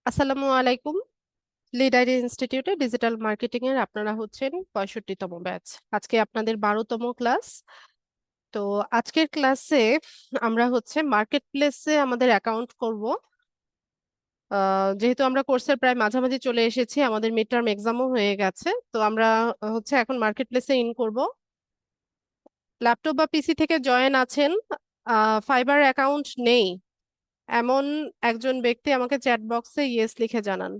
আসসালামু আলাইকুম। Lead ID ইনস্টিটিউটে ডিজিটাল মার্কেটিং এর আপনারা হচ্ছেন 65তম ব্যাচ। আজকে আপনাদের 12তম ক্লাস। তো আজকের ক্লাসে আমরা হচ্ছে মার্কেট প্লেসে আমাদের অ্যাকাউন্ট করব। যেহেতু আমরা কোর্সের প্রায় মাঝামাঝি চলে এসেছি, আমাদের মিড টার্ম এক্সামও হয়ে গেছে, তো আমরা হচ্ছে এখন মার্কেট প্লেসে ইন করব। ল্যাপটপ বা পিসি থেকে জয়েন আছেন, ফাইবার অ্যাকাউন্ট নেই এমন একজন ব্যক্তি আমাকে চ্যাট বক্সে ইয়েস লিখে জানান।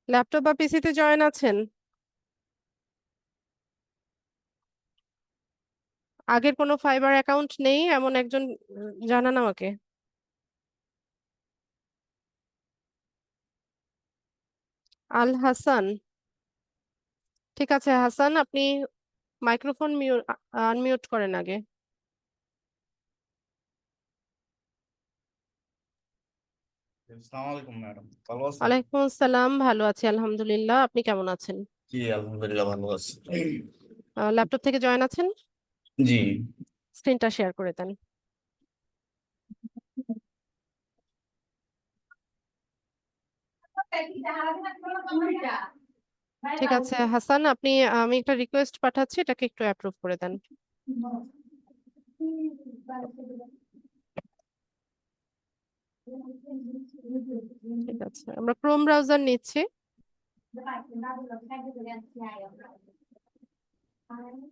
ল্যাপটপ বা পিসিতে জয়েন আছেন, আগের কোনো ফাইবার অ্যাকাউন্ট নেই এমন একজন জানান আমাকে। আল হাসান, ঠিক আছে হাসান, আপনি মাইক্রোফোন আনমিউট করেন আগে। আসসালামু আলাইকুম ম্যাডাম, ভালো আছেন? ওয়ালাইকুম আসসালাম, ভালো আছি আলহামদুলিল্লাহ, আপনি কেমন আছেন? জি আলহামদুলিল্লাহ ভালো আছি। ল্যাপটপ থেকে জয়েন আছেন, জি। স্ক্রিনটা শেয়ার করে দেন। ঠিক আছে হাসান, আপনি, আমি একটা রিকোয়েস্ট পাঠাচ্ছি, এটাকে একটু অ্যাপ্রুভ করে দেন। ঠিক আছে, আমরা ক্রোম ব্রাউজার নিচ্ছি।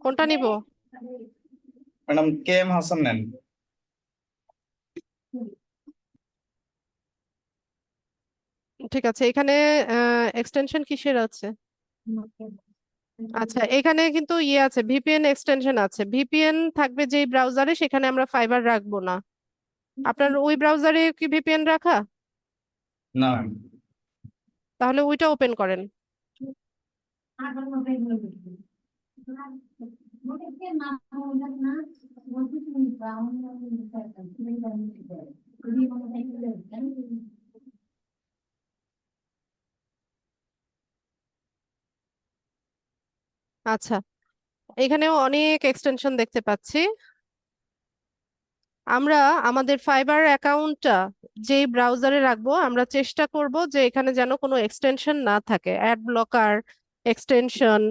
কোনটা নিব? ম্যাডাম কে এম হাসান নেন। ঠিক আছে, এখানে এক্সটেনশন কিসের আছে? আচ্ছা, এখানে কিন্তু ইয়ে আছে, ভিপিএন এক্সটেনশন আছে। ভিপিএন থাকবে যেই ব্রাউজারে, সেখানে আমরা ফাইবার রাখবো না। আপনার ওই ব্রাউজারে কি ভিপিএন রাখা? না। তাহলে ওইটা ওপেন করেন। আচ্ছা, এখানেও অনেক এক্সটেনশন দেখতে পাচ্ছি। আমরা আমাদের ফাইবার অ্যাকাউন্টটা যেই ব্রাউজারে রাখবো, আমরা চেষ্টা করব যে এখানে যেন কোনো এক্সটেনশন না থাকে, অ্যাড ব্লকার এক্সটেনশন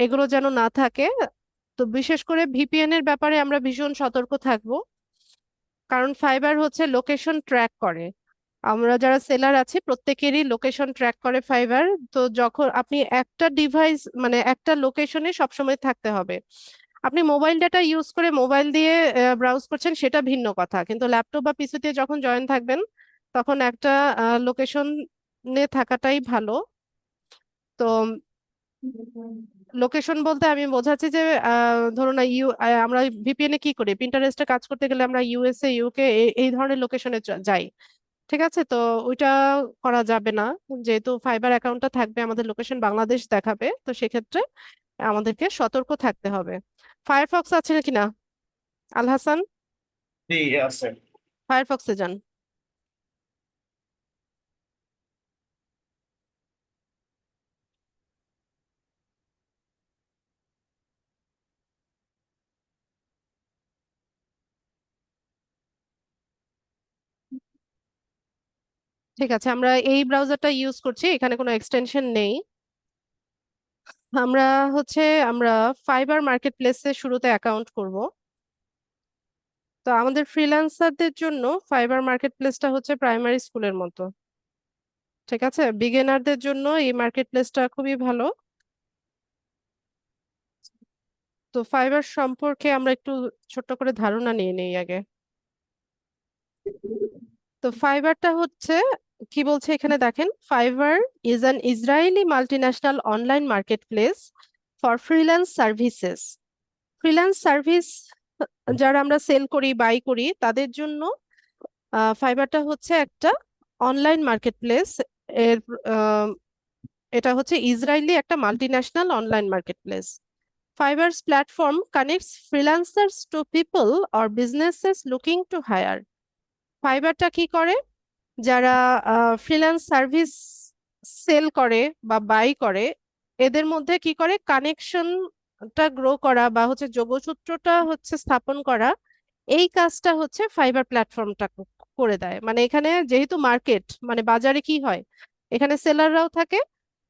এগুলো যেন না থাকে। তো বিশেষ করে ভিপিএন এর ব্যাপারে আমরা ভীষণ সতর্ক থাকব, কারণ ফাইবার হচ্ছে লোকেশন ট্র্যাক করে। আমরা যারা সেলার আছি প্রত্যেকেরই লোকেশন ট্র্যাক করে ফাইবার। তো যখন আপনি একটা ডিভাইস, মানে একটা লোকেশনে সবসময় থাকতে হবে। আপনি মোবাইল ডাটা ইউজ করে মোবাইল দিয়ে ব্রাউজ করছেন, সেটা ভিন্ন কথা, কিন্তু ল্যাপটপ বা পিসিতে যখন জয়েন থাকবেন তখন একটা লোকেশনে থাকাটাই ভালো। তো লোকেশন বলতে আমি বোঝাচ্ছি যে ধরুন আমরা ভিপিএন এ কি করি, পিন্টারেস্টে কাজ করতে গেলে আমরা ইউএসএ ইউকে এই ধরনের লোকেশনে যাই। ঠিক আছে, তো ওইটা করা যাবে না। যেহেতু ফাইবার অ্যাকাউন্টটা থাকবে, আমাদের লোকেশন বাংলাদেশ দেখাবে, তো সেক্ষেত্রে আমাদেরকে সতর্ক থাকতে হবে। ফায়ারফক্স আছে কিনা আল হাসান? জি আছে। ফায়ারফক্সে যান। ঠিক আছে, আমরা এই ব্রাউজারটা ইউজ করছি, এখানে কোনো এক্সটেনশন নেই। আমরা হচ্ছে আমরা ফাইবার মার্কেট প্লেসে শুরুতে অ্যাকাউন্ট করব। তো আমাদের ফ্রিল্যান্সারদের জন্য ফাইবার মার্কেট প্লেসটা হচ্ছে প্রাইমারি স্কুলের মতো। ঠিক আছে, বিগিনারদের জন্য এই মার্কেট প্লেসটা খুবই ভালো। তো ফাইবার সম্পর্কে আমরা একটু ছোট্ট করে ধারণা নিয়ে নেই আগে। তো ফাইবারটা হচ্ছে, কি বলছে এখানে দেখেন, fibre is an Israeli multinational online market place for freelance services. Freelance service যারা আমরা সেল করি, বাই করি, তাদের জন্য ফাইবারটা হচ্ছে একটা অনলাইন মার্কেট প্লেস। এর আহ, এটা হচ্ছে ইসরায়েলি একটা multinational online market place. Fiverr's platform connects freelancers to people or businesses looking to hire. ফাইবারটা কি করে, যারা ফ্রিল্যান্স সার্ভিস সেল করে বা বাই করে, এদের মধ্যে কি করে কানেকশনটা গ্রো করা বা হচ্ছে যোগসূত্রটা হচ্ছে স্থাপন করা, এই কাজটা হচ্ছে ফাইবার প্ল্যাটফর্মটা করে দেয়। মানে এখানে যেহেতু মার্কেট, মানে বাজারে কি হয়, এখানে সেলাররাও থাকে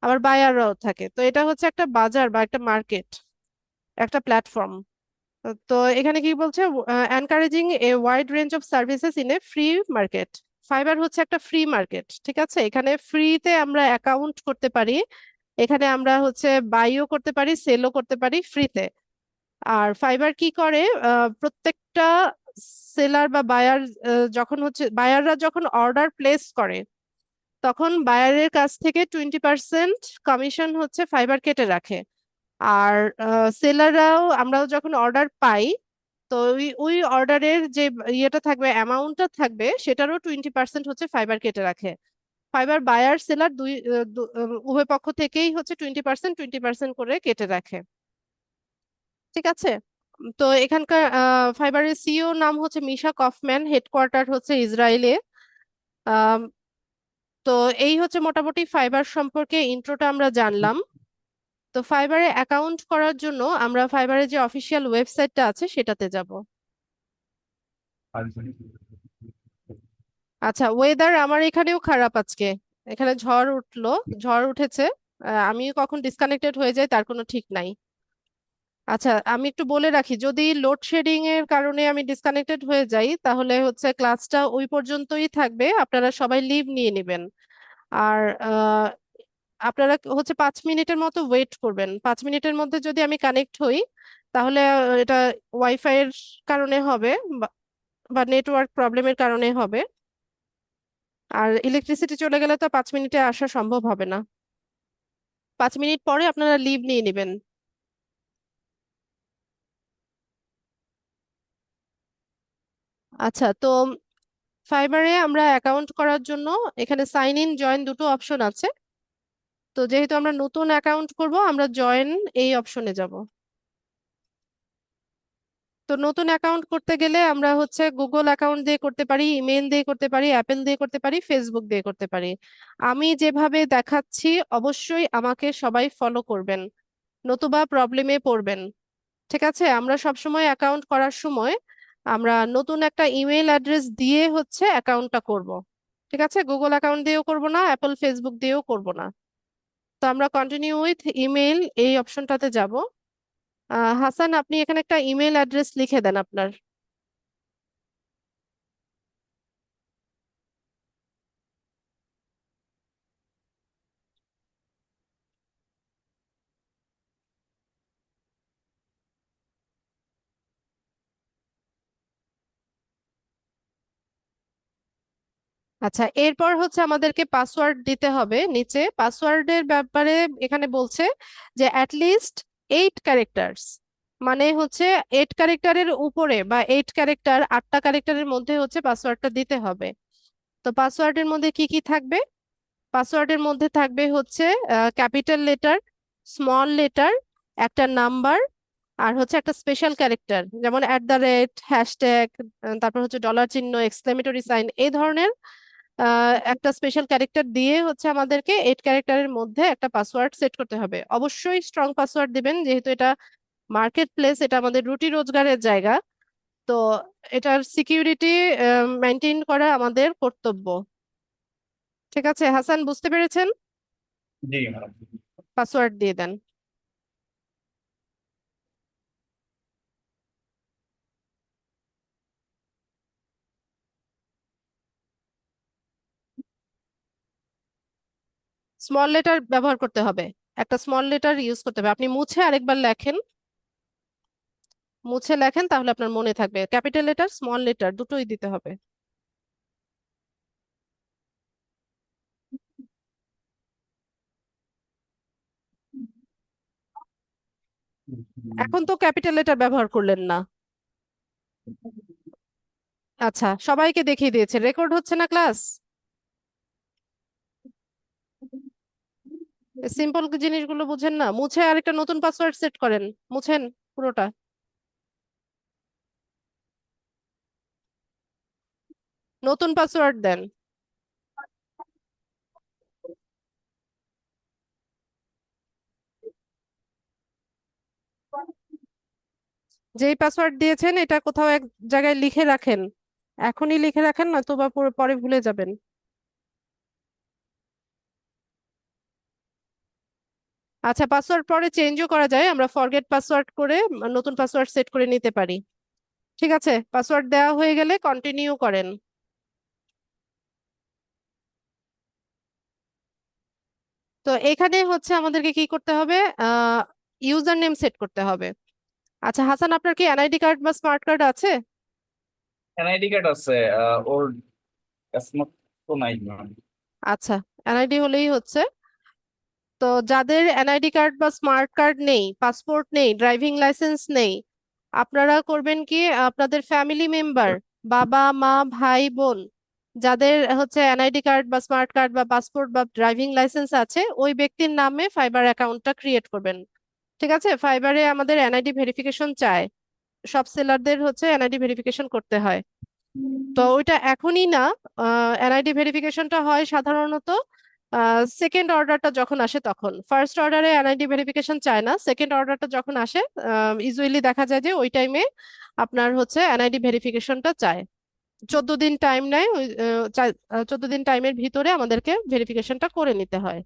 আবার বায়াররাও থাকে, তো এটা হচ্ছে একটা বাজার বা একটা মার্কেট, একটা প্ল্যাটফর্ম। তো এখানে কি বলছে, encouraging a wide range of services in a free market. Fibre হচ্ছে একটা ফ্রি মার্কেট, ঠিক আছে? এখানে ফ্রিতে আমরা অ্যাকাউন্ট করতে পারি, এখানে আমরা হচ্ছে বাইও করতে পারি, সেলও করতে পারি ফ্রিতে। আর ফাইবার কি করে, প্রত্যেকটা সেলার বা বায়ার, যখন হচ্ছে বায়াররা যখন অর্ডার প্লেস করে, তখন বায়ারের কাছ থেকে 20% কমিশন হচ্ছে ফাইবার কেটে রাখে। আর সেলাররাও, আমরাও যখন অর্ডার পাই, তো ওই ওই অর্ডারের যে ইয়েটা থাকবে, অ্যামাউন্টটা থাকবে, সেটারও 20% হচ্ছে ফাইবার কেটে রাখে। ফাইবার বায়ার সেলার উভয় পক্ষ থেকেই হচ্ছে 20% 20% করে কেটে রাখে, ঠিক আছে? তো এখানকার ফাইবারের সিইও নাম হচ্ছে মিশা কফম্যান, হেডকোয়ার্টার হচ্ছে ইসরায়েলে। আম, তো এই হচ্ছে মোটামুটি ফাইবার সম্পর্কে ইন্ট্রোটা আমরা জানলাম। তো ফাইবারে অ্যাকাউন্ট করার জন্য আমরা ফাইবারের যে অফিসিয়াল ওয়েবসাইটটা আছে সেটাতে যাব। আচ্ছা, ওয়েদার আমার এখানেও খারাপ আজকে। এখানে ঝড় উঠলো, ঝড় উঠেছে। আমি কখন ডিসকানেক্টেড হয়ে যাই তার কোনো ঠিক নাই। আচ্ছা, আমি একটু বলে রাখি, যদি লোডশেডিং এর কারণে আমি ডিসকানেক্টেড হয়ে যাই, তাহলে হচ্ছে ক্লাসটা ওই পর্যন্তই থাকবে, আপনারা সবাই লিভ নিয়ে নেবেন। আর আপনারা হচ্ছে 5 মিনিটের মতো ওয়েট করবেন। 5 মিনিটের মধ্যে যদি আমি কানেক্ট হই, তাহলে এটা ওয়াইফাই এর কারণে হবে, বা বা নেটওয়ার্ক প্রবলেমের কারণে হবে। আর ইলেকট্রিসিটি চলে গেলে তো 5 মিনিটে আসা সম্ভব হবে না। 5 মিনিট পরে আপনারা লিভ নিয়ে নেবেন। আচ্ছা, তো ফাইবারে আমরা অ্যাকাউন্ট করার জন্য এখানে সাইন ইন জয়েন দুটো অপশন আছে। তো যেহেতু আমরা নতুন অ্যাকাউন্ট করব, আমরা জয়েন এই অপশনে যাব। তো নতুন অ্যাকাউন্ট করতে গেলে আমরা হচ্ছে গুগল অ্যাকাউন্ট দিয়ে করতে পারি, ইমেল দিয়ে করতে পারি, অ্যাপেল দিয়ে করতে পারি, ফেসবুক দিয়ে করতে পারি। আমি যেভাবে দেখাচ্ছি অবশ্যই আমাকে সবাই ফলো করবেন, নতুবা প্রবলেমে পড়বেন, ঠিক আছে? আমরা সবসময় অ্যাকাউন্ট করার সময় আমরা নতুন একটা ইমেল অ্যাড্রেস দিয়ে হচ্ছে অ্যাকাউন্টটা করব, ঠিক আছে? গুগল অ্যাকাউন্ট দিয়েও করব না, অ্যাপল ফেসবুক দিয়েও করব না। তো আমরা কন্টিনিউ উইথ ইমেল এই অপশনটাতে যাব। হাসান, আপনি এখানে একটা ইমেল অ্যাড্রেস লিখে দেন আপনার। আচ্ছা, এরপর হচ্ছে আমাদেরকে পাসওয়ার্ড দিতে হবে। নিচে পাসওয়ার্ডের ব্যাপারে এখানে বলছে যে অ্যাটলিস্ট 8 ক্যারেক্টার্স, মানে হচ্ছে 8 ক্যারেক্টারের উপরে বা 8 ক্যারেক্টার, 8টা ক্যারেক্টারের মধ্যে হচ্ছে পাসওয়ার্ডটা দিতে হবে। তো পাসওয়ার্ডের মধ্যে কি কি থাকবে? পাসওয়ার্ডের মধ্যে থাকবে হচ্ছে ক্যাপিটাল লেটার, স্মল লেটার, একটা নাম্বার, আর হচ্ছে একটা স্পেশাল ক্যারেক্টার, যেমন @, হ্যাশট্যাগ, তারপর হচ্ছে ডলার চিহ্ন, এক্সক্লেমেটরি সাইন, এই ধরনের একটা স্পেশাল ক্যারেক্টার দিয়ে হচ্ছে আমাদেরকে 8 ক্যারেক্টারের মধ্যে একটা পাসওয়ার্ড সেট করতে হবে। অবশ্যই স্ট্রং পাসওয়ার্ড দিবেন, যেহেতু এটা মার্কেট প্লেস, এটা আমাদের রুটি রোজগারের জায়গা। তো এটার সিকিউরিটি মেনটেন করা আমাদের কর্তব্য, ঠিক আছে? হাসান, বুঝতে পেরেছেন? জি ম্যাডাম। পাসওয়ার্ড দিয়ে দেন। স্মল লেটার ব্যবহার করতে হবে, একটা স্মল লেটার ইউজ করতে হবে। আপনি মুছে আরেকবার লেখেন, মুছে লেখেন, তাহলে আপনার মনে থাকবে। ক্যাপিটাল লেটার, স্মল লেটার দুটোই দিতে হবে। এখন তো ক্যাপিটাল লেটার ব্যবহার করলেন না। আচ্ছা, সবাইকে দেখিয়ে দিয়েছে, রেকর্ড হচ্ছে না ক্লাস? সিম্পল জিনিসগুলো বুঝেন না? মুছে আরেকটা নতুন পাসওয়ার্ড সেট করেন, মুছেন পুরোটা। নতুন পাসওয়ার্ড দেন। যেই পাসওয়ার্ড দিয়েছেন এটা কোথাও এক জায়গায় লিখে রাখেন, এখনই লিখে রাখেন, না তো বা পরে ভুলে যাবেন। আচ্ছা, পাসওয়ার্ড পরে চেঞ্জও করা যায়, আমরা ফরগেট পাসওয়ার্ড করে নতুন পাসওয়ার্ড সেট করে নিতে পারি। ঠিক আছে, পাসওয়ার্ড দেওয়া হয়ে গেলে কন্টিনিউ করেন। তো এখানে হচ্ছে আমাদেরকে কি করতে হবে, ইউজার নেম সেট করতে হবে। আচ্ছা হাসান, আপনার কি এনআইডি কার্ড বা স্মার্ট কার্ড আছে? এনআইডি কার্ড আছে, ওর স্মার্ট তো নাই ম্যাম। আচ্ছা, এনআইডি হলেই হচ্ছে। তো যাদের এনআইডি কার্ড বা স্মার্ট কার্ড নেই, পাসপোর্ট নেই, ড্রাইভিং লাইসেন্স নেই, আপনারা করবেন কি, আপনাদের ফ্যামিলি মেম্বার, বাবা মা ভাই বোন, যাদের হচ্ছে এনআইডি কার্ড বা স্মার্ট কার্ড বা পাসপোর্ট বা ড্রাইভিং লাইসেন্স আছে, ওই ব্যক্তির নামে ফাইবার অ্যাকাউন্টটা ক্রিয়েট করবেন। ঠিক আছে, ফাইবারে আমাদের এনআইডি ভেরিফিকেশন চায়, সব সেলারদের হচ্ছে এনআইডি ভেরিফিকেশন করতে হয়। তো ওইটা এখনই না, এনআইডি ভেরিফিকেশনটা হয় সাধারণত সেকেন্ড অর্ডারটা যখন আসে তখন। ফার্স্ট অর্ডারে এনআইডি ভেরিফিকেশন চায় না, সেকেন্ড অর্ডারটা যখন আসে ইউজুয়ালি দেখা যায় যে ওই টাইমে আপনার হচ্ছে এনআইডি ভেরিফিকেশনটা চায়। 14 দিন টাইম নেয়, ওই 14 দিন টাইমের ভিতরে আমাদেরকে ভেরিফিকেশনটা করে নিতে হয়।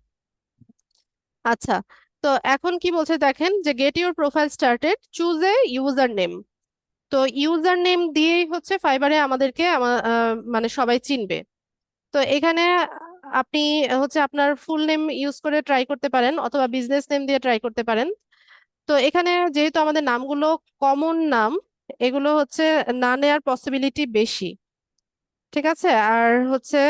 আচ্ছা, তো এখন কি বলছে দেখেন, যে get your profile started, choose a user name. তো ইউজার নেম দিয়েই হচ্ছে ফাইবারে আমাদেরকে মানে সবাই চিনবে। তো এখানে আপনি হচ্ছে আপনার ফুল নেম ইউজ করে ট্রাই করতে পারেন, অথবা বিজনেস নেম দিয়ে ট্রাই করতে পারেন। তো এখানে যেহেতু আমাদের নামগুলো কমন নাম, এগুলো হচ্ছে না নেয়ার পসিবিলিটি বেশি। ঠিক আছে, আর হচ্ছে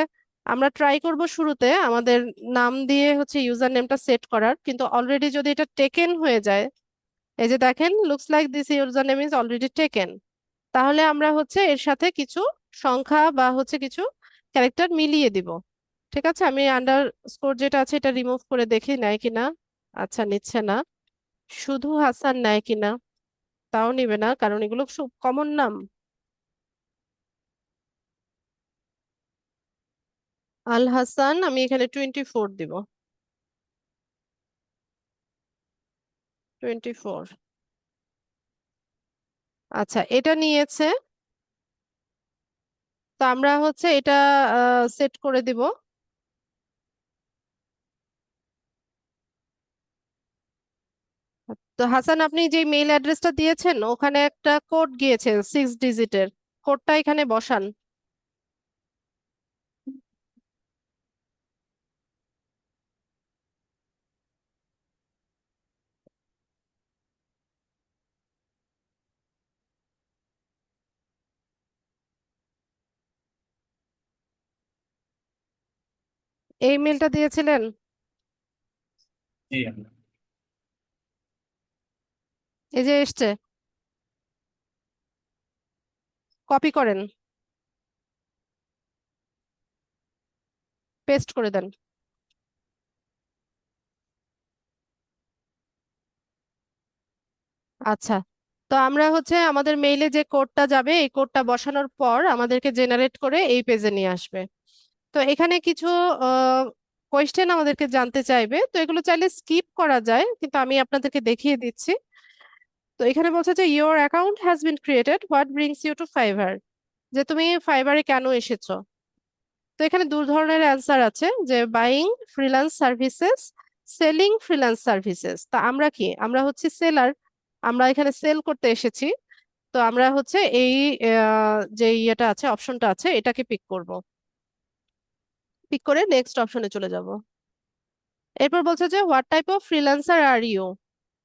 আমরা ট্রাই করব শুরুতে আমাদের নাম দিয়ে হচ্ছে ইউজার নেমটা সেট করার, কিন্তু অলরেডি যদি এটা টেকেন হয়ে যায়, এই যে দেখেন, looks like this user name is already taken, তাহলে আমরা হচ্ছে এর সাথে কিছু সংখ্যা বা হচ্ছে কিছু ক্যারেক্টার মিলিয়ে দিব। ঠিক আছে, আমি আন্ডার স্কোর যেটা আছে এটা রিমুভ করে দেখি নেয় কিনা। আচ্ছা, নিচ্ছে না। শুধু হাসান নেয় কিনা, তাও নিবে না, কারণ এগুলো খুব কমন নাম। আল হাসান, আমি এখানে 24 দিব। 24। আচ্ছা, এটা নিয়েছে। তো আমরা হচ্ছে এটা সেট করে দিব। তো হাসান, আপনি যে মেইল অ্যাড্রেসটা দিয়েছেন ওখানে একটা কোড গিয়েছে 6 ডিজিটের, কোডটা এখানে বসান। এই মেলটা দিয়েছিলেন? জি। এই যে এসছে, কপি করেন, পেস্ট করে দেন। আচ্ছা, তো আমরা হচ্ছে আমাদের মেইলে যে কোডটা যাবে এই কোডটা বসানোর পর আমাদেরকে জেনারেট করে এই পেজে নিয়ে আসবে। তো এখানে কিছু কোয়েশ্চেন আমাদেরকে জানতে চাইবে, তো এগুলো চাইলে স্কিপ করা যায়, কিন্তু আমি আপনাদেরকে দেখিয়ে দিচ্ছি। তো এখানে বলছে যে your account has been created, what brings you to Fiverr, যে তুমি ফাইবারে কেন এসেছো। তো এখানে দু ধরনের অ্যান্সার আছে, যে buying freelance services, selling freelance services. তা আমরা কি, আমরা হচ্ছে সেলার, আমরা এখানে সেল করতে এসেছি। তো আমরা হচ্ছে এই যে ইয়েটা আছে, অপশনটা আছে, এটাকে পিক করব। পিক করে নেক্সট অপশনে চলে যাব। এরপর বলছে যে what type of freelancer are you.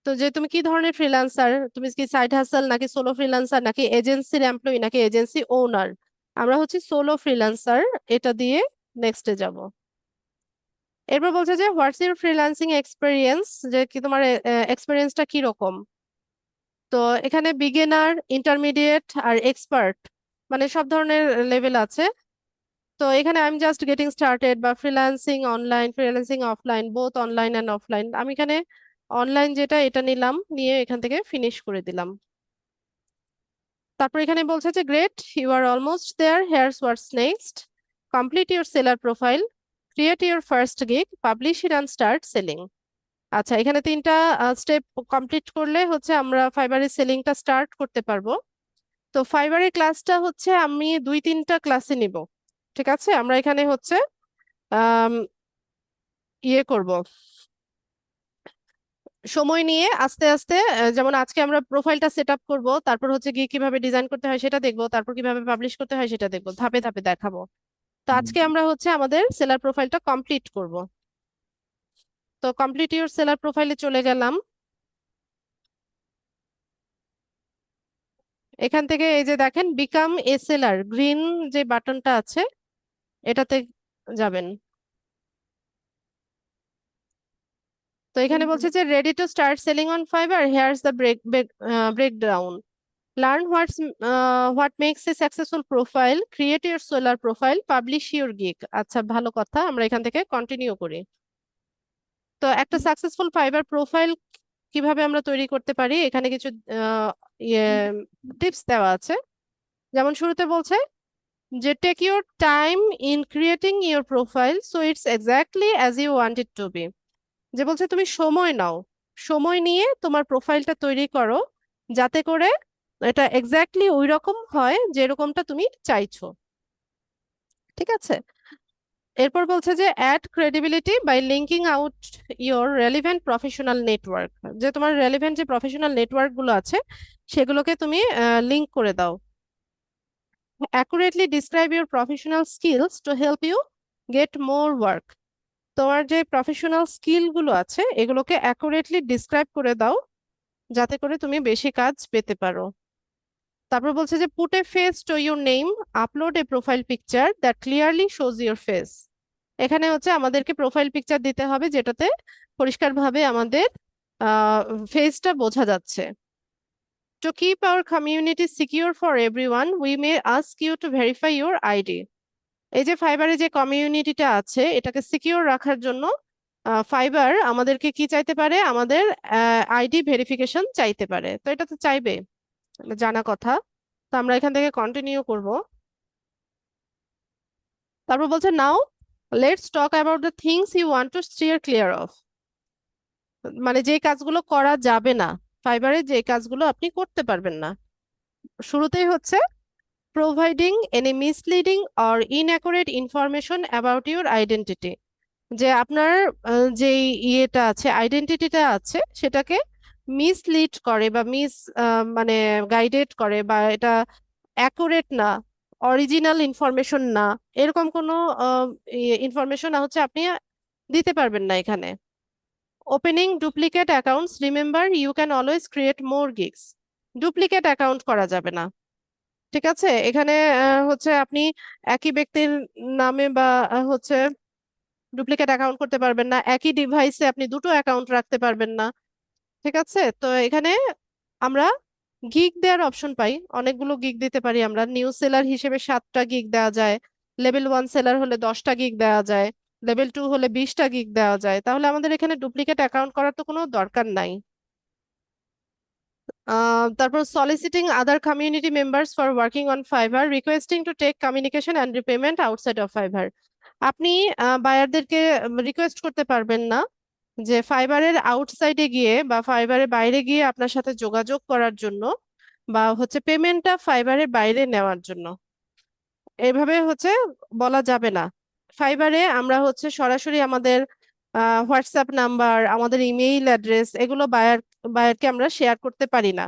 তো যে তুমি কি ধরনের ফ্রিল্যান্সার, তুমি কি সাইড হাসেল নাকি সোলো ফ্রিল্যান্সার নাকি এজেন্সির এমপ্লয়ি নাকি এজেন্সি ওনার। আমরা হচ্ছে সোলো ফ্রিল্যান্সার, এটা দিয়ে নেক্সটে যাব। এরপর বলছে যে হোয়াটস ইউর ফ্রিল্যান্সিং এক্সপিরিয়েন্স, যে কি তোমার এক্সপিরিয়েন্সটা কি রকম। তো এখানে বিগিনার, ইন্টারমিডিয়েট আর এক্সপার্ট, মানে সব ধরনের লেভেল আছে। তো এখানে I am just getting started, বা freelancing online, freelancing offline, both online and offline. আমি এখানে অনলাইন যেটা এটা নিলাম, নিয়ে এখান থেকে ফিনিশ করে দিলাম। তারপর এখানে বলছে যে great, you are almost there, here's what's next, complete your seller profile, create your first gig, publish it and start selling. আচ্ছা, এখানে 3টা স্টেপ কমপ্লিট করলে হচ্ছে আমরা ফাইবারের সেলিংটা স্টার্ট করতে পারবো। তো ফাইবারের ক্লাসটা হচ্ছে আমি 2-3টা ক্লাসে নিব। ঠিক আছে, আমরা এখানে হচ্ছে আম, ইয়ে করব, সময় নিয়ে আস্তে আস্তে, যেমন আজকে আমরা প্রোফাইলটা সেট আপ করবো, তারপর হচ্ছে গিয়ে কিভাবে ডিজাইন করতে হয় সেটা দেখবো, তারপর কিভাবে পাবলিশ করতে হয় সেটা দেখবো, ধাপে ধাপে দেখাবো। তো আজকে আমরা হচ্ছে আমাদের সেলার প্রোফাইলটা কমপ্লিট করব। তো কমপ্লিট ইউর সেলার প্রোফাইলে চলে গেলাম। এখান থেকে এই যে দেখেন বিকাম এ সেলার গ্রিন যে বাটনটা আছে এটাতে যাবেন। তো এখানে বলছে যে ready to start selling on Fiverr, here's the breakdown, learn what makes a successful profile, create your solar profile, publish your gig. আচ্ছা, ভালো কথা, আমরা এখান থেকে কন্টিনিউ করি। তো একটা সাকসেসফুল ফাইবার প্রোফাইল কিভাবে আমরা তৈরি করতে পারি, এখানে কিছু ইয়ে টিপস দেওয়া আছে। যেমন শুরুতে বলছে যে take your time in creating your profile so it's exactly as you want it to be. যে বলছে তুমি সময় নাও, সময় নিয়ে তোমার প্রোফাইলটা তৈরি করো যাতে করে এটা এক্স্যাক্টলি ওই রকম হয় যেরকমটা তুমি চাইছো। ঠিক আছে, এরপর বলছে যে add credibility by linking out your relevant professional network, যে তোমার রেলিভেন্ট যে প্রফেশনাল নেটওয়ার্ক গুলো আছে সেগুলোকে তুমি লিংক করে দাও। Accurately describe your professional skills to help you get more work, তোমার যে প্রফেশনাল স্কিল গুলো আছে এগুলোকে অ্যাকুরেটলি ডিসক্রাইব করে দাও যাতে করে তুমি বেশি কাজ পেতে পারো। তারপর বলছে যে put a face to your name, upload A profile picture that clearly shows your face. এখানে হচ্ছে আমাদেরকে প্রোফাইল পিকচার দিতে হবে যেটাতে পরিষ্কারভাবে আমাদের ফেসটা বোঝা যাচ্ছে। To keep our community secure for everyone we may ask you to verify your ID. এই যে ফাইবারে যে কমিউনিটিটা আছে এটাকে সিকিউর রাখার জন্য ফাইবার আমাদেরকে কি চাইতে পারে, আমাদের আইডি ভেরিফিকেশন চাইতে পারে। তো এটা তো চাইবে, জানা কথা। তো আমরা এখান থেকে কন্টিনিউ করব। তারপর বলছে now let's talk about the things you want to steer clear of, মানে যে কাজগুলো করা যাবে না, ফাইবারে যে কাজগুলো আপনি করতে পারবেন না। শুরুতেই হচ্ছে providing any misleading or inaccurate information about your identity, যে আপনার যে ইয়েটা আছে, আইডেন্টিটিটা আছে সেটাকে মিসলিড করে বা মানে গাইডেড করে, বা এটা অ্যাকুরেট না, অরিজিনাল ইনফরমেশন না, এরকম কোনো ইনফরমেশন হচ্ছে আপনি দিতে পারবেন না এখানে। Opening duplicate accounts, remember you can always create more gigs, duplicate account করা যাবে না। ঠিক আছে, এখানে হচ্ছে আপনি একই ব্যক্তির নামে বা হচ্ছে ডুপ্লিকেট অ্যাকাউন্ট করতে পারবেন না, একই ডিভাইসে আপনি দুটো অ্যাকাউন্ট রাখতে পারবেন না। ঠিক আছে, তো এখানে আমরা গিগ দেওয়ার অপশন পাই, অনেকগুলো গিগ দিতে পারি আমরা। নিউ সেলার হিসেবে 7টা গিগ দেওয়া যায়, লেভেল 1 সেলার হলে 10টা গিগ দেওয়া যায়, লেভেল 2 হলে 20টা গিগ দেওয়া যায়। তাহলে আমাদের এখানে ডুপ্লিকেট অ্যাকাউন্ট করার তো কোনো দরকার নাই। তারপর soliciting other community members for working on Fiverr, requesting to take communication and repayment outside of Fiverr. আপনি বায়ারদেরকে রিকোয়েস্ট করতে পারবেন না যে ফাইবারের আউটসাইডে গিয়ে বা ফাইবারের বাইরে গিয়ে আপনার সাথে যোগাযোগ করার জন্য, বা হচ্ছে পেমেন্টটা ফাইবারের বাইরে নেওয়ার জন্য, এভাবে হচ্ছে বলা যাবে না। ফাইবারে আমরা হচ্ছে সরাসরি আমাদের হোয়াটসঅ্যাপ নাম্বার, আমাদের ইমেইল অ্যাড্রেস, এগুলো বায়ারকে আমরা শেয়ার করতে পারি না।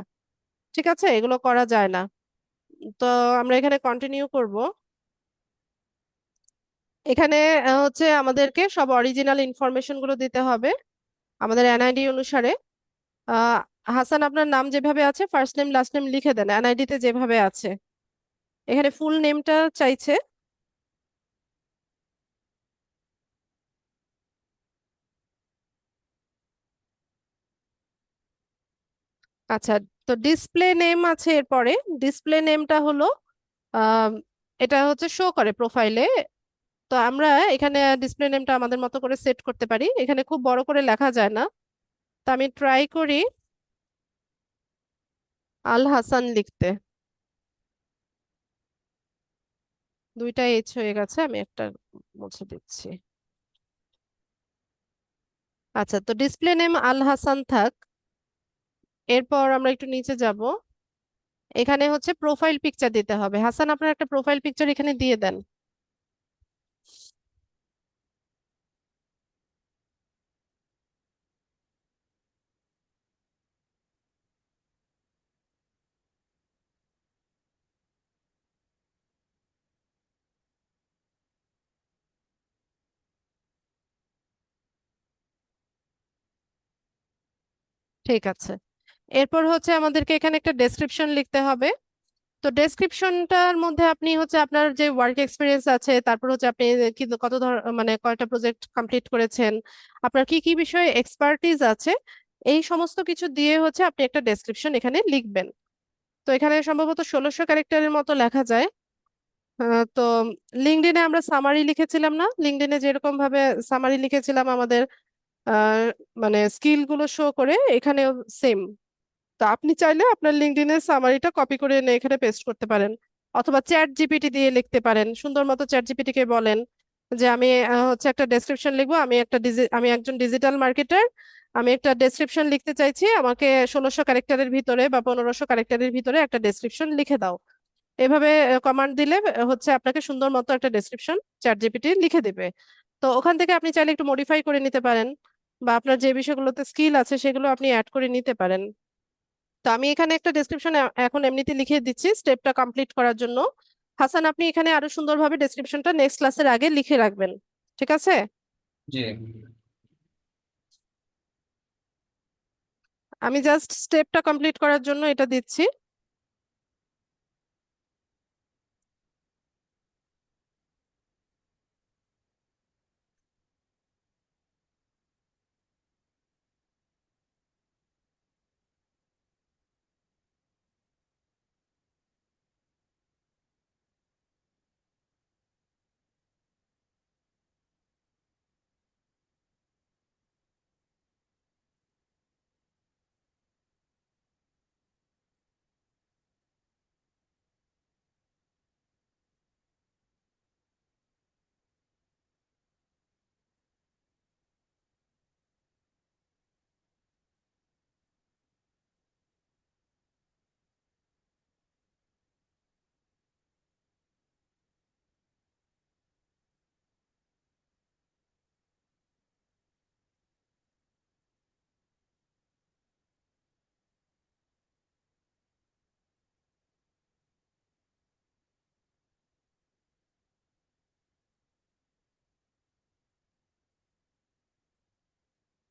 ঠিক আছে, এগুলো করা যায় না। তো আমরা এখানে কন্টিনিউ করব। এখানে হচ্ছে আমাদেরকে সব অরিজিনাল ইনফরমেশন গুলো দিতে হবে আমাদের এনআইডি অনুসারে। আহ হাসান, আপনার নাম যেভাবে আছে ফার্স্ট নেম লাস্ট নেম লিখে দেন এনআইডি তে যেভাবে আছে। এখানে ফুল নেমটা চাইছে। আচ্ছা, তো ডিসপ্লে নেম আছে এরপরে। ডিসপ্লে নেমটা হলো আহ এটা হচ্ছে শো করে প্রোফাইলে। তো আমরা এখানে ডিসপ্লে নেমটা আমাদের মতো করে সেট করতে পারি, এখানে খুব বড় করে লেখা যায় না। তো আমি ট্রাই করি আল হাসান লিখতে। দুইটা এইচ হয়ে গেছে, আমি একটা মুছে দিচ্ছি। আচ্ছা, তো ডিসপ্লে নেম আল হাসান থাক। এরপর আমরা একটু নিচে যাব। এখানে হচ্ছে প্রোফাইল পিকচার দিতে হবে। হাসান, আপনার একটা প্রোফাইল পিকচার এখানে দিয়ে দেন। ঠিক আছে। এরপর হচ্ছে আমাদেরকে এখানে একটা ডেসক্রিপশন লিখতে হবে। তো ডেসক্রিপশনটার মধ্যে আপনি হচ্ছে আপনার যে ওয়ার্ক এক্সপিরিয়েন্স আছে, তারপর হচ্ছে আপনি কি কত মানে কয়টা প্রজেক্ট কমপ্লিট করেছেন, আপনার কি কি বিষয়ে এক্সপার্টিস আছে, এই সমস্ত কিছু দিয়ে হচ্ছে আপনি একটা ডেসক্রিপশন এখানে লিখবেন। তো এখানে সম্ভবত 1600 ক্যারেক্টারের মতো লেখা যায়। তো লিঙ্কডইনে আমরা সামারি লিখেছিলাম না? লিঙ্কডইনে যেরকম ভাবে সামারি লিখেছিলাম আমাদের আহ, মানে স্কিল গুলো শো করে, এখানেও সেম। তো আপনি চাইলে আপনার লিঙ্কডইনের সামারিটা কপি করে এনে এখানে পেস্ট করতে পারেন, অথবা চ্যাট জিপিটি দিয়ে লিখতে পারেন। সুন্দর মতো চ্যাট জিপিটি কে বলেন যে আমি হচ্ছে একটা ডেসক্রিপশন লিখবো, আমি একজন ডিজিটাল মার্কেটার, আমি একটা ডেসক্রিপশন লিখতে চাইছি, আমাকে 1600 ক্যারেক্টারের ভিতরে বা 1500 ক্যারেক্টারের ভিতরে একটা ডেসক্রিপশন লিখে দাও। এভাবে কমান্ড দিলে হচ্ছে আপনাকে সুন্দর মতো একটা ডেসক্রিপশন চ্যাট জিপিটি লিখে দিবে। তো ওখান থেকে আপনি চাইলে একটু মডিফাই করে নিতে পারেন, বা আপনার যে বিষয়গুলোতে স্কিল আছে সেগুলো আপনি অ্যাড করে নিতে পারেন। তো আমি এখানে একটা ডেসক্রিপশন এখন এমনিতে লিখে দিচ্ছি স্টেপটা কমপ্লিট করার জন্য। হাসান, আপনি এখানে আরো সুন্দরভাবে ডেসক্রিপশনটা নেক্সট ক্লাসের আগে লিখে রাখবেন। ঠিক আছে? জি। আমি জাস্ট স্টেপটা কমপ্লিট করার জন্য এটা দিচ্ছি।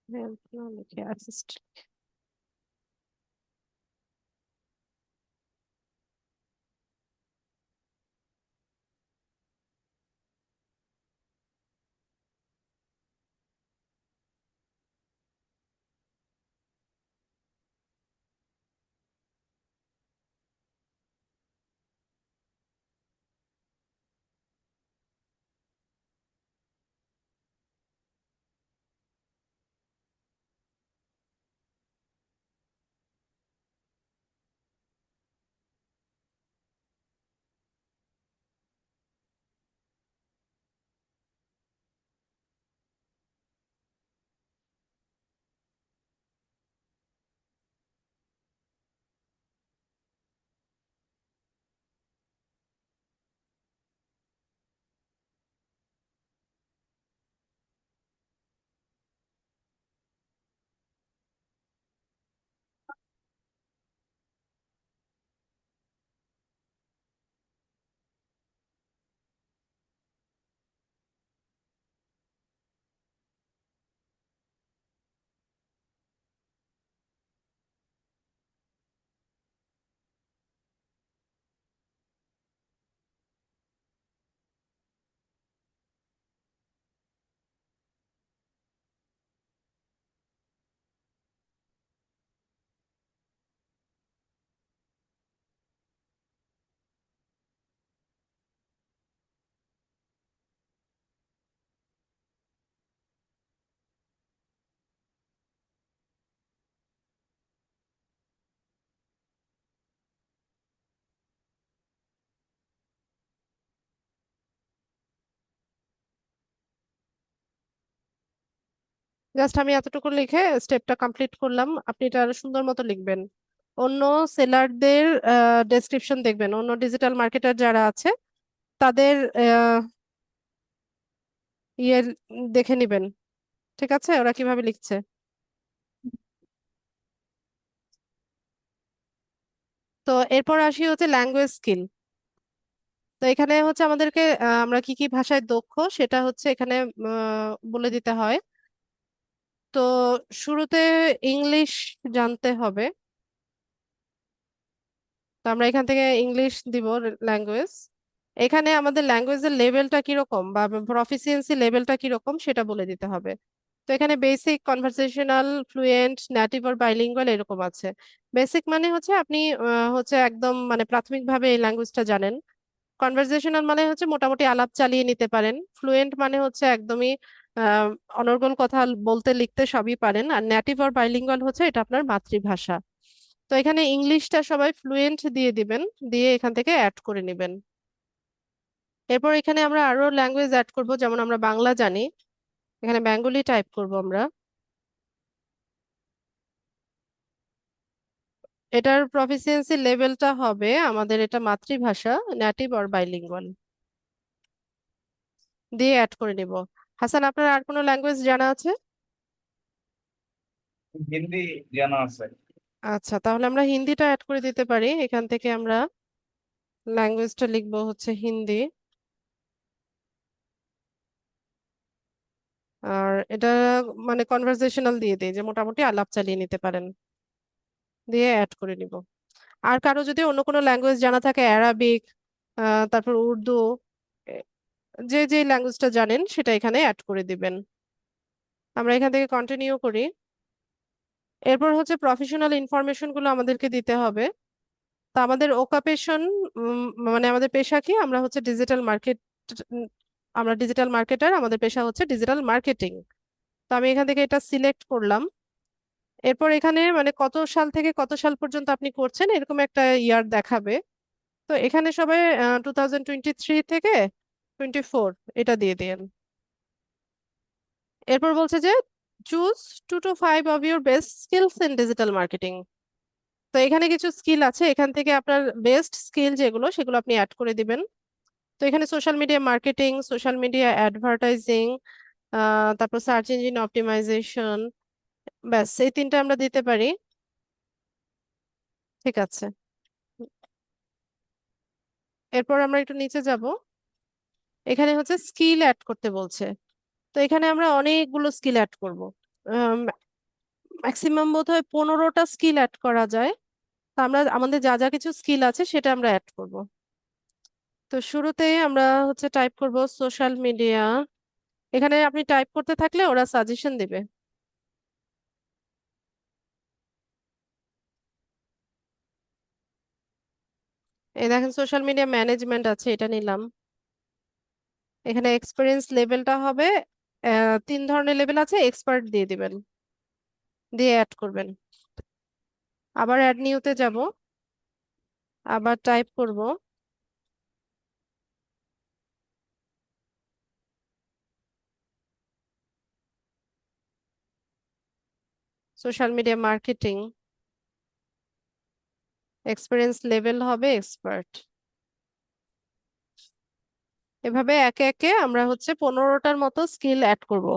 হ্যাঁ, লিখে অ্যাসিস্ট। জাস্ট আমি এতটুকু লিখে স্টেপটা কমপ্লিট করলাম, আপনি এটা আরো সুন্দর মতো লিখবেন। অন্য সেলারদের ডেসক্রিপশন দেখবেন, অন্য ডিজিটাল মার্কেটার যারা আছে তাদের ইয়ে দেখে নিবেন, ঠিক আছে, ওরা কিভাবে লিখছে। তো এরপর আসি হচ্ছে ল্যাঙ্গুয়েজ স্কিল। তো এখানে হচ্ছে আমাদেরকে আমরা কি কি ভাষায় দক্ষ সেটা হচ্ছে এখানে বলে দিতে হয়। তো শুরুতে ইংলিশ জানতে হবে, তো আমরা এখান থেকে ইংলিশ দিব ল্যাঙ্গুয়েজ। এখানে আমাদের ল্যাঙ্গুয়েজের লেভেলটা কিরকম বা প্রফিসিয়েন্সি লেভেলটা কিরকম সেটা বলে দিতে হবে। তো এখানে বেসিক, কনভারসেশনাল, ফ্লুয়েন্ট, নেটিভ আর বাইলিঙ্গুয়াল এরকম আছে। বেসিক মানে হচ্ছে আপনি হচ্ছে একদম মানে প্রাথমিকভাবে এই ল্যাঙ্গুয়েজটা জানেন। কনভারসেশনাল মানে হচ্ছে মোটামুটি আলাপ চালিয়ে নিতে পারেন। ফ্লুয়েন্ট মানে হচ্ছে একদমই আহ, অনর্গল কথা বলতে লিখতে সবই পারেন। আর নেটিভ আর বাইলিঙ্গুয়াল হচ্ছে এটা আপনার মাতৃভাষা। তো এখানে ইংলিশটা সবাই ফ্লুয়েন্ট দিয়ে দিবেন, দিয়ে এখান থেকে অ্যাড করে নেবেন। এরপর এখানে আমরা আরো ল্যাঙ্গুয়েজ অ্যাড করব, যেমন আমরা বাংলা জানি, এখানে বেঙ্গলি টাইপ করব আমরা। এটার প্রফিসিয়েন্সি লেভেলটা হবে আমাদের, এটা মাতৃভাষা, নেটিভ আর বাইলিঙ্গুয়াল দিয়ে অ্যাড করে নিব। হাসান, আপনার আর কোনো ল্যাঙ্গুয়েজ জানা আছে? হিন্দি জানা আছে। আচ্ছা, তাহলে আমরা হিন্দিটা অ্যাড করে দিতে পারি। এখান থেকে আমরা ল্যাঙ্গুয়েজটা লিখবো হচ্ছে হিন্দি। আর এটা মানে কনভারসেশনাল দিয়ে দিই, যে মোটামুটি আলাপ চালিয়ে নিতে পারেন, দিয়ে অ্যাড করে নিব। আর কারো যদি অন্য কোনো ল্যাঙ্গুয়েজ জানা থাকে, অ্যারাবিক, তারপর উর্দু, এ, যে যে ল্যাঙ্গুয়েজটা জানেন সেটা এখানে অ্যাড করে দিবেন। আমরা এখান থেকে কন্টিনিউ করি। এরপর হচ্ছে প্রফেশনাল ইনফরমেশন গুলো আমাদেরকে দিতে হবে। তা আমাদের ওকাপেশন, মানে আমাদের পেশা কি, আমরা হচ্ছে ডিজিটাল মার্কেট, আমরা ডিজিটাল মার্কেটার, আমাদের পেশা হচ্ছে ডিজিটাল মার্কেটিং। তো আমি এখান থেকে এটা সিলেক্ট করলাম। এরপর এখানে মানে কত সাল থেকে কত সাল পর্যন্ত আপনি করছেন এরকম একটা ইয়ার দেখাবে। তো এখানে সবাই 2023 থেকে 24 এটা দিয়ে দিন। এরপর বলছে যে choose 2 to 5 of your best skills in digital marketing. তো এখানে কিছু স্কিল আছে, এখান থেকে আপনার বেস্ট স্কিল যেগুলো সেগুলো আপনি অ্যাড করে দিবেন। তো এখানে social media marketing, social media advertising, তারপর সার্চ ইঞ্জিন অপটিমাইজেশন, ব্যাস এই তিনটা আমরা দিতে পারি। ঠিক আছে, এরপর আমরা একটু নিচে যাব। এখানে হচ্ছে স্কিল অ্যাড করতে বলছে। তো এখানে আমরা অনেকগুলো স্কিল অ্যাড করব, ম্যাক্সিমাম বোধহয় 15টা স্কিল অ্যাড করা যায়। তো আমরা আমাদের যা যা কিছু স্কিল আছে সেটা আমরা অ্যাড করব। তো শুরুতেই আমরা হচ্ছে টাইপ করব সোশ্যাল মিডিয়া। এখানে আপনি টাইপ করতে থাকলে ওরা সাজেশন দিবে। এই দেখেন সোশ্যাল মিডিয়া ম্যানেজমেন্ট আছে, এটা নিলাম। এখানে এক্সপিরিয়েন্স লেভেলটা হবে 3 ধরনের লেভেল আছে, এক্সপার্ট দিয়ে দিবেন, দিয়ে অ্যাড করবেন। আবার অ্যাড নিউতে যাব, আবার টাইপ করব social media marketing, experience level হবে এক্সপার্ট। এভাবে একে একে আমরা হচ্ছে 15টার মতো স্কিল অ্যাড করব।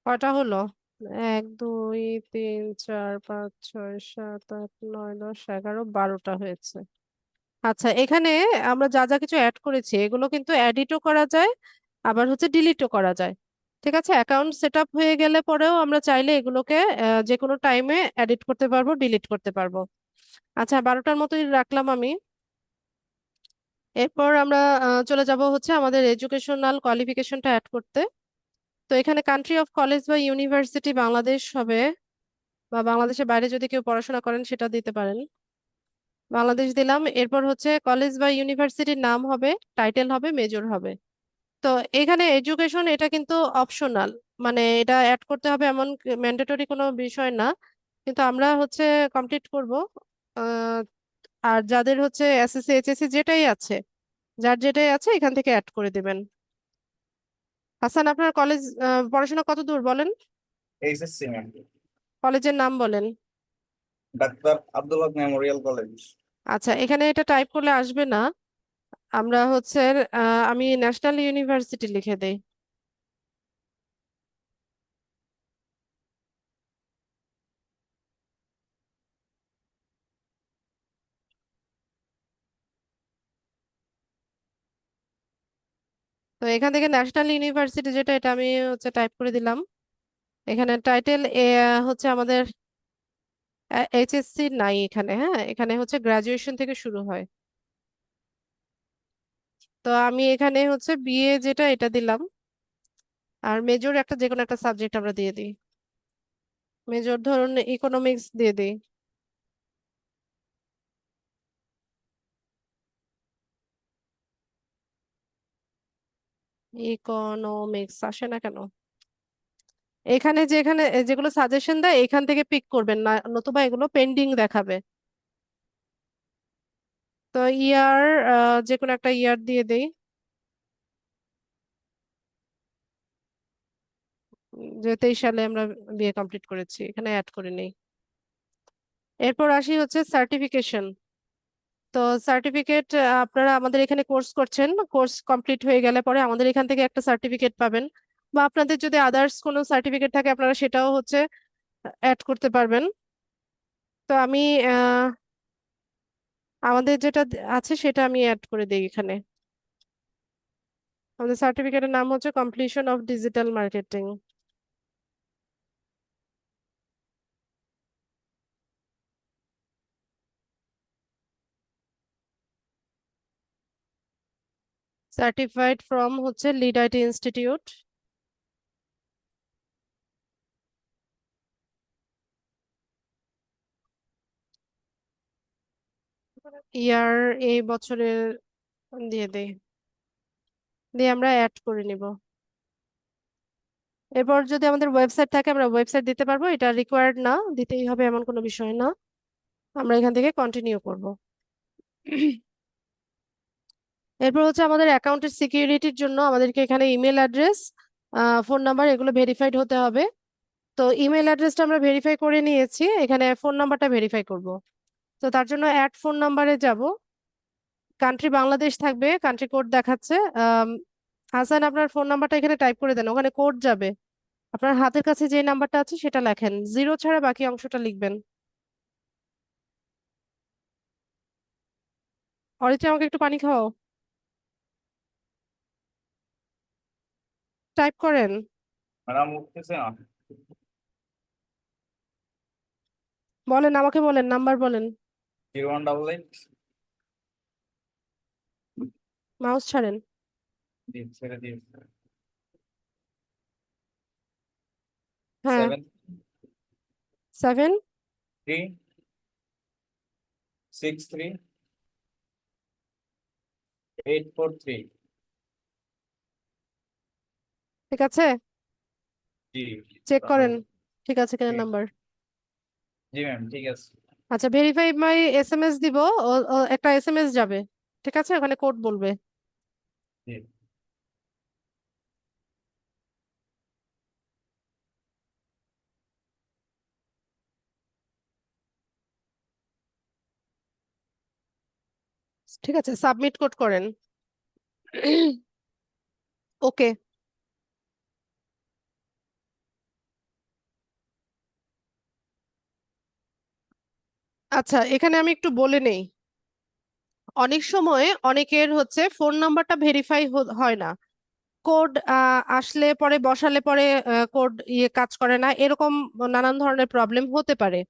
কয়টা হলো? 1 2 3 4 5 6 7 8 9 10 11 12টা হয়েছে। আচ্ছা, এখানে আমরা যা যা কিছু অ্যাড করেছি এগুলো কিন্তু এডিটও করা যায়, আবার হচ্ছে ডিলিটও করা যায়। ঠিক আছে, অ্যাকাউন্ট সেট আপ হয়ে গেলে পরেও আমরা চাইলে এগুলোকে যে কোনো টাইমে এডিট করতে পারবো, ডিলিট করতে পারবো। আচ্ছা, 12টার মতোই রাখলাম আমি। এরপর আমরা চলে যাব হচ্ছে আমাদের এডুকেশনাল কোয়ালিফিকেশনটা অ্যাড করতে। তো এখানে কান্ট্রি অফ কলেজ বা ইউনিভার্সিটি বাংলাদেশ হবে, বা বাংলাদেশের বাইরে যদি কেউ পড়াশোনা করেন সেটা দিতে পারেন। বাংলাদেশ দিলাম। এরপর হচ্ছে কলেজ বা ইউনিভার্সিটির নাম হবে, টাইটেল হবে, মেজর হবে। তো এখানে এডুকেশন এটা কিন্তু অপশনাল, মানে এটা অ্যাড করতে হবে এমন ম্যান্ডেটরি কোনো বিষয় না, কিন্তু আমরা হচ্ছে কমপ্লিট করব। আহ, আর যাদের হচ্ছে এসএসসি এইচএসসি যেটাই আছে, যার যেটাই আছে এখান থেকে অ্যাড করে দিবেন। হাসান, আপনার কলেজ পড়াশোনা কত দূর বলেন? HSC ma'am. কলেজের নাম বলেন। ডাক্তার আব্দুল হক মেমোরিয়াল কলেজ। আচ্ছা, এখানে এটা টাইপ করলে আসবে না। আমরা হচ্ছে আমি ন্যাশনাল ইউনিভার্সিটি লিখে দেই। তো এখান থেকে ন্যাশনাল ইউনিভার্সিটি যেটা, এটা আমি হচ্ছে টাইপ করে দিলাম। এখানে টাইটেল হচ্ছে আমাদের এইচএসসি নাই এখানে, হ্যাঁ, এখানে হচ্ছে গ্রাজুয়েশন থেকে শুরু হয়। তো আমি এখানে হচ্ছে বিএ যেটা এটা দিলাম। আর মেজর একটা যে কোনো একটা সাবজেক্ট আমরা দিয়ে দিই। মেজর ধরুন ইকোনমিক্স দিয়ে দিই। ইকোনমিক্স আসে না কেন? এখানে যেগুলো সাজেশন দেয় এখান থেকে পিক করবেন না, নতুবা এগুলো পেন্ডিং দেখাবে। তো ইয়ার, যে কোনো একটা ইয়ার দিয়ে দেই, যে 23 সালে আমরা বিএ কমপ্লিট করেছি, এখানে অ্যাড করে নেই। এরপর আসি হচ্ছে সার্টিফিকেশন। তো সার্টিফিকেট, আপনারা আমাদের এখানে কোর্স করছেন, কোর্স কমপ্লিট হয়ে গেলে পরে আমাদের এখান থেকে একটা সার্টিফিকেট পাবেন, বা আপনাদের যদি আদার্স কোনো সার্টিফিকেট থাকে আপনারা সেটাও হচ্ছে অ্যাড করতে পারবেন। তো আমি আমাদের যেটা আছে সেটা আমি অ্যাড করে দিই এখানে। আমাদের সার্টিফিকেটের নাম হচ্ছে completion of digital marketing. Certified from হচ্ছে লিড আইটি ইনস্টিটিউট। ইয়ার এই বছরের দিয়ে দেই, দিয়ে আমরা অ্যাড করে নিব। এরপর যদি আমাদের ওয়েবসাইট থাকে আমরা ওয়েবসাইট দিতে পারবো, এটা রিকোয়ার্ড না, দিতেই হবে এমন কোনো বিষয় না। আমরা এখান থেকে কন্টিনিউ করব। এরপর হচ্ছে আমাদের অ্যাকাউন্টের সিকিউরিটির জন্য আমাদেরকে এখানে ইমেল অ্যাড্রেস, ফোন নাম্বার এগুলো ভেরিফাইড হতে হবে। তো ইমেল অ্যাড্রেসটা আমরা ভেরিফাই করে নিয়েছি, এখানে ফোন নাম্বারটা ভেরিফাই করব। তো তার জন্য অ্যাড ফোন নাম্বারে যাব। কান্ট্রি বাংলাদেশ থাকবে, কান্ট্রি কোড দেখাচ্ছে। হাসান, আপনার ফোন নাম্বারটা এখানে টাইপ করে দেন, ওখানে কোড যাবে। আপনার হাতের কাছে যে নাম্বারটা আছে সেটা লেখেন, জিরো ছাড়া বাকি অংশটা লিখবেন। অরিত্রি, আমাকে একটু পানি খাওয়াও। টাইপ করেন। ম্যাডাম উঠতেছে না। বলেন, আমাকে বলেন, নাম্বার বলেন। 0188। মাউস ছাড়েন। ছেড়ে দিয়ে। হ্যাঁ, 7। 7363 843। ঠিক আছে, জি। চেক তারপর করেন ঠিক আছে কিনা ঠিক- নাম্বার। জি ম্যাম, ঠিক আছে। আচ্ছা, ভেরিফাই মাই এসএমএস দিব, ও একটা এসএমএস যাবে। ঠিক আছে, ওখানে কোড বলবে। জি। ঠিক আছে, সাবমিট কোড করেন। ওকে। আচ্ছা, এখানে আমি একটু বলে নেই। অনেক সময় অনেকের হচ্ছে ফোন নাম্বারটা ভেরিফাই হয় না, কোড আসলে পরে বসালে পরে কোড কাজ করে না, এরকম নানান ধরনের প্রবলেম হতে পারে।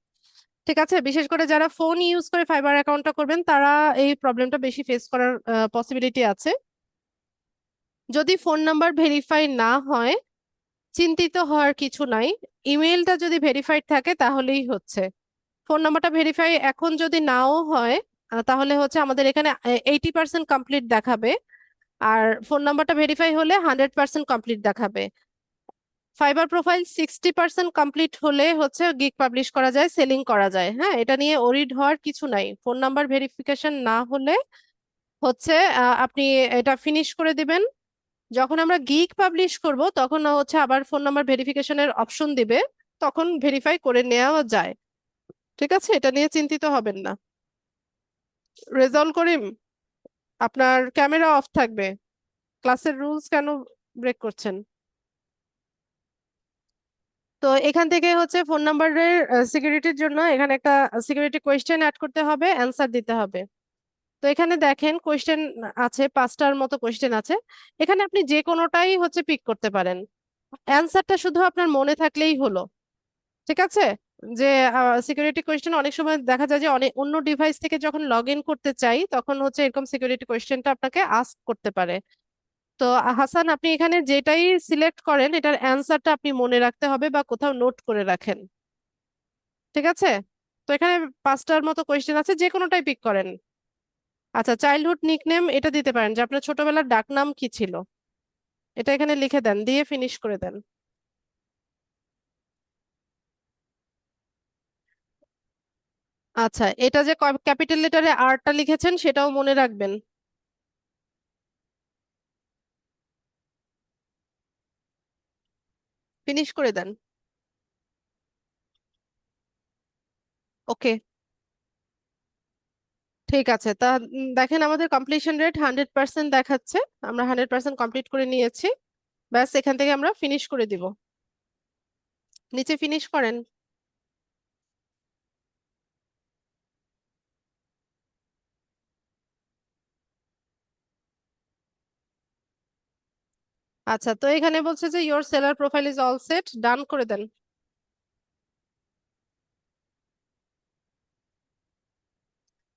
ঠিক আছে, বিশেষ করে যারা ফোন ইউজ করে ফাইবার অ্যাকাউন্টটা করবেন তারা এই প্রবলেমটা বেশি ফেস করার পসিবিলিটি আছে। যদি ফোন নাম্বার ভেরিফাই না হয়, চিন্তিত হওয়ার কিছু নাই। ইমেলটা যদি ভেরিফাইড থাকে তাহলেই হচ্ছে। ফোন নাম্বারটা ভেরিফাই এখন যদি নাও হয়, তাহলে হচ্ছে আমাদের এখানে 80% কমপ্লিট দেখাবে, আর ফোন নাম্বারটা ভেরিফাই হলে 100% কমপ্লিট দেখাবে। ফাইবার প্রোফাইল 60% কমপ্লিট হলে হচ্ছে গিগ পাবলিশ করা যায়, সেলিং করা যায়। হ্যাঁ, এটা নিয়ে ওরিড হওয়ার কিছু নাই। ফোন নাম্বার ভেরিফিকেশন না হলে হচ্ছে আপনি এটা ফিনিশ করে দিবেন। যখন আমরা গিগ পাবলিশ করব তখন হচ্ছে আবার ফোন নাম্বার ভেরিফিকেশনের অপশন দিবে, তখন ভেরিফাই করে নেওয়া যায়। ঠিক আছে, এটা নিয়ে চিন্তিত হবেন না। রেজলভ করিম, আপনার ক্যামেরা অফ থাকবে। ক্লাসের রুলস কেন ব্রেক করছেন? তো এখান থেকে হচ্ছে ফোন নাম্বারের সিকিউরিটির জন্য এখানে একটা সিকিউরিটি কোয়েশ্চেন অ্যাড করতে হবে, অ্যান্সার দিতে হবে। তো এখানে দেখেন কোয়েশ্চেন আছে, 5টার মতো কোয়েশ্চেন আছে। এখানে আপনি যে কোনোটাই হচ্ছে পিক করতে পারেন, অ্যান্সারটা শুধু আপনার মনে থাকলেই হলো। ঠিক আছে, যে সিকিউরিটি কোয়েশ্চেন অনেক সময় দেখা যায় যে অনেক অন্য ডিভাইস থেকে যখন লগ ইন করতে চাই তখন হচ্ছে এরকম সিকিউরিটি কোয়েশ্চেনটা আপনাকে আস্ক করতে পারে। তো হাসান, আপনি এখানে যেটাই সিলেক্ট করেন এটার অ্যান্সারটা আপনি মনে রাখতে হবে বা কোথাও নোট করে রাখেন। ঠিক আছে, তো এখানে 5টার মতো কোয়েশ্চেন আছে, যে কোনোটাই পিক করেন। আচ্ছা, চাইল্ডহুড নিকনেম এটা দিতে পারেন, যে আপনার ছোটবেলার ডাকনাম কি ছিল, এটা এখানে লিখে দেন, দিয়ে ফিনিশ করে দেন। আচ্ছা, এটা যে ক্যাপিটাল লেটারে আরটা লিখেছেন সেটাও মনে রাখবেন। ফিনিশ করে দেন। ওকে, ঠিক আছে। তা দেখেন আমাদের কমপ্লিশন রেট 100% দেখাচ্ছে, আমরা 100% কমপ্লিট করে নিয়েছি। ব্যাস, এখান থেকে আমরা ফিনিশ করে দিব। নিচে ফিনিশ করেন। আচ্ছা, তো এখানে বলছে যে your seller profile is all set, done করে দেন।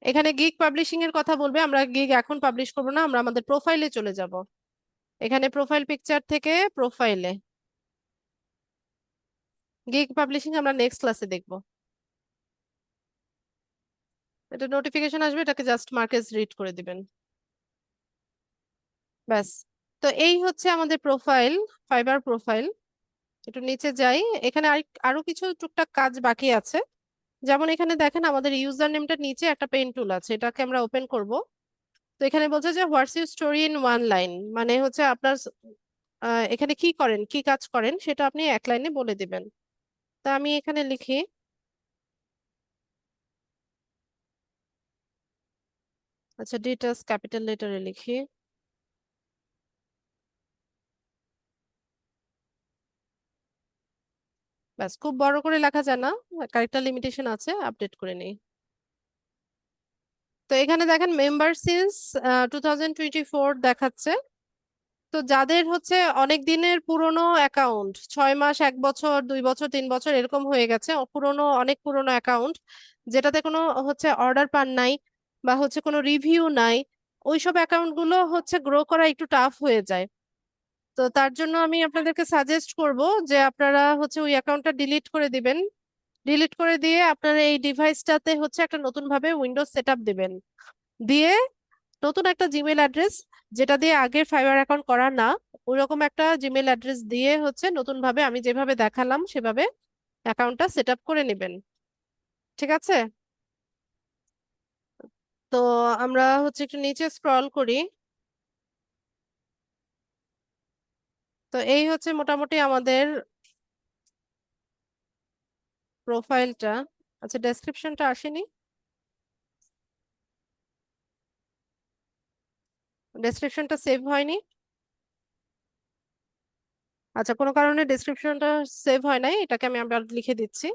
এখানে গিগ পাবলিশিং এর কথা বলবে, আমরা গিগ এখন পাবলিশ করবো না, আমরা আমাদের প্রোফাইলে চলে যাব। এখানে প্রোফাইল পিকচার থেকে প্রোফাইলে গিগ পাবলিশিং আমরা নেক্সট ক্লাসে দেখব। এটা নোটিফিকেশন আসবে, এটাকে জাস্ট মার্কেজ রিড করে দিবেন। ব্যাস। তো এই হচ্ছে আমাদের প্রোফাইল, ফাইবার প্রোফাইল। একটু নিচে যাই, এখানে আরো কিছু টুকটাক কাজ বাকি আছে। যেমন এখানে দেখেন আমাদের ইউজার নেমটার নিচে একটা পেন টুল আছে, এটাকে আমরা ওপেন করব। তো এখানে বলছে যে what's your story in one line, মানে হচ্ছে আপনার এখানে কি করেন, কি কাজ করেন সেটা আপনি এক লাইনে বলে দিবেন। তা আমি এখানে লিখি, আচ্ছা ডিটেলস ক্যাপিটাল লেটারে লিখি। ব্যাস, খুব বড় করে লেখা যায় না, কয়েকটা লিমিটেশন আছে, আপডেট করে নেই। তো এখানে দেখেন মেম্বার সিন্স 2024 দেখাচ্ছে। তো যাদের হচ্ছে অনেক দিনের পুরনো অ্যাকাউন্ট, 6 মাস, 1 বছর, 2 বছর, 3 বছর এরকম হয়ে গেছে, পুরনো, অনেক পুরনো অ্যাকাউন্ট, যেটাতে কোনো হচ্ছে অর্ডার পান নাই বা হচ্ছে কোনো রিভিউ নাই, ওইসব অ্যাকাউন্ট গুলো হচ্ছে গ্রো করা একটু টাফ হয়ে যায়। তো তার জন্য আমি আপনাদেরকে সাজেস্ট করব যে আপনারা হচ্ছে ওই অ্যাকাউন্টটা ডিলিট করে দিবেন। ডিলিট করে দিয়ে আপনারা এই ডিভাইসটাতে হচ্ছে একটা নতুন ভাবে উইন্ডোজ সেটআপ দিবেন, দিয়ে নতুন একটা জিমেল অ্যাড্রেস, যেটা দিয়ে আগের ফাইবার অ্যাকাউন্ট করা না, ওইরকম একটা জিমেল অ্যাড্রেস দিয়ে হচ্ছে নতুন ভাবে আমি যেভাবে দেখালাম সেভাবে অ্যাকাউন্টটা সেট আপ করে নেবেন। ঠিক আছে, তো আমরা হচ্ছে একটু নিচে স্ক্রল করি। তো এই হচ্ছে মোটামুটি আমাদের প্রোফাইলটা। আচ্ছা, ডেসক্রিপশনটা আসেনি, ডেসক্রিপশনটা সেভ হয়নি। আচ্ছা, কোনো কারণে ডেসক্রিপশনটা সেভ হয় নাই, এটাকে আমি আবার লিখে দিচ্ছি।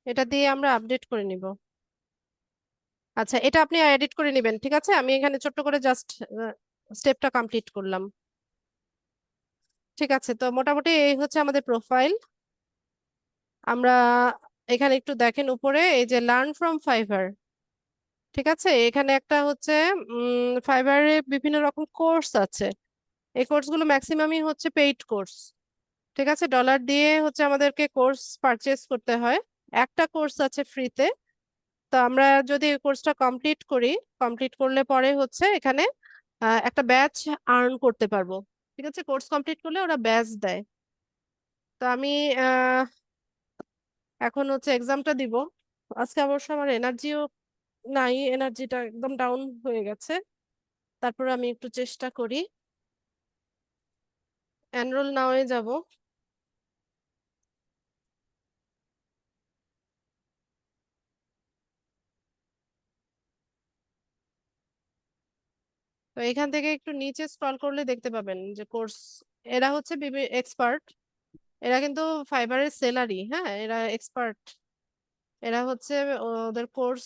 এটা দিয়ে আমরা আপডেট করে নিব। আচ্ছা, এটা আপনি এডিট করে নেবেন, ঠিক আছে? আমি এখানে ছোট্ট করে জাস্ট স্টেপটা কমপ্লিট করলাম। ঠিক আছে, তো মোটামুটি এই হচ্ছে আমাদের প্রোফাইল। আমরা এখানে একটু দেখেন উপরে এই যে লার্ন ফ্রম ফাইবার, ঠিক আছে? এখানে একটা হচ্ছে ফাইবারে বিভিন্ন রকম কোর্স আছে। এই কোর্সগুলো ম্যাক্সিমামই হচ্ছে পেইড কোর্স, ঠিক আছে? ডলার দিয়ে হচ্ছে আমাদেরকে কোর্স পারচেজ করতে হয়। একটা কোর্স আছে ফ্রিতে। তো আমরা যদি কোর্সটা কমপ্লিট করি, কমপ্লিট করলে পরে হচ্ছে এখানে একটা ব্যাচ আর্ন করতে পারবো। ঠিক আছে, কোর্স কমপ্লিট করলে ওরা ব্যাচ দেয়। তো আমি আহ, এখন হচ্ছে এক্সামটা দিব। আজকে অবশ্য আমার এনার্জিও নাই, এনার্জিটা একদম ডাউন হয়ে গেছে। তারপর আমি একটু চেষ্টা করি। এনরোল নাও এ যাব। তো এখান থেকে একটু নিচে স্ক্রল করলে দেখতে পাবেন যে কোর্স, এরা হচ্ছে এক্সপার্ট। এরা কিন্তু ফাইবারের সেলারি, হ্যাঁ, এরা এক্সপার্ট। এরা হচ্ছে ওদের কোর্স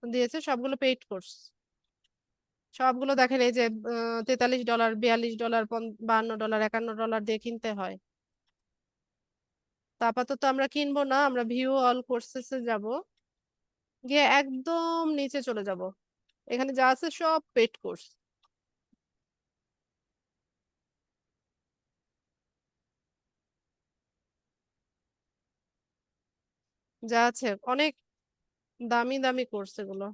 দিয়েছে সবগুলো পেইড কোর্স। সবগুলো দেখেন এই যে $43, $42, $52, $51 দিয়ে কিনতে হয়। তা আপাতত আমরা কিনবো না, আমরা ভিউ অল কোর্সেসে যাব, গিয়ে একদম নিচে চলে যাব। এখানে যা আছে সব পেইড কোর্স। যা আছে অনেক দামি দামি কোর্স এগুলো।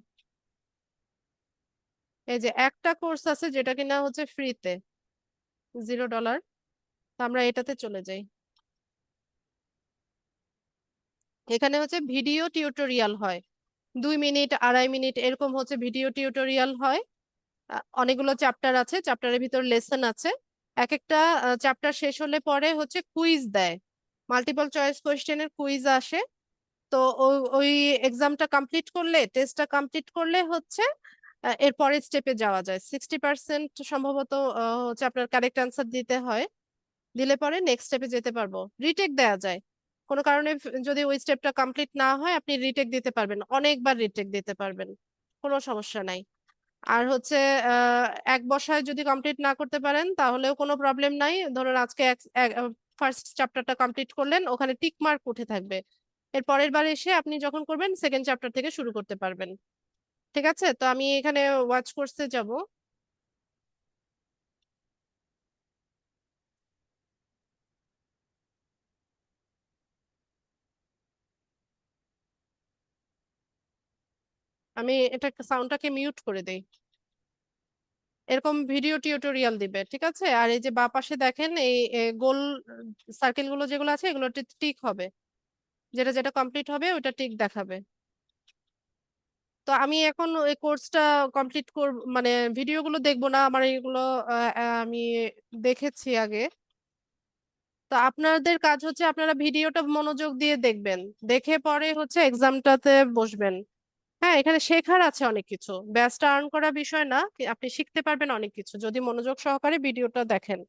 এই যে একটা কোর্স আছে যেটা কিনা হচ্ছে ফ্রিতে, $0। আমরা এটাতে চলে যাই। এখানে হচ্ছে ভিডিও টিউটোরিয়াল হয়, 2 মিনিট 2.5 মিনিট এরকম হচ্ছে ভিডিও টিউটোরিয়াল হয়। অনেকগুলো চ্যাপ্টার আছে, চ্যাপ্টারের ভিতর লেসন আছে। এক একটা চ্যাপ্টার শেষ হলে পরে হচ্ছে কুইজ দেয়, মাল্টিপল চয়েস কোয়েশ্চেনের কুইজ আসে। তো ওই এক্সামটা কমপ্লিট করলে, টেস্টটা কমপ্লিট করলে হচ্ছে এর পরের স্টেপে যাওয়া যায়। 60% সম্ভবত হচ্ছে আপনার কারেক্ট অ্যান্সার দিতে হয়, দিলে পরে নেক্সট স্টেপে যেতে পারবো। রিটেক দেওয়া যায় কোনো কারণে, যদি ওই স্টেপটা কমপ্লিট না হয় আপনি রিটেক দিতে পারবেন, অনেকবার রিটেক দিতে পারবেন, কোনো সমস্যা নাই। আর হচ্ছে আহ, এক বসায় যদি কমপ্লিট না করতে পারেন তাহলেও কোনো প্রবলেম নাই। ধরুন আজকে ফার্স্ট চ্যাপ্টারটা কমপ্লিট করলেন, ওখানে টিক মার্ক উঠে থাকবে। এর পরের বার এসে আপনি যখন করবেন সেকেন্ড চ্যাপ্টার থেকে শুরু করতে পারবেন। ঠিক আছে, তো আমি এখানে ওয়াচ কোর্সে যাব। আমি এটা সাউন্ডটাকে মিউট করে দেই। এরকম ভিডিও টিউটোরিয়াল দিবে, ঠিক আছে? আর এই যে বাঁ পাশে দেখেন এই গোল সার্কেল গুলো যেগুলো আছে এগুলো টিক হবে, যেটা যেটা কমপ্লিট হবে ওটা টিক দেখাবে। তো আমি এখন এই কোর্সটা কমপ্লিট করব, মানে ভিডিওগুলো দেখবো না, আমার এগুলো আমি দেখেছি আগে। তো আপনাদের কাজ হচ্ছে আপনারা ভিডিওটা মনোযোগ দিয়ে দেখবেন, দেখে পরে হচ্ছে এক্সামটাতে বসবেন। হ্যাঁ, এখানে শেখার আছে অনেক কিছু, ব্যাচটা আর্ন করা বিষয় না, আপনি শিখতে পারবেন অনেক কিছু যদি মনোযোগ সহকারে ভিডিওটা দেখেন।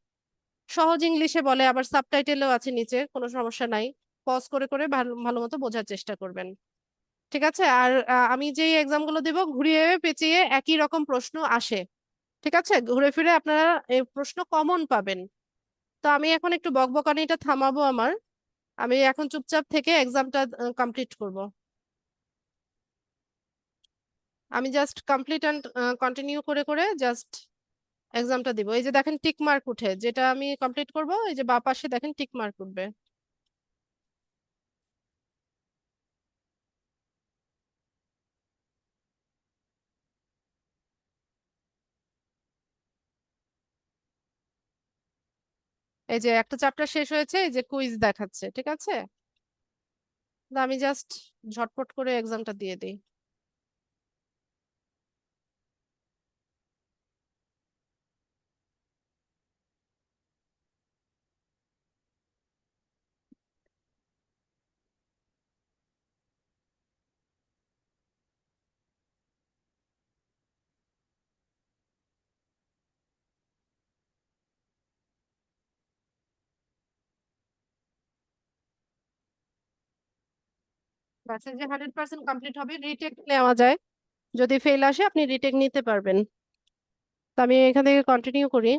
সহজ ইংলিশে বলে, আবার সাবটাইটেলও আছে নিচে, কোনো সমস্যা নাই। পজ করে করে ভালো ভালো মতো বোঝার চেষ্টা করবেন। ঠিক আছে, আর আমি যে এক্সাম গুলো দিব ঘুরিয়ে পেঁচিয়ে একই রকম প্রশ্ন আসে। ঠিক আছে, ঘুরে ফিরে আপনারা এই প্রশ্ন কমন পাবেন। তো আমি এখন একটু বকবকানিটা থামাবো আমার। আমি এখন চুপচাপ থেকে এক্সামটা কমপ্লিট করব। আমি জাস্ট কমপ্লিট অ্যান্ড কন্টিনিউ করে করে জাস্ট এক্সামটা দিব। এই যে দেখেন টিক মার্ক উঠে, যেটা আমি কমপ্লিট করব এই যে বাঁ পাশে দেখেন টিক মার্ক উঠবে। এই যে একটা চ্যাপ্টার শেষ হয়েছে, এই যে কুইজ দেখাচ্ছে, ঠিক আছে? তো আমি জাস্ট ঝটপট করে এক্সামটা দিয়ে দিই। ক্লাসে যে 100% কমপ্লিট হবে রিটেক নেওয়া যায়, যদি ফেল আসে আপনি রিটেক নিতে পারবেন। তো আমি এখান থেকে কন্টিনিউ করি।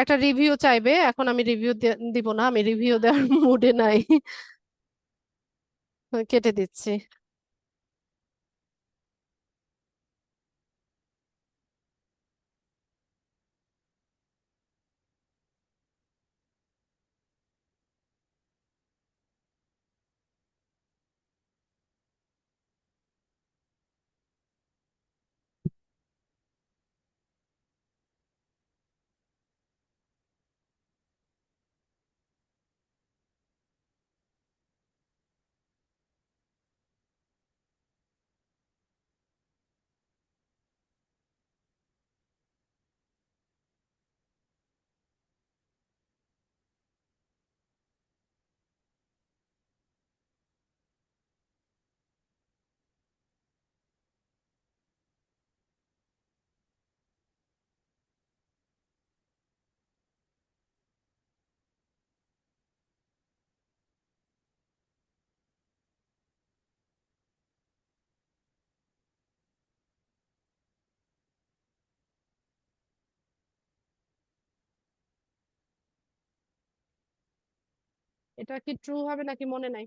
একটা রিভিউ চাইবে, এখন আমি রিভিউ দিব না, আমি রিভিউ দেওয়ার মুডে নাই। কেটে দিচ্ছি। এটা কি ট্রু হবে নাকি মনে নাই?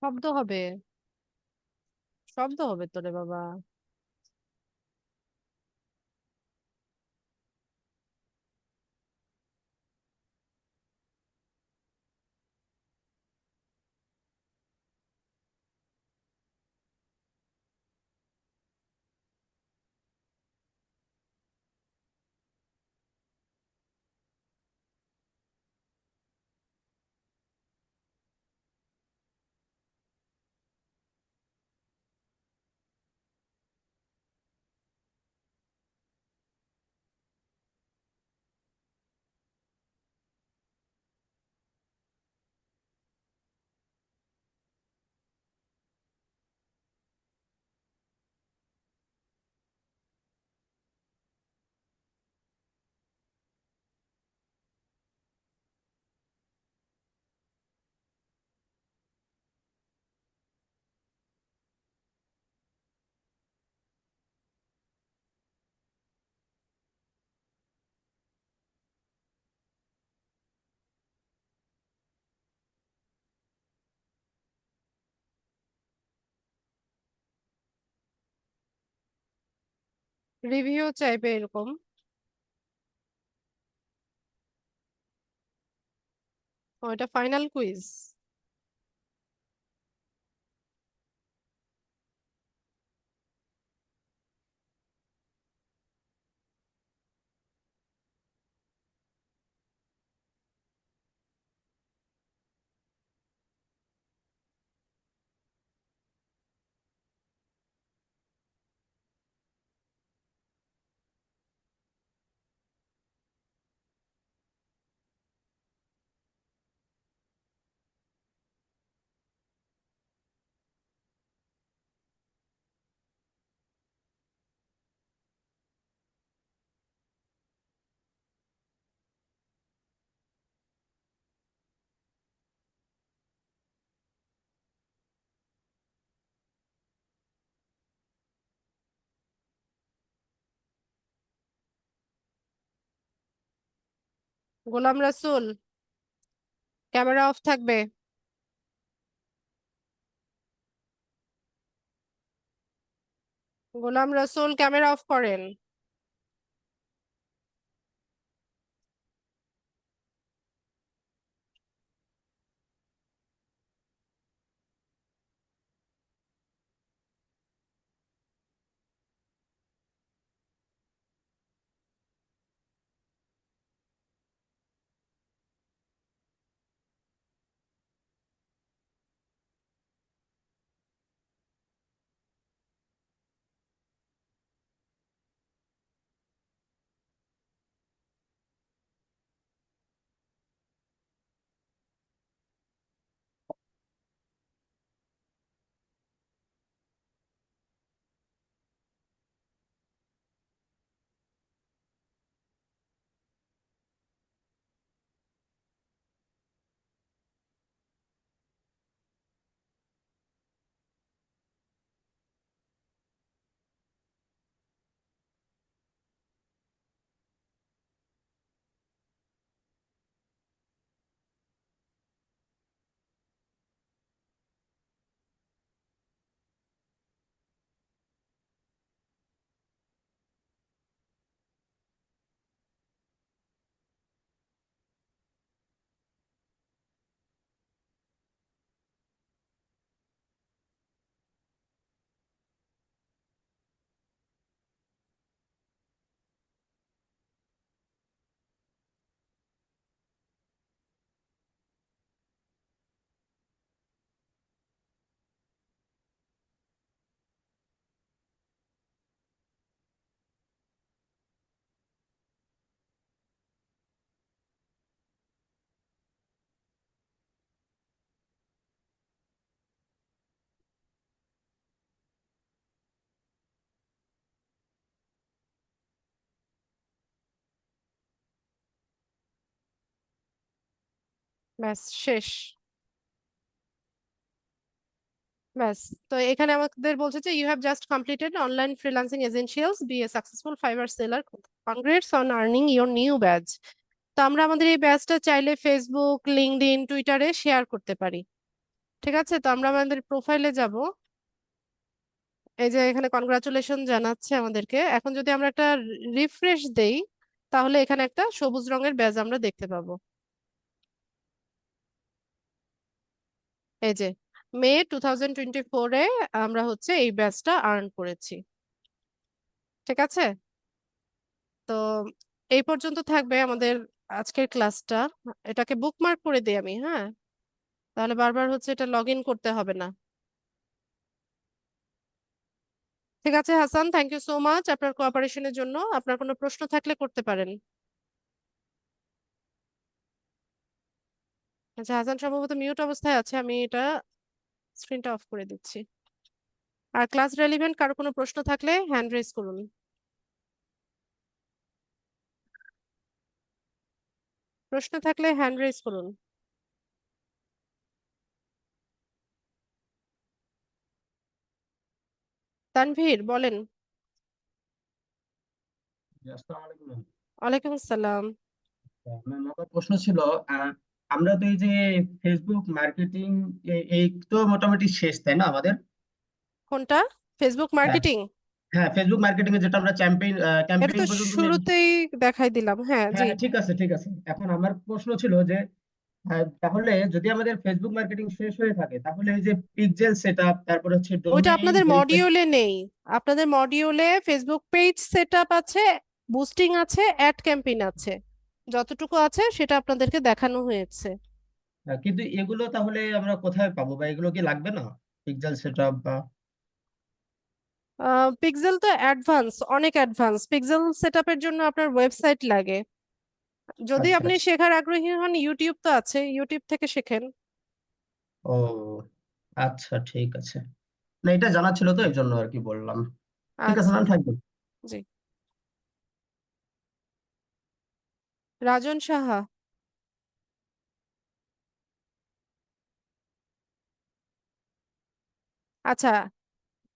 শব্দ হবে, শব্দ হবে তোরে বাবা। রিভিউ চাইবে এরকম। ও, এটা ফাইনাল কুইজ। গোলাম রাসূল, ক্যামেরা অফ থাকবে। গোলাম রাসূল, ক্যামেরা অফ করেন। ব্যাস, শেষ। ব্যাস। তো এখানে আমাদের বলছে যে you have just completed online freelancing essentials, be a successful Fiverr seller, congrats on earning your new badge. তো আমরা আমাদের এই ব্যাচটা চাইলে ফেসবুক, লিঙ্কডইন, টুইটারে শেয়ার করতে পারি। ঠিক আছে, তো আমরা আমাদের প্রোফাইলে যাব। এই যে এখানে কনগ্রাচুলেশন জানাচ্ছে আমাদেরকে। এখন যদি আমরা একটা রিফ্রেশ দেই, তাহলে এখানে একটা সবুজ রঙের ব্যাজ আমরা দেখতে পাবো। এই যে মে 2024-এ আমরা হচ্ছে এই ব্যাচটা আর্ন করেছি। ঠিক আছে, তো এই পর্যন্ত থাকবে আমাদের আজকের ক্লাসটা। এটাকে বুকমার্ক করে দিই আমি, হ্যাঁ, তাহলে বারবার হচ্ছে এটা লগ ইন করতে হবে না। ঠিক আছে Hasan, thank you so much আপনার কোঅপারেশনের জন্য। আপনার কোনো প্রশ্ন থাকলে করতে পারেন। আচ্ছা, হাসান সম্ভবত মিউট অবস্থায় আছে, আমি এটা স্ক্রিনটা অফ করে দিচ্ছি। আর ক্লাস রেলিভেন্ট কারো কোনো প্রশ্ন থাকলে হ্যান্ড রেজ করুন। প্রশ্ন থাকলে হ্যান্ড রেজ করুন। তানভীর, বলেন। জি, আসসালামু আলাইকুম ম্যাম। ওয়ালাইকুম আসসালাম। ম্যাম, আমার প্রশ্ন ছিল, আহ, আমরা তো এই যে ফেসবুক মার্কেটিং এই তো মোটামুটি শেষ, তাই না আমাদের? কোনটা? ফেসবুক হ্যাঁ, মার্কেটিং? হ্যাঁ, ফেসবুক মার্কেটিং এ যেটা আমরা এটা ক্যাম্পেইন তো পর্যন্ত শুরুতেই দেখাই দিলাম, হ্যাঁ জি। হ্যাঁ, ঠিক আছে, ঠিক আছে। এখন আমার প্রশ্ন ছিল যে তাহলে যদি আমাদের ফেসবুক মার্কেটিং শেষ হয়ে থাকে, তাহলে এই যে পিক্সেল সেটআপ, তারপর হচ্ছে ওইটা ডোমেইন আপনাদের ভেরিফাই। মডিউলে নেই। আপনাদের মডিউলে ফেসবুক পেজ সেটআপ আছে, বুস্টিং আছে, অ্যাড ক্যাম্পেইন আছে। যতটুকু আছে সেটা আপনাদেরকে দেখানো হয়েছে। কিন্তু এগুলো তাহলে আমরা কোথায় পাবো, বা এগুলো কি লাগবে না, পিক্সেল সেটআপ বা? পিক্সেল তো অ্যাডভান্স, অনেক অ্যাডভান্স। পিক্সেল সেটআপের জন্য আপনার ওয়েবসাইট লাগে। যদি আচ্ছা, আপনি আচ্ছা। শেখার আগ্রহী হন, ইউটিউব তো আছে, ইউটিউব থেকে শেখেন। ও, আচ্ছা, ঠিক আছে। না, এটা জানা ছিল তো, এই জন্য আর কি বললাম। ঠিক আছে আচ্ছা ম্যাম, থাকবেন। জি। রাজন সাহা। আচ্ছা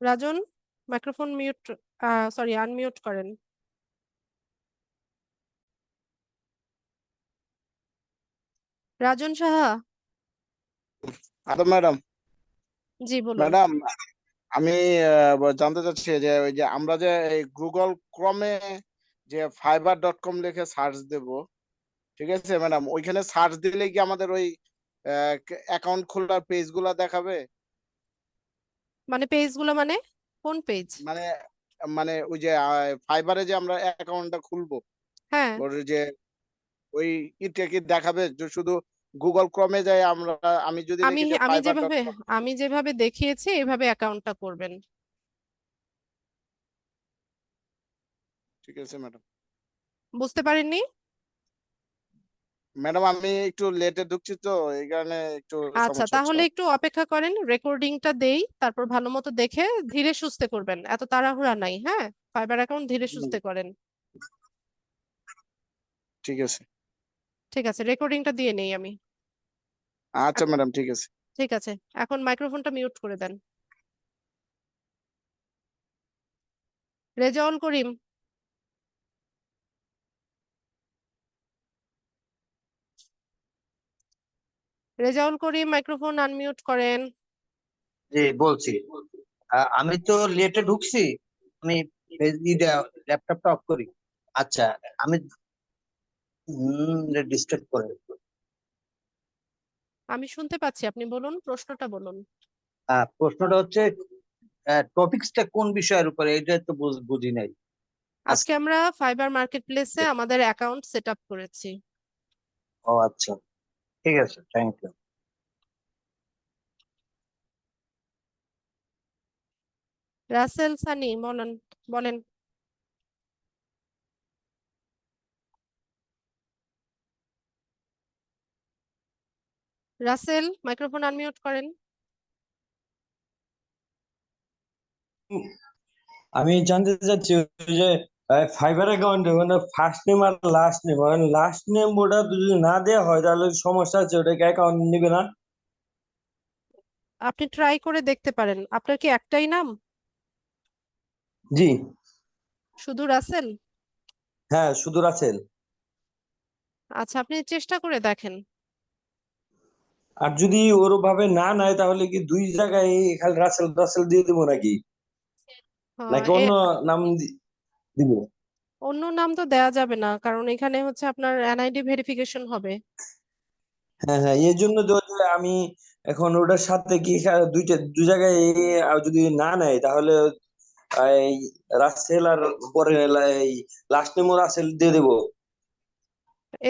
রাজন, মাইক্রোফোন মিউট, সরি আনমিউট করেন। রাজন সাহা। আচ্ছা ম্যাডাম, জি বলুন। ম্যাডাম আমি জানতে চাচ্ছি যে ওই যে আমরা যে গুগল ক্রমে যে fiverr.com লিখে সার্চ দেব, ঠিক আছে ম্যাডাম, ওইখানে সার্চ দিলে কি আমাদের ওই অ্যাকাউন্ট খোলার পেজ গুলা দেখাবে? মানে পেজগুলো মানে কোন পেজ? মানে মানে ওই যে ফাইবারে যে আমরা অ্যাকাউন্টটা খুলবো, হ্যাঁ, ওর যে ওই ইটা কি দেখাবে যে শুধু গুগল ক্রমে যায় আমরা, আমি যদি আমি লিখি যে আমি যেভাবে fiverr.com? আমি যেভাবে দেখিয়েছি এভাবে অ্যাকাউন্টটা করবেন। ঠিক আছে ম্যাডাম। বুঝতে পারেননি? ম্যাডাম আমি একটু লেটে ঢুকছি তো, এই কারণে একটু আচ্ছা সমস্যা হচ্ছে। তাহলে একটু অপেক্ষা করেন, রেকর্ডিংটা দেই, তারপর ভালো মতো দেখে ধীরে সুস্থে করবেন, এত তাড়াহুড়া নাই। হ্যাঁ, ফাইবার অ্যাকাউন্ট ধীরে হুম, সুস্থে করেন। ঠিক আছে। ঠিক আছে, রেকর্ডিংটা দিয়ে নেই আমি। আচ্ছা ম্যাডাম, ঠিক আছে। ঠিক আছে, এখন মাইক্রোফোনটা মিউট করে দেন। রেজাউল করিম। রেজাউল করিম, মাইক্রোফোন আনমিউট করেন। জি বলছি। আমি তো লেটে ঢুকছি। আমি ল্যাপটপটা অফ করি। আচ্ছা, আমি ডিস্টার্ব করে। আমি শুনতে পাচ্ছি, আপনি বলুন, প্রশ্নটা বলুন। প্রশ্নটা হচ্ছে টপিকসটা কোন বিষয়ের উপরে, এটা তো বুঝি নাই। আজকে আমরা ফাইবার মার্কেট প্লেসে আমাদের অ্যাকাউন্ট সেট আপ করেছি। ও আচ্ছা, ঠিক আছে, থ্যাংক ইউ। রাসেল সানি বলেন, বলেন। রাসেল, মাইক্রোফোন আনমিউট করেন। আমি জানতে চাচ্ছি ওই যে ফাইবার অ্যাকাউন্টে মানে ফার্স্ট নেম আর লাস্ট নেম, মানে লাস্ট নেম ওটা যদি না দেওয়া হয় তাহলে সমস্যা আছে, ওটাকে অ্যাকাউন্ট নিবে না? আপনি ট্রাই করে দেখতে পারেন। আপনার কি একটাই নাম, জি, শুধু রাসেল? হ্যাঁ শুধু রাসেল। আচ্ছা, আপনি চেষ্টা করে দেখেন। আর যদি ওরভাবে না নেয় তাহলে কি দুই জায়গায় খালি রাসেল রাসেল দিয়ে দেবো নাকি, নাকি এ অন্য নাম দিব? অন্য নাম তো দেয়া যাবে না, কারণ এখানে হচ্ছে আপনার এনআইডি ভেরিফিকেশন হবে। হ্যাঁ হ্যাঁ, এর জন্য তো যে আমি এখন ওটার সাথে কি দুই জায়গায় যদি না নেয় তাহলে এই রাসেল আর পরে এই লাস্ট নেমও রাসেল দিয়ে দেবো।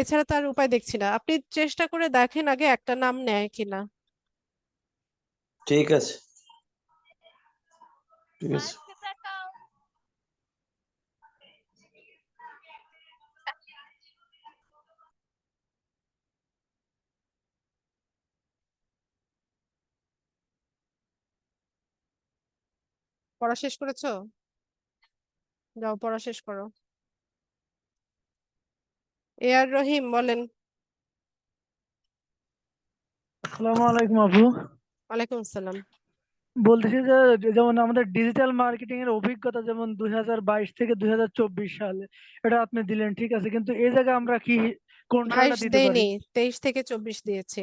এছাড়া তার উপায় দেখছি না। আপনি চেষ্টা করে দেখেন আগে একটা নাম নেয় কিনা। ঠিক আছে, ঠিক আছে। পড়া শেষ করেছো? যাও পড়া শেষ করো। এ আর রহিম বলেন। আসসালামু আলাইকুম আপু। ওয়ালাইকুম আসসালাম। বলতেছি যে যেমন আমাদের ডিজিটাল মার্কেটিং এর অভিজ্ঞতা যেমন 2022 থেকে 2024 সালে এটা আপনি দিলেন, ঠিক আছে, কিন্তু এই জায়গায় আমরা কি কোন সালটা 22 দিতে পারি? দেইনি, 23 থেকে 24 দিয়েছে।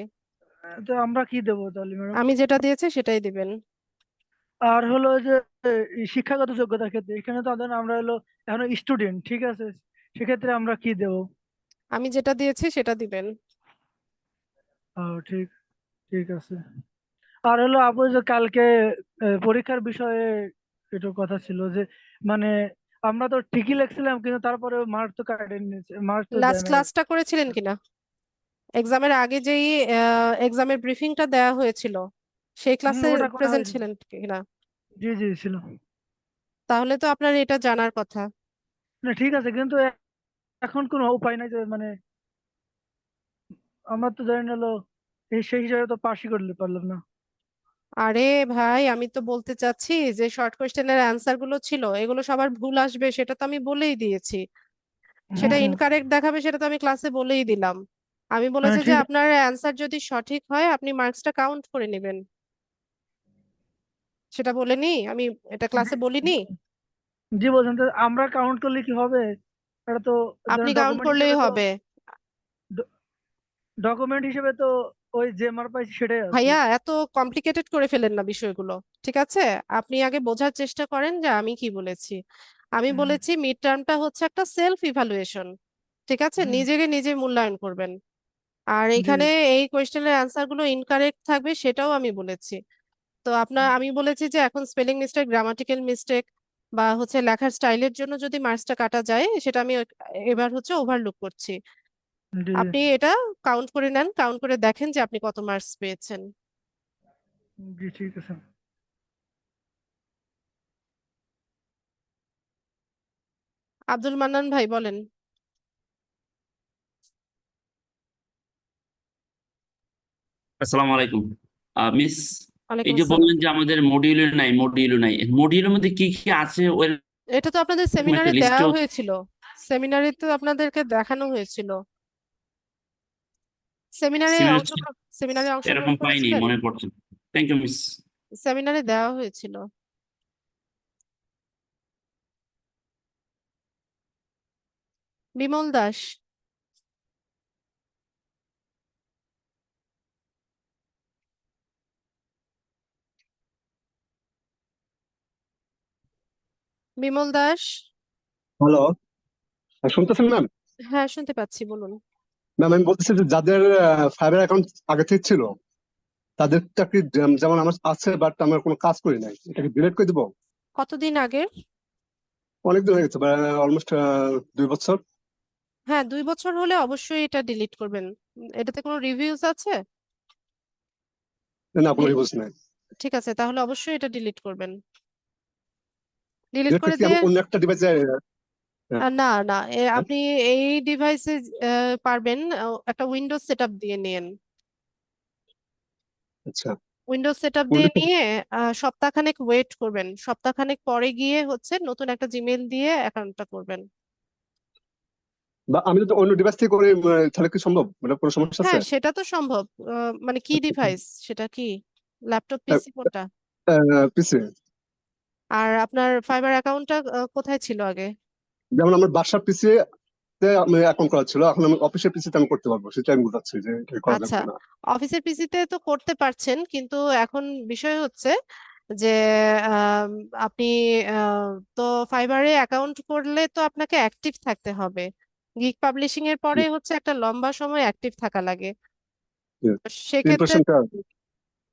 তো আমরা কি দেবো তাহলে ম্যাডাম? আমি যেটা দিয়েছি সেটাই দিবেন। আর হলো যে এই শিক্ষাগত যোগ্যতার ক্ষেত্রে এখানে তো ধরেন আমরা হলো এখন স্টুডেন্ট, ঠিক আছে, সেক্ষেত্রে আমরা কি দেব? আমি যেটা দিয়েছি সেটা দিবেন। ঠিক, ঠিক আছে। আর হলো আপু যে কালকে পরীক্ষার বিষয়ে একটু কথা ছিল যে মানে আমরা তো ঠিকই লিখছিলাম কিন্তু তারপরে মার্ক তো কাটেন নিয়েছে, মার্ক তো দেয় লাস্ট নাই। ক্লাসটা করেছিলেন কিনা? এক্সামের আগে যেই এক্সামের ব্রিফিংটা দেওয়া হয়েছিল সেই ক্লাসে ওটা করা প্রেজেন্ট হয়েছিল। ছিলেন কিনা? জি জি ছিল। তাহলে তো আপনার এটা জানার কথা। না ঠিক আছে, কিন্তু এখন কোনো উপায় নাই যে মানে আমার তো জানি না হলো সেই হিসাবে তো পাশই করতে পারলাম না। আরে ভাই, আমি তো বলতে চাচ্ছি যে শর্ট কোশ্চেনের অ্যান্সার গুলো ছিল এগুলো সবার ভুল আসবে সেটা তো আমি বলেই দিয়েছি। সেটা হ্যাঁ ইনকারেক্ট দেখাবে সেটা তো আমি ক্লাসে বলেই দিলাম। আমি বলেছি যে ঠিক আছে। আপনার অ্যান্সার যদি সঠিক হয় আপনি মার্কসটা কাউন্ট করে নেবেন, সেটা বলেনি আমি? এটা ক্লাসে বলিনি? জি বলছেন তো আমরা কাউন্ট করলে কি হবে? এটা তো আপনি কাউন্ট ডকুমেন্ট করলেই হিসেবে তো হবে। ডকুমেন্ট হিসেবে তো ওই যে মার পাইছি সেটাই আছে। ভাইয়া, এত কমপ্লিকেটেড করে ফেলেন না বিষয়গুলো, ঠিক আছে? আপনি আগে বোঝার চেষ্টা করেন যে আমি কি বলেছি। আমি হুম, বলেছি মিড টার্মটা হচ্ছে একটা সেলফ ইভালুয়েশন, ঠিক আছে? হুম, নিজেকে নিজে মূল্যায়ন করবেন। আর জি এখানে এই কোয়েশ্চেনের অ্যান্সার গুলো ইনকারেক্ট থাকবে সেটাও আমি বলেছি। তো আমি বলেছি যে এখন স্পেলিং মিস্টেক, গ্রামাটিক্যাল মিস্টেক বা হচ্ছে লেখার স্টাইলের জন্য যদি মার্কসটা কাটা যায় সেটা আমি এবার হচ্ছে ওভারলুক করছি। জি আপনি এটা কাউন্ট করে নেন, কাউন্ট করে দেখেন যে আপনি কত মার্কস পেয়েছেন। জি ঠিক আছে। আব্দুল মান্নান ভাই বলেন। আসসালামু আলাইকুম মিস। এই ওয়ালাইকুম যে আসসালাম। বললেন যে আমাদের মডিউলে নাই মডিউলের মধ্যে কি কি আছে এটা তো আপনাদের ওরকম একটা সেমিনারে দেওয়া লিস্টে হয়েছিল, সেমিনারে তো আপনাদেরকে দেখানো হয়েছিল। সেমিনারে সেমিনারে এরকম অংশগ্রহণ পাইনি করেছিলেন? মনে পড়ছে। Thank you miss. সেমিনারে দেওয়া হয়েছিল। বিমল দাস। বিমল দাস। হ্যালো, শুনতেছেন ম্যাম? হ্যাঁ, শুনতে পাচ্ছি, বলুন। ম্যাম আমি বলতেছি যে যাদের ফাইবার অ্যাকাউন্ট আগে থেকে ছিল তাদেরটা কি যেমন আমার আছে বাট আমার কোনো কাজ করি নাই, এটাকে ডিলিট করে দিবো? কতদিন আগে? অনেকদিন হয়ে গেছে, অলমোস্ট 2 বছর। হ্যাঁ, 2 বছর হলে অবশ্যই এটা ডিলিট করবেন। এটাতে কোনো রিভিউজ আছে? না, কোনো ডি- রিভিউজ নাই। ঠিক আছে, তাহলে অবশ্যই এটা ডিলিট করবেন। ডিলিট ডিলিট করে করে কি আমি দিয়ে অন্য একটা ডিভাইসে? না না, আপনি এই ডিভাইসে পারবেন, একটা উইন্ডোজ সেটআপ দিয়ে নিন। আচ্ছা, উইন্ডোজ সেটআপ দিয়ে উইন্ডোজ নিয়ে সপ্তাহখানেক ওয়েট করবেন, সপ্তাহখানেক পরে গিয়ে হচ্ছে নতুন একটা জিমেইল দিয়ে অ্যাকাউন্টটা করবেন। বা আমি যদি অন্য ডিভাইস থেকে করি তাহলে কি সম্ভব? মানে কোনো সমস্যা আছে? হ্যাঁ, সেটা তো সম্ভব। মানে কি ডিভাইস সেটা? কি ল্যাপটপ, পিসি, কোনটা? পিসি। আর আপনার ফাইবার অ্যাকাউন্টটা কোথায় ছিল আগে? যেমন আমার বাসার পিসি তে আমি অ্যাকাউন্ট করা ছিল, এখন আমি অফিসের পিসিতে আমি করতে পারবো, সেটা আমি বুঝাচ্ছি যে এটা করা আচ্ছা, লাগবে না। অফিসের পিসিতে তো করতে পারছেন, কিন্তু এখন বিষয় হচ্ছে যে আম, আপনি আহ, তো ফাইবারে অ্যাকাউন্ট করলে তো আপনাকে অ্যাক্টিভ থাকতে হবে। গিগ পাবলিশিং এর পরে হচ্ছে একটা লম্বা সময় অ্যাক্টিভ থাকা লাগে। তো সেক্ষেত্রে ইমপ্রেশনটা।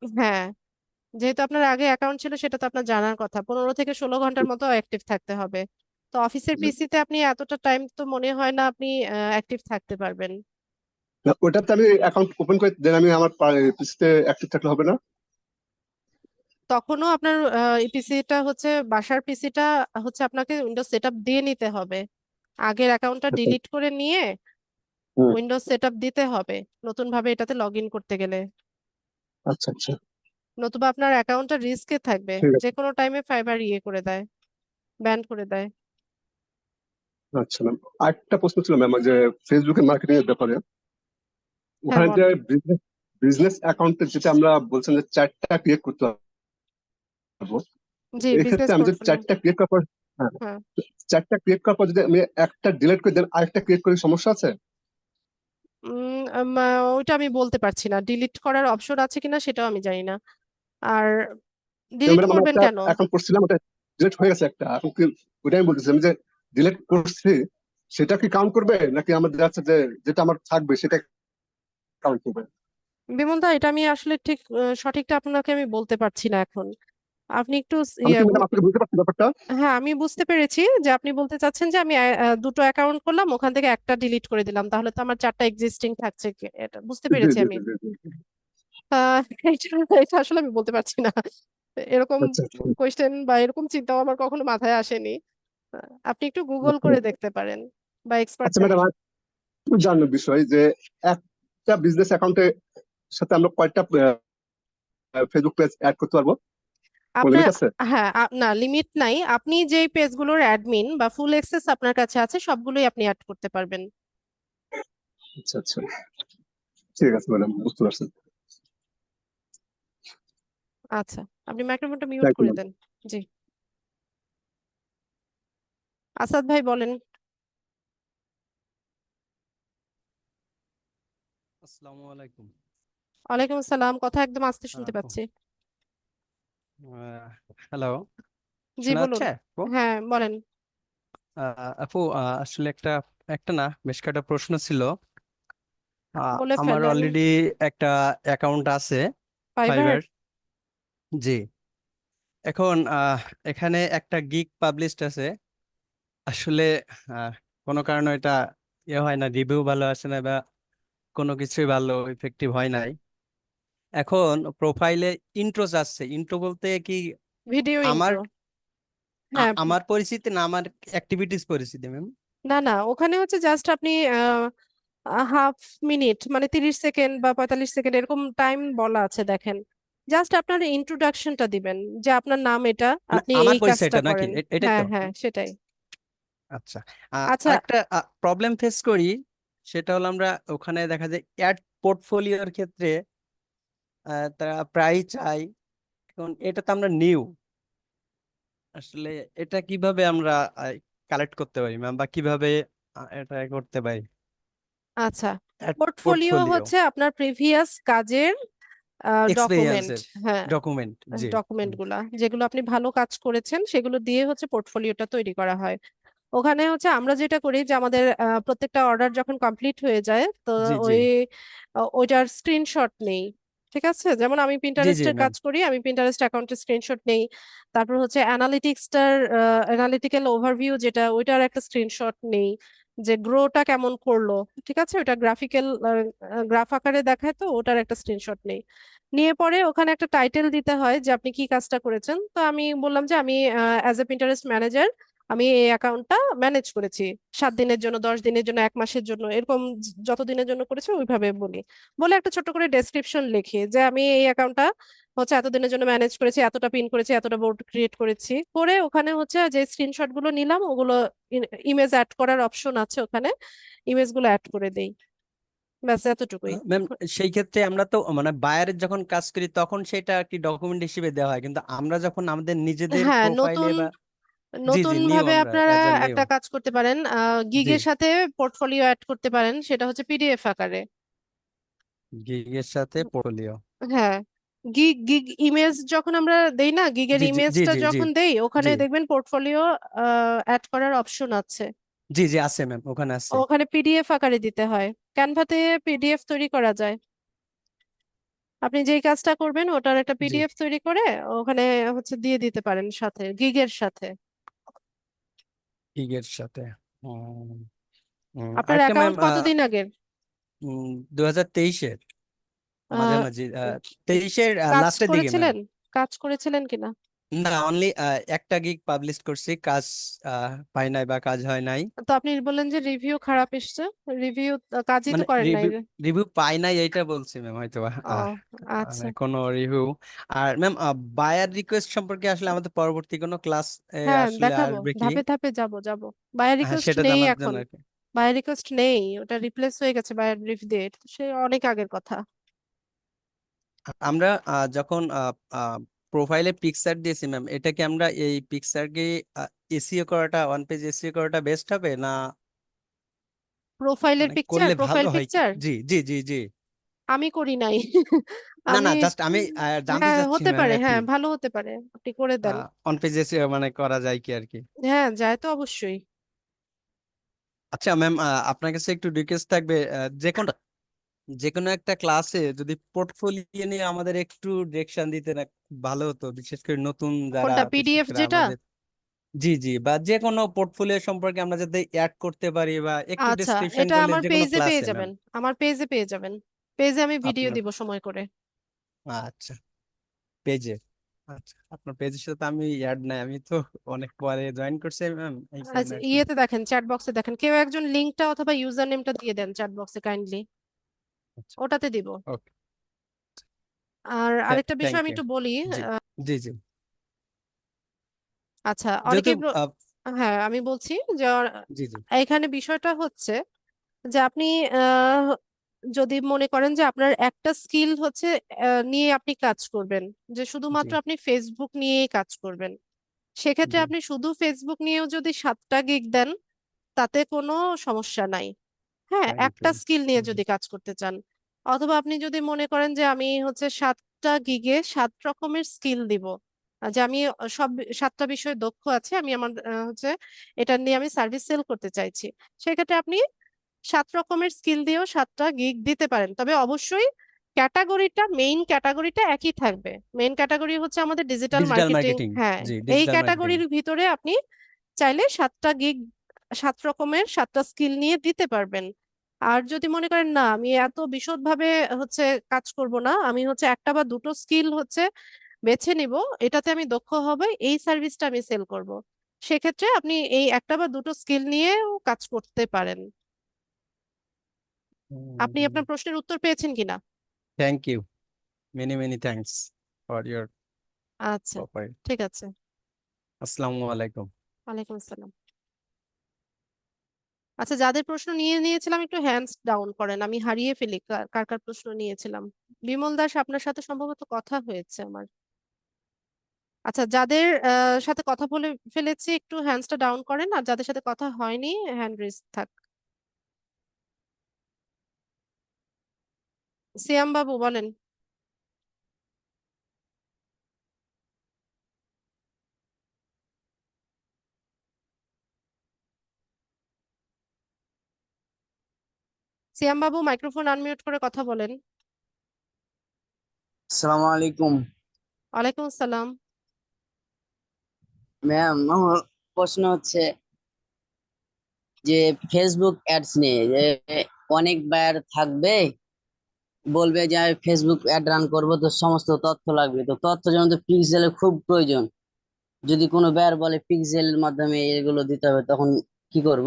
হ্যাঁ, যেহেতু আপনার আগে অ্যাকাউন্ট ছিল সেটা তো আপনার জানার কথা, 15 থেকে 16 ঘন্টার মতো অ্যাক্টিভ থাকতে হবে। তো অফিসের পিসিতে আপনি এতটা টাইম তো মনে হয় না আপনি অ্যাক্টিভ থাকতে পারবেন। ওটাতে আমি অ্যাকাউন্ট ওপেন করে দেন আমি আমার পিসিতে অ্যাক্টিভ থাকলে হবে না? তখনও আপনার পিসিটা হচ্ছে বাসার পিসিটা হচ্ছে আপনাকে উইন্ডোজ সেটআপ দিয়ে নিতে হবে। আগের অ্যাকাউন্টটা আচ্ছা। ডিলিট করে নিয়ে হুম। উইন্ডোজ সেটআপ দিতে হবে নতুন ভাবে এটাতে লগ ইন করতে গেলে। আচ্ছা আচ্ছা, নতুবা আপনার অ্যাকাউন্টটা রিস্কে থাকবে, ঠিক যে আছে। কোনো টাইমে ফাইবার করে দেয়, ব্যান করে দেয়। আচ্ছা ম্যাম, আরেকটা প্রশ্ন ছিল ম্যাম, যে ফেসবুকে মার্কেটিং এর ব্যাপারে, হ্যাঁ, ওখানে যে বলেন। বিজনেস অ্যাকাউন্টে যেটা আমরা বলছেন যে 4টা ক্রিয়েট করতে পারবো, জি, এই বিজনেস ক্ষেত্রে আমি যদি পোর্টফোলিও। 4টা ক্রিয়েট করার পর, হ্যাঁ, হ্যাঁ। 4টা ক্রিয়েট করার পর যদি আমি একটা ডিলিট করে দেন আরেকটা ক্রিয়েট করি, সমস্যা আছে? ওইটা আমি বলতে পারছি না, ডিলিট করার অপশন আছে কিনা সেটাও আমি জানি না। আর ডিলিট ম্যাডাম আমরা করবেন একটা কেন? অ্যাকাউন্ট করছিলাম, ওটা ডিলেট হয়ে গেছে একটা, এখন কি ওইটা আমি বলতেছি, আমি যে ডিলেট করছি সেটা কি কাউন্ট করবে নাকি আমার যাচ্ছে যে যেটা আমার থাকবে সেটা কাউন্ট করবে? বিমল দা, এটা আমি আসলে ঠিক সঠিকটা আপনাকে আমি বলতে পারছি না এখন। আপনি একটু আমি কি ম্যাডাম আপনাকে বুঝতে পারছি ব্যাপারটা? হ্যাঁ, আমি বুঝতে পেরেছি যে আপনি বলতে চাচ্ছেন যে আমি দুটো অ্যাকাউন্ট করলাম, ওখান থেকে একটা ডিলিট করে দিলাম, তাহলে তো আমার 4টা এক্সিস্টিং থাকছে। এটা বুঝতে জি পেরেছি জি আমি। জি জি জি। আহ, এটা এটা আসলে আমি বলতে পারছি না। এরকম আচ্ছা আচ্ছা। কোয়েশ্চেন বা এরকম চিন্তাও আমার কখনো মাথায় আসেনি। আপনি একটু গুগল করে দেখতে পারেন বা আচ্ছা এক্সপার্টদের। ম্যাডাম, একটু জানার বিষয় যে একটা বিজনেস অ্যাকাউন্টের সাথে আমরা কয়টা ফেসবুক পেজ অ্যাড করতে পারবো? কোনো আপনার লিমিট আছে? হ্যাঁ, না লিমিট নাই। আপনি যেই পেজগুলোর অ্যাডমিন বা ফুল অ্যাক্সেস আপনার কাছে আছে সবগুলোই আপনি অ্যাড করতে পারবেন। আচ্ছা আচ্ছা, ঠিক আছে ম্যাডাম, বুঝতে পারছি। আচ্ছা, আপনি মাইক্রোফোনটা মিউট থ্যাংক ইউ করে ম্যাম। দেন। জি, আসাদ ভাই বলেন। আসসালামু আলাইকুম। ওয়ালাইকুম আসসালাম, কথা একদম আস্তে শুনতে আহ, পাচ্ছি। হ্যালো, জি শোনা বলুন। যাচ্ছে আপু? হ্যাঁ বলেন। আপু, আসলে একটা একটা না, বেশ কয়েকটা প্রশ্ন ছিল। বলে আমার ফেলেন। অলরেডি একটা অ্যাকাউন্ট আছে ফাইবার। ফাইবার। জি, এখন এখানে একটা গিগ পাবলিশড আছে। আসলে আহ, কোনো কারণে এটা হয় না, রিভিউ ভালো আসে না, বা কোনো কিছুই ভালো ইফেক্টিভ হয় নাই। এখন প্রোফাইলে ইন্ট্রো যাচ্ছে, ইন্ট্রো বলতে কি ভিডিও আমার ইন্ট্রো। হ্যাঁ, আমার পরিচিতি না, আমার অ্যাক্টিভিটিস পরিচিতি ম্যাম? না না, ওখানে হচ্ছে জাস্ট আপনি 1/2 মিনিট মানে 30 সেকেন্ড বা 45 সেকেন্ড এরকম টাইম বলা আছে, দেখেন। জাস্ট আপনার ইন্ট্রোডাকশনটা দিবেন যে আপনার নাম এটা, মানে আপনি আমার এই কাজটা পরিচয়টা নাকি করেন। এটাই হ্যাঁ তো? হ্যাঁ, সেটাই। আচ্ছা, আচ্ছা, আরেকটা প্রবলেম ফেস করি, সেটা হলো আমরা ওখানে দেখা যায় অ্যাড পোর্টফোলিওর ক্ষেত্রে তারা প্রায় চাই। এখন এটা তো আমরা নিউ, আসলে এটা কিভাবে আমরা কালেক্ট করতে পারি ম্যাম, বা কিভাবে এটা করতে পারি? আচ্ছা, অ্যাড পোর্টফোলিও পোর্টফোলিও হচ্ছে আপনার প্রিভিয়াস কাজের ডকুমেন্ট। এক্সপেরিয়েন্সের হ্যাঁ, ডকুমেন্ট, জি। ডকুমেন্ট হুম, গুলা যেগুলো আপনি ভালো কাজ করেছেন সেগুলো দিয়ে হচ্ছে পোর্টফোলিওটা তৈরি করা হয়। ওখানে হচ্ছে আমরা যেটা করি যে আমাদের প্রত্যেকটা অর্ডার যখন কমপ্লিট হয়ে যায় তো জি জি ওইটার স্ক্রিনশট নেই। ঠিক আছে, যেমন আমি জি জি পিন্টারেস্টের ম্যাম। কাজ করি, আমি পিন্টারেস্ট অ্যাকাউন্টের স্ক্রিনশট নেই। তারপর হচ্ছে অ্যানালিটিক্সটার অ্যানালিটিক্যাল ওভারভিউ যেটা, ওইটার একটা স্ক্রিনশট নেই, যে গ্রোটা কেমন করলো। ঠিক আছে, ওটা গ্রাফিক্যাল গ্রাফ আকারে দেখায়, তো ওটার একটা স্ক্রিনশট নেই। নিয়ে পরে ওখানে একটা টাইটেল দিতে হয় যে আপনি কি কাজটা করেছেন। তো আমি বললাম যে আমি অ্যাজ এ পিন্টারেস্ট ম্যানেজার আমি এই অ্যাকাউন্টটা ম্যানেজ করেছি 7 দিনের জন্য, 10 দিনের জন্য, 1 মাসের জন্য, এরকম যত দিনের জন্য করেছি ওইভাবে বলি। বলে একটা ছোট্ট করে ডেসক্রিপশন লিখি যে আমি এই অ্যাকাউন্টটা হচ্ছে এতদিনের জন্য ম্যানেজ করেছি, এতটা পিন করেছি, এতটা বোর্ড ক্রিয়েট করেছি। করে ওখানে হচ্ছে যে স্ক্রিনশট গুলো নিলাম, ওগুলো ইমেজ অ্যাড করার অপশন আছে ওখানে, ইমেজ গুলো অ্যাড করে দেই। ব্যাস এতটুকুই। ম্যাম, সেই ক্ষেত্রে আমরা তো মানে বায়ারের যখন কাজ করি তখন সেটা কি ডকুমেন্ট হিসেবে দেওয়া হয়, কিন্তু আমরা যখন আমাদের নিজেদের হ্যাঁ, প্রোফাইলে নতুন বা জি নতুন জি নিউ, ভাবে আমরা আপনারা অ্যাজ এ নিউ। একটা কাজ করতে পারেন, জি, গিগের সাথে পোর্টফোলিও অ্যাড করতে পারেন, সেটা হচ্ছে পিডিএফ আকারে। গিগের সাথে পোর্টফোলিও। হ্যাঁ, গিগ গিগ ইমেজ যখন আমরা দেই না, গিগের জি জি জি ইমেজটা জি জি যখন দেই ওখানে জি দেখবেন পোর্টফোলিও অ্যাড করার অপশন আছে। জি জি আছে ম্যাম, ওখানে আছে। ওখানে পিডিএফ আকারে দিতে হয়। ক্যানভাতে পিডিএফ তৈরি করা যায়। আপনি যেই কাজটা করবেন ওটার একটা জি, পিডিএফ তৈরি করে ওখানে হচ্ছে দিয়ে দিতে পারেন সাথে, গিগের সাথে। গিগের সাথে। উম, আপনার আরেকটা ম্যাম, অ্যাকাউন্ট কতদিন আগের? 2023-এর আহ, মাঝামাঝি, 23-এর কাজ লাস্টের দিকে ম্যাম। করেছিলেন? কাজ করেছিলেন কিনা? না, অনলি একটা গিগ পাবলিশ করছি, কাজ পাই নাই বা কাজ হয় নাই। তো আপনি বললেন যে রিভিউ খারাপ এসছে। রিভিউ কাজই তো মানে করেন নাই। রিভিউ রিভিউ পাই নাই এইটা বলছি ম্যাম, হয়তো ও মানে আচ্ছা। কোনো রিভিউ। আর ম্যাম, বায়ার রিকোয়েস্ট সম্পর্কে আসলে আমাদের পরবর্তী কোনো ক্লাস হ্যাঁ, আসলে দেখাবো, আসবে কি? ধাপে ধাপে যাব। বায়ার হ্যাঁ, রিকোয়েস্ট সেটা নেই জানার এখন। জন্য আর কি। বায়ার রিকোয়েস্ট নেই, ওটা রিপ্লেস হয়ে গেছে বায়ার ব্রিফ দিয়ে। এটা তো সে অনেক আগের কথা। আমরা যখন প্রোফাইলে পিকচার দিয়েছি ম্যাম, এটা কি আমরা এই পিকচারকে এসইও করাটা, ওয়ান পেজ এসইও করাটা বেস্ট হবে না প্রোফাইলের মানে পিকচার, করলে ভালো প্রোফাইল হয় কি? পিকচার। জি জি জি জি আমি করি নাই না না আমি জাস্ট আমি জানতে হ্যাঁ চাচ্ছি হতে ম্যাম পারে, আর কি হ্যাঁ ভালো হতে পারে, আপনি করে দেন। অন পেজে মানে করা যায় কি আর কি। হ্যাঁ যায় তো অবশ্যই। আচ্ছা ম্যাম, আপনার কাছে একটু রিকোয়েস্ট থাকবে, যে কোনো একটা ক্লাসে যদি পোর্টফোলিও নিয়ে আমাদের একটু ডিরেকশন দিতে না খুব ভালো হতো, বিশেষ করে নতুন যারা, কোনটা, বিশেষ পিডিএফ করে যেটা? আমাদের। জি জি, বা যে কোনো পোর্টফোলিও সম্পর্কে আমরা যাতে অ্যাড করতে পারি বা একটু আচ্ছা, ডেসক্রিপশন এটা করলে আমার যে কোনো পেজে পেয়ে ক্লাসে ম্যাম। যাবেন, আমার পেজে পেয়ে যাবেন, পেজে আমি ভিডিও আপনার দিব সময় করে। আচ্ছা পেজে, আচ্ছা আপনার পেজের সাথে তো আমি অ্যাড নাই, আমি তো অনেক পরে জয়েন করছি ম্যাম, এই কারণে আচ্ছা আর কি। ইয়েতে দেখেন, চ্যাট বক্সে দেখেন, কেউ একজন লিংকটা অথবা ইউজার নেমটা দিয়ে দেন চ্যাট বক্সে কাইন্ডলি, আচ্ছা ওটাতে দিব। ওকে, আর আরেকটা বিষয় থ্যাংক আমি ইউ। একটু বলি। জি জি জি, আচ্ছা যেহেতু অনেকেই হ্যাঁ আমি বলছি যে জি জি এখানে বিষয়টা হচ্ছে যে আপনি আহ, যদি মনে করেন যে আপনার একটা স্কিল হচ্ছে নিয়ে আপনি কাজ করবেন, যে জি শুধুমাত্র আপনি ফেসবুক নিয়েই কাজ করবেন, সেক্ষেত্রে জি আপনি শুধু ফেসবুক নিয়েও যদি 7টা গিগ দেন তাতে কোনো সমস্যা নাই। হ্যাঁ, থ্যাংক একটা স্কিল নিয়ে ইউ। যদি কাজ করতে চান, অথবা আপনি যদি মনে করেন যে আমি হচ্ছে 7টা গিগে 7 রকমের স্কিল দিব, যে আমি সব 7টা বিষয়ে দক্ষ আছি, আমি আমার হচ্ছে এটা নিয়ে আমি সার্ভিস সেল করতে চাইছি, সেক্ষেত্রে আপনি 7 রকমের স্কিল দিয়েও 7টা গিগ দিতে পারেন। তবে অবশ্যই মেইন ক্যাটাগরিটা একই থাকবে। মেইন ক্যাটাগরি হচ্ছে আমাদের ডিজিটাল ডিজিটাল মার্কেটিং। মার্কেটিং, হ্যাঁ, জি এই ডিজিটাল মার্কেটিং। ক্যাটাগরির ভিতরে আপনি চাইলে 7টা গিগ 7 রকমের 7টা স্কিল নিয়ে দিতে পারবেন। আর যদি মনে করেন না আমি এত বিশদভাবে হচ্ছে কাজ করব না, আমি হচ্ছে একটা বা দুটো স্কিল হচ্ছে বেছে নিব, এটাতে আমি দক্ষ হব, এই সার্ভিসটা আমি সেল করব, সেক্ষেত্রে আপনি এই একটা বা দুটো স্কিল নিয়েও কাজ করতে পারেন। আপনি আপনার প্রশ্নের উত্তর পেয়েছেন কিনা? Thank you, many many thanks for your আচ্ছা প্রপার। ঠিক আছে। আসসালামু আলাইকুম। ওয়ালাইকুম আসসালাম। আচ্ছা, যাদের প্রশ্ন নিয়ে নিয়েছিলাম একটু হ্যান্ডস ডাউন করেন, আমি হারিয়ে ফেলি কার কার কার প্রশ্ন নিয়েছিলাম। বিমল দাস, আপনার সাথে সম্ভবত কথা হয়েছে আমার। আচ্ছা, যাদের সাথে কথা বলে ফেলেছি একটু হ্যান্ডসটা ডাউন করেন, আর যাদের সাথে কথা হয়নি হ্যান্ড রেজ থাক। সিয়াম বাবু বলেন। সিয়াম বাবু মাইক্রোফোন আনমিউট করে কথা বলেন। আসসালামু আলাইকুম ওয়ালাইকুম আসসালাম। ম্যাম, আমার প্রশ্ন হচ্ছে যে ফেসবুক অ্যাডস নিয়ে যে অনেক বায়ার থাকবে, বলবে যে আমি ফেসবুক অ্যাড রান করবো, তো সমস্ত তথ্য লাগবে, তো তথ্য যেমন তো পিক্সেলের খুব প্রয়োজন। যদি কোনো বায়ার বলে পিক্সেলের মাধ্যমে এগুলো দিতে হবে, তখন কি করব?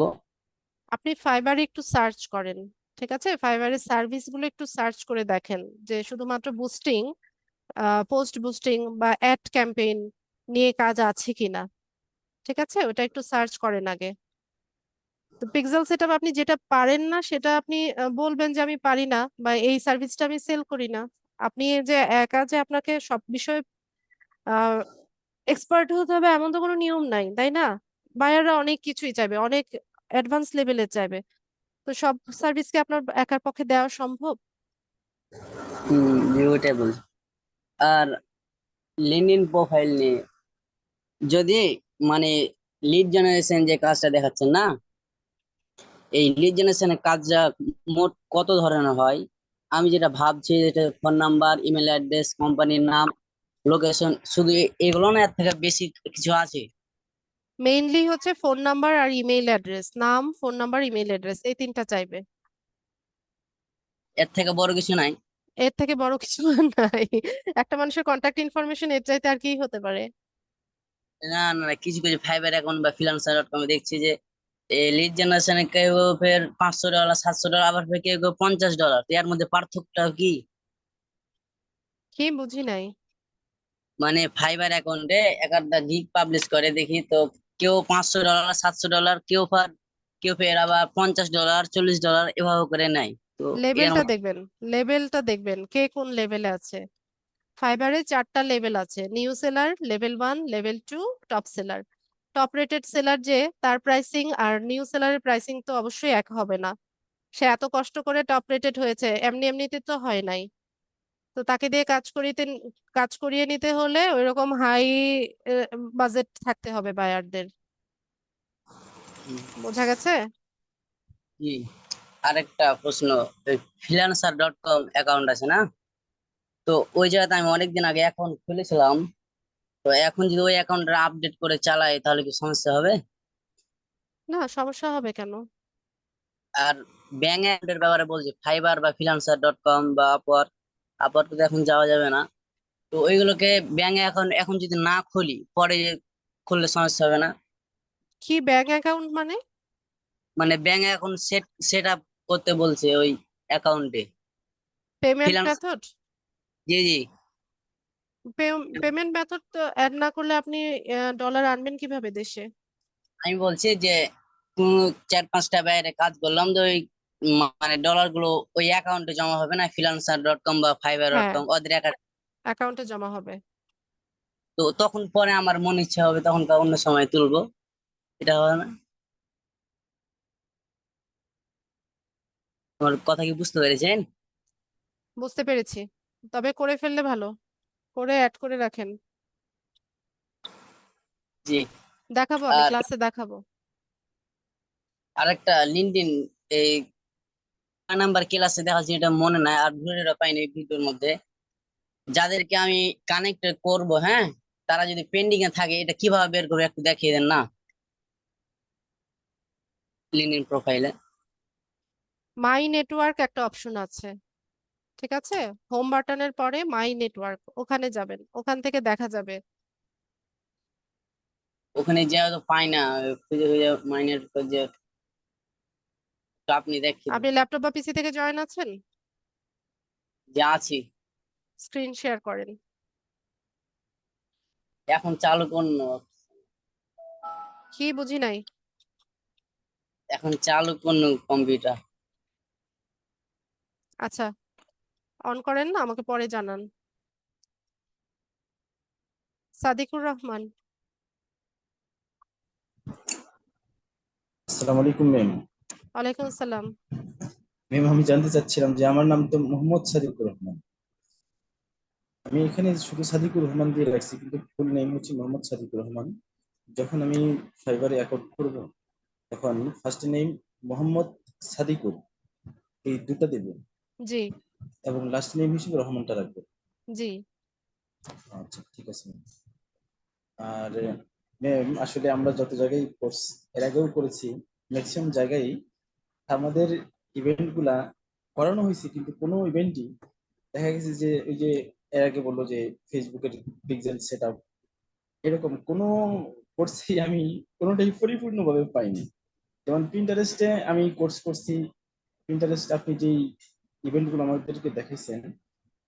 আপনি ফাইবারে একটু সার্চ করেন, ঠিক আছে? ফাইবারের সার্ভিস গুলো একটু সার্চ করে দেখেন যে শুধুমাত্র বুস্টিং, পোস্ট বুস্টিং বা অ্যাড ক্যাম্পেইন নিয়ে কাজ আছে কিনা, ঠিক আছে? ওটা একটু সার্চ করেন আগে। তো পিক্সেল সেটআপ আপনি যেটা পারেন না সেটা আপনি বলবেন যে আমি পারি না বা এই সার্ভিসটা আমি সেল করি না। আপনি যে একা যে আপনাকে সব বিষয়ে এক্সপার্ট হতে হবে এমন তো কোনো নিয়ম নাই, তাই না? বায়াররা অনেক কিছুই চাইবে, অনেক অ্যাডভান্স লেভেলের চাইবে, তো সব সার্ভিস কি আপনার একার পক্ষে দেওয়া সম্ভব? জি, ওইটাই বলছি। আর লিঙ্কডইন প্রোফাইল নিয়ে, যদি মানে লিড জেনারেশন যে কাজটা দেখাচ্ছেন না, এই লিড জেনারেশনের কাজটা মোট কত ধরনের হয়? আমি যেটা ভাবছি, যেটা ফোন নাম্বার, ইমেল অ্যাড্রেস, কোম্পানির নাম, লোকেশন, শুধু এগুলো না, এর থেকে বেশি কিছু আছে? মেইনলি হচ্ছে ফোন নাম্বার আর ইমেইল অ্যাড্রেস, নাম, ফোন নাম্বার, ইমেইল অ্যাড্রেস, এই তিনটা চাইবে। এর থেকে বড় কিছু নাই? এর থেকে বড় কিছু আর নাই। একটা মানুষের কন্ট্যাক্ট ইনফরমেশন এর চাইতে আর কি হতে পারে? না না না, কিছু কিছু ফাইবার অ্যাকাউন্ট বা ফ্রিল্যান্সার.কমে দেখছি যে লিড জেনারেশনে কেউ ফের $500, $700, আবার ফের কেউ কেউ $50, এর মধ্যে পার্থক্যটা কি? কি বুঝি নাই। মানে ফাইবার অ্যাকাউন্টে একটা গিগ পাবলিশ করে দেখি, তো কেউ $500, $700, কেউ ফের আবার $50, $40 এভাবে করে নেয়। তো এর লেভেলটা দেখবেন, লেভেলটা দেখবেন কে কোন লেভেলে আছে। ফাইবারে 4টা লেভেল আছে, new seller, level 1, level 2, top seller. Top rated seller যে, তার প্রাইসিং আর নিউ সেলারের প্রাইসিং তো অবশ্যই এক হবে না। সে এত কষ্ট করে টপ রেটেড হয়েছে, এমনি এমনিতে তো হয় নাই। তো তাকে দিয়ে কাজ করিয়ে নিতে হলে ওইরকম হাই বাজেট থাকতে হবে বায়ারদের। বোঝা গেছে? জি। আরেকটা প্রশ্ন, freelancer.com অ্যাকাউন্ট আছে না, তো ওই জায়গাতে আমি অনেকদিন আগে অ্যাকাউন্ট খুলেছিলাম, তো এখন যদি ওই অ্যাকাউন্টটা আপডেট করে চালাই তাহলে কি সমস্যা হবে? না, সমস্যা হবে কেন? আর ব্যাংক অ্যাকাউন্টের ব্যাপারে বলছি, ফাইবার বা freelancer.com বা আপওয়ার্ক তো এখন যাওয়া যাবে না, তো ওইগুলোকে ব্যাংক অ্যাকাউন্ট এখন যদি না খুলি পরে খুললে সমস্যা হবে না? কি ব্যাংক অ্যাকাউন্ট মানে? মানে ব্যাংক অ্যাকাউন্ট সেট আপ করতে বলছে ওই অ্যাকাউন্টে। Payment freelance, method? জি জি। পেমেন্ট মেথড তো অ্যাড না করলে আপনি ডলার আনবেন কিভাবে দেশে? আমি বলছি যে কোন 4-5টা বাইরে কাজ করলাম, তো ওই মানে ডলার গুলো ওই অ্যাকাউন্টে জমা হবে না, freelancer.com বা ফাইবার ডট হ্যাঁ, কম ওদের account? অ্যাকাউন্টে জমা হবে। তো তখন পরে আমার মন ইচ্ছা হবে তখন অন্য সময় তুলবো, এটা হবে না? আমার কথা কি বুঝতে পেরেছেন? বুঝতে পেরেছি, তবে করে ফেললে ভালো, করে অ্যাড করে রাখেন। জি। দেখাবো, আমি আর ক্লাসে দেখাবো। আরেকটা লিঙ্কডইন, এই নাম্বার ক্লাসে দেখাচ্ছি এটা মনে নাই, আর ধরে পাইনি ভিডিওর মধ্যে, যাদেরকে আমি কানেক্ট করব, হ্যাঁ, তারা যদি পেন্ডিং এ থাকে এটা কিভাবে বের করবো একটু দেখিয়ে দেন না লিঙ্কডইন প্রোফাইলে। মাই নেটওয়ার্ক একটা অপশন আছে, ঠিক আছে? হোম বাটনের পরে মাই নেটওয়ার্ক, ওখানে যাবেন, ওখান থেকে দেখা যাবে। ওখানে যাওয়া তো পাই না, খুঁজে খুঁজে মাইনের যে, তো আপনি দেখিয়ে দিন। আপনি ল্যাপটপ বা পিসি থেকে জয়েন আছেন? যে আছি, স্ক্রিন শেয়ার করেন। এখন চালু করুন। কি বুঝি নাই? এখন চালু করুন কম্পিউটার। আচ্ছা, অন করেন না, আমাকে পরে জানান। সাদিকুর রহমান। আসসালামু আলাইকুম ম্যাম। ওয়ালাইকুম আসসালাম। ম্যাম আমি জানতে চাচ্ছিলাম যে আমার নাম তো মোহাম্মদ সাদিকুর রহমান, আমি এখানে শুধু সাদিকুর রহমান দিয়ে রাখছি কিন্তু ফুল নেম হচ্ছে মোহাম্মদ সাদিকুর রহমান। যখন আমি ফাইবারে অ্যাকাউন্ট করব তখন ফার্স্ট নেম মোহাম্মদ সাদিকুর এই দুটো দেব জি এবং লাস্ট নেম হিসেবে রহমানটা রাখবো। জি। আচ্ছা ঠিক আছে ম্যাম। আর ম্যাম আসলে আমরা যত জায়গায় কোর্স এর আগেও করেছি, ম্যাক্সিমাম জায়গায় আমাদের ইভেন্ট গুলা করানো হয়েছে কিন্তু কোনো ইভেন্টই দেখা গেছে যে ওই যে এর আগে বললো যে ফেসবুকের পিক্সেল সেট আপ, এরকম কোনো কোর্সেই আমি কোনোটাই পরিপূর্ণভাবে পাইনি। যেমন পিন্টারেস্টে আমি কোর্স করছি, পিন্টারেস্ট আপনি যেই ইভেন্ট গুলো আমাদেরকে দেখাইছেন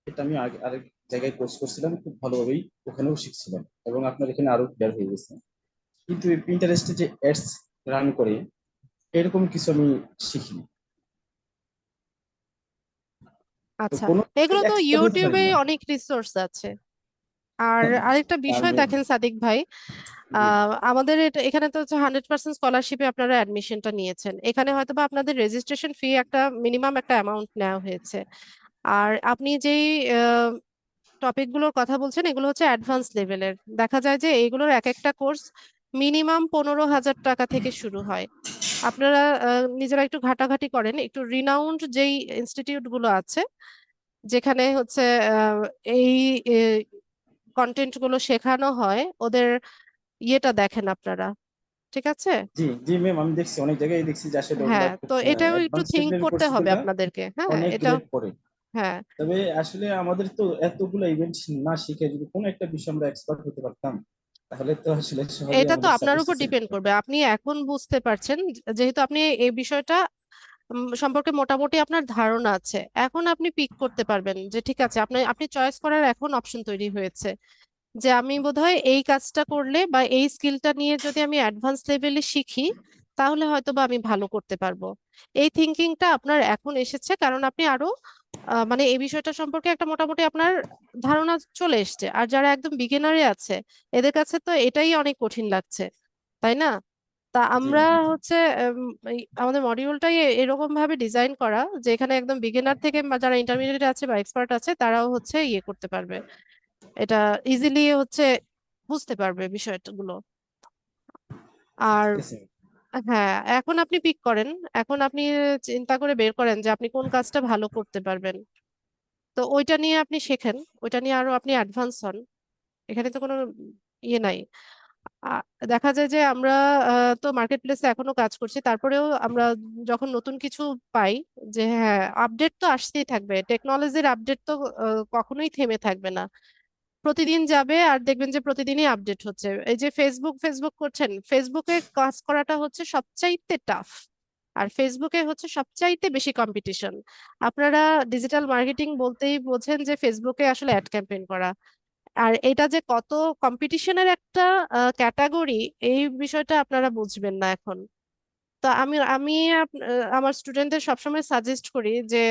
এটা আমি আগে আরেক জায়গায় কোর্স করছিলাম, খুব ভালোভাবেই ওখানেও শিখছিলাম এবং আপনার এখানে আরো ক্লিয়ার হয়ে গেছে। কিন্তু এই পিন্টারেস্টে যে অ্যাডস রান করে এরকম কিছু আমি শিখিনি। তো আচ্ছা, কোনো এগুলো তো এক্সপার্ট হতে পারি ইউটিউবে না। অনেক রিসোর্স আছে। আর হ্যাঁ, আরেকটা আর বিষয় দেখেন সাদিক ভাই, জি আমাদের এখানে তো হচ্ছে 100% স্কলারশিপে আপনারা অ্যাডমিশনটা নিয়েছেন। এখানে হয়তো বা আপনাদের রেজিস্ট্রেশন ফি একটা মিনিমাম একটা অ্যামাউন্ট নেওয়া হয়েছে। আর আপনি যেই টপিক গুলোর কথা বলছেন এগুলো হচ্ছে অ্যাডভান্স লেভেলের। দেখা যায় যে এইগুলোর এক একটা কোর্স মিনিমাম 15,000 টাকা থেকে শুরু হয়। আপনারা নিজেরা একটু ঘাটাঘাটি করেন, একটু রিনাউন্ড যেই ইনস্টিটিউট গুলো আছে যেখানে হচ্ছে এই কন্টেন্ট গুলো শেখানো হয়, ওদের ইয়েটা দেখেন আপনারা, ঠিক আছে? জি জি ম্যাম, আমি দেখছি অনেক জায়গায় দেখছি যে আসলে ওগুলা হ্যাঁ, খুব তো এটাও একটু অ্যাডভান্স থিঙ্ক লেভেলের করতে কোর্স হবে গুলা আপনাদেরকে। হ্যাঁ, অনেক এটা রেট পড়ে। হ্যাঁ, তবে আসলে আমাদের তো এতগুলো ইভেন্ট না শিখে যদি কোনো একটা বিষয় আমরা এক্সপার্ট হতে পারতাম তাহলে তো আসলে সহজে এটা তো আমাদের আপনার উপর সাকসেস ডিপেন্ড করবে। আপনি এখন বুঝতে পারছেন, যেহেতু আপনি এই বিষয়টা সম্পর্কে মোটামুটি আপনার ধারণা আছে, এখন আপনি পিক করতে পারবেন যে ঠিক আছে, আপনি আপনি চয়েস করার এখন অপশন তৈরি হয়েছে যে আমি বোধহয় এই কাজটা করলে বা এই স্কিলটা নিয়ে যদি আমি অ্যাডভান্স লেভেলে শিখি তাহলে হয়তো বা আমি ভালো করতে পারবো। এই থিঙ্কিংটা আপনার এখন এসেছে কারণ আপনি আরো মানে এই বিষয়টা সম্পর্কে একটা মোটামুটি আপনার ধারণা চলে এসছে। আর যারা একদম বিগিনারে আছে এদের কাছে তো এটাই অনেক কঠিন লাগছে, তাই না? তা জি আমরা ম্যাম। হচ্ছে আমাদের মডিউলটাই এরকম ভাবে ডিজাইন করা যে এখানে একদম বিগিনার থেকে বা যারা ইন্টারমিডিয়েট আছে বা এক্সপার্ট আছে তারাও হচ্ছে ইয়ে করতে পারবে, এটা ইজিলি হচ্ছে বুঝতে পারবে বিষয়গুলো। আর ঠিক আছে হ্যাঁ, এখন আপনি পিক করেন, এখন আপনি চিন্তা করে বের করেন যে আপনি কোন কাজটা ভালো করতে পারবেন, তো ওইটা নিয়ে আপনি শেখেন, ওইটা নিয়ে আরো আপনি অ্যাডভান্স হন, এখানে তো কোনো ইয়ে নাই। আ- দেখা যায় যে আমরা তো মার্কেট প্লেসে এখনো কাজ করছি, তারপরেও আমরা যখন নতুন কিছু পাই যে হ্যাঁ আপডেট তো আসতেই থাকবে, টেকনোলজির আপডেট তো কখনোই থেমে থাকবে না, প্রতিদিন যাবে আর দেখবেন যে প্রতিদিনই আপডেট হচ্ছে। এই যে ফেসবুক ফেসবুক করছেন, ফেসবুকে কাজ করাটা হচ্ছে সবচাইতে টাফ, আর ফেসবুকে হচ্ছে সবচাইতে বেশি কম্পিটিশন। আপনারা ডিজিটাল মার্কেটিং বলতেই বোঝেন যে ফেসবুকে আসলে অ্যাড ক্যাম্পেইন করা, আর এটা যে কত কম্পিটিশনের একটা ক্যাটাগরি, এই বিষয়টা আপনারা বুঝবেন না এখন। তো আমি আমি আমার স্টুডেন্টদের সবসময় সাজেস্ট করি যে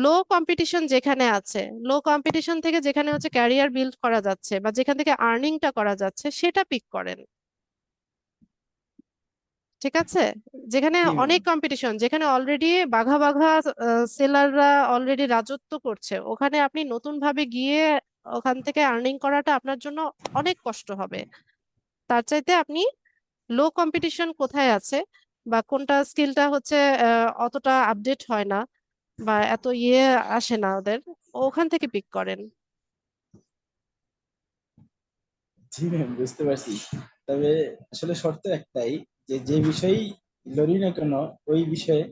লো কম্পিটিশন যেখানে আছে, লো কম্পিটিশন থেকে যেখানে হচ্ছে ক্যারিয়ার বিল্ড করা যাচ্ছে বা যেখান থেকে আর্নিংটা করা যাচ্ছে সেটা পিক করেন, ঠিক আছে? যেখানে জি ম্যাম। অনেক কম্পিটিশন, যেখানে অলরেডি বাঘা বাঘা সেলাররা অলরেডি রাজত্ব করছে, ওখানে আপনি নতুন ভাবে গিয়ে ওখান থেকে আর্নিং করাটা আপনার জন্য অনেক কষ্ট হবে। তার চাইতে আপনি লো কম্পিটিশন কোথায় আছে বা কোনটা স্কিলটা হচ্ছে অতটা আপডেট হয় না বা এত ইয়ে আসে না ওদের, ওখান থেকে পিক করেন। জি ম্যাম, বুঝতে পারছি। তবে আসলে শর্ত একটাই, যে যে বিষয়েই লড়ি না কেন ওই বিষয়ে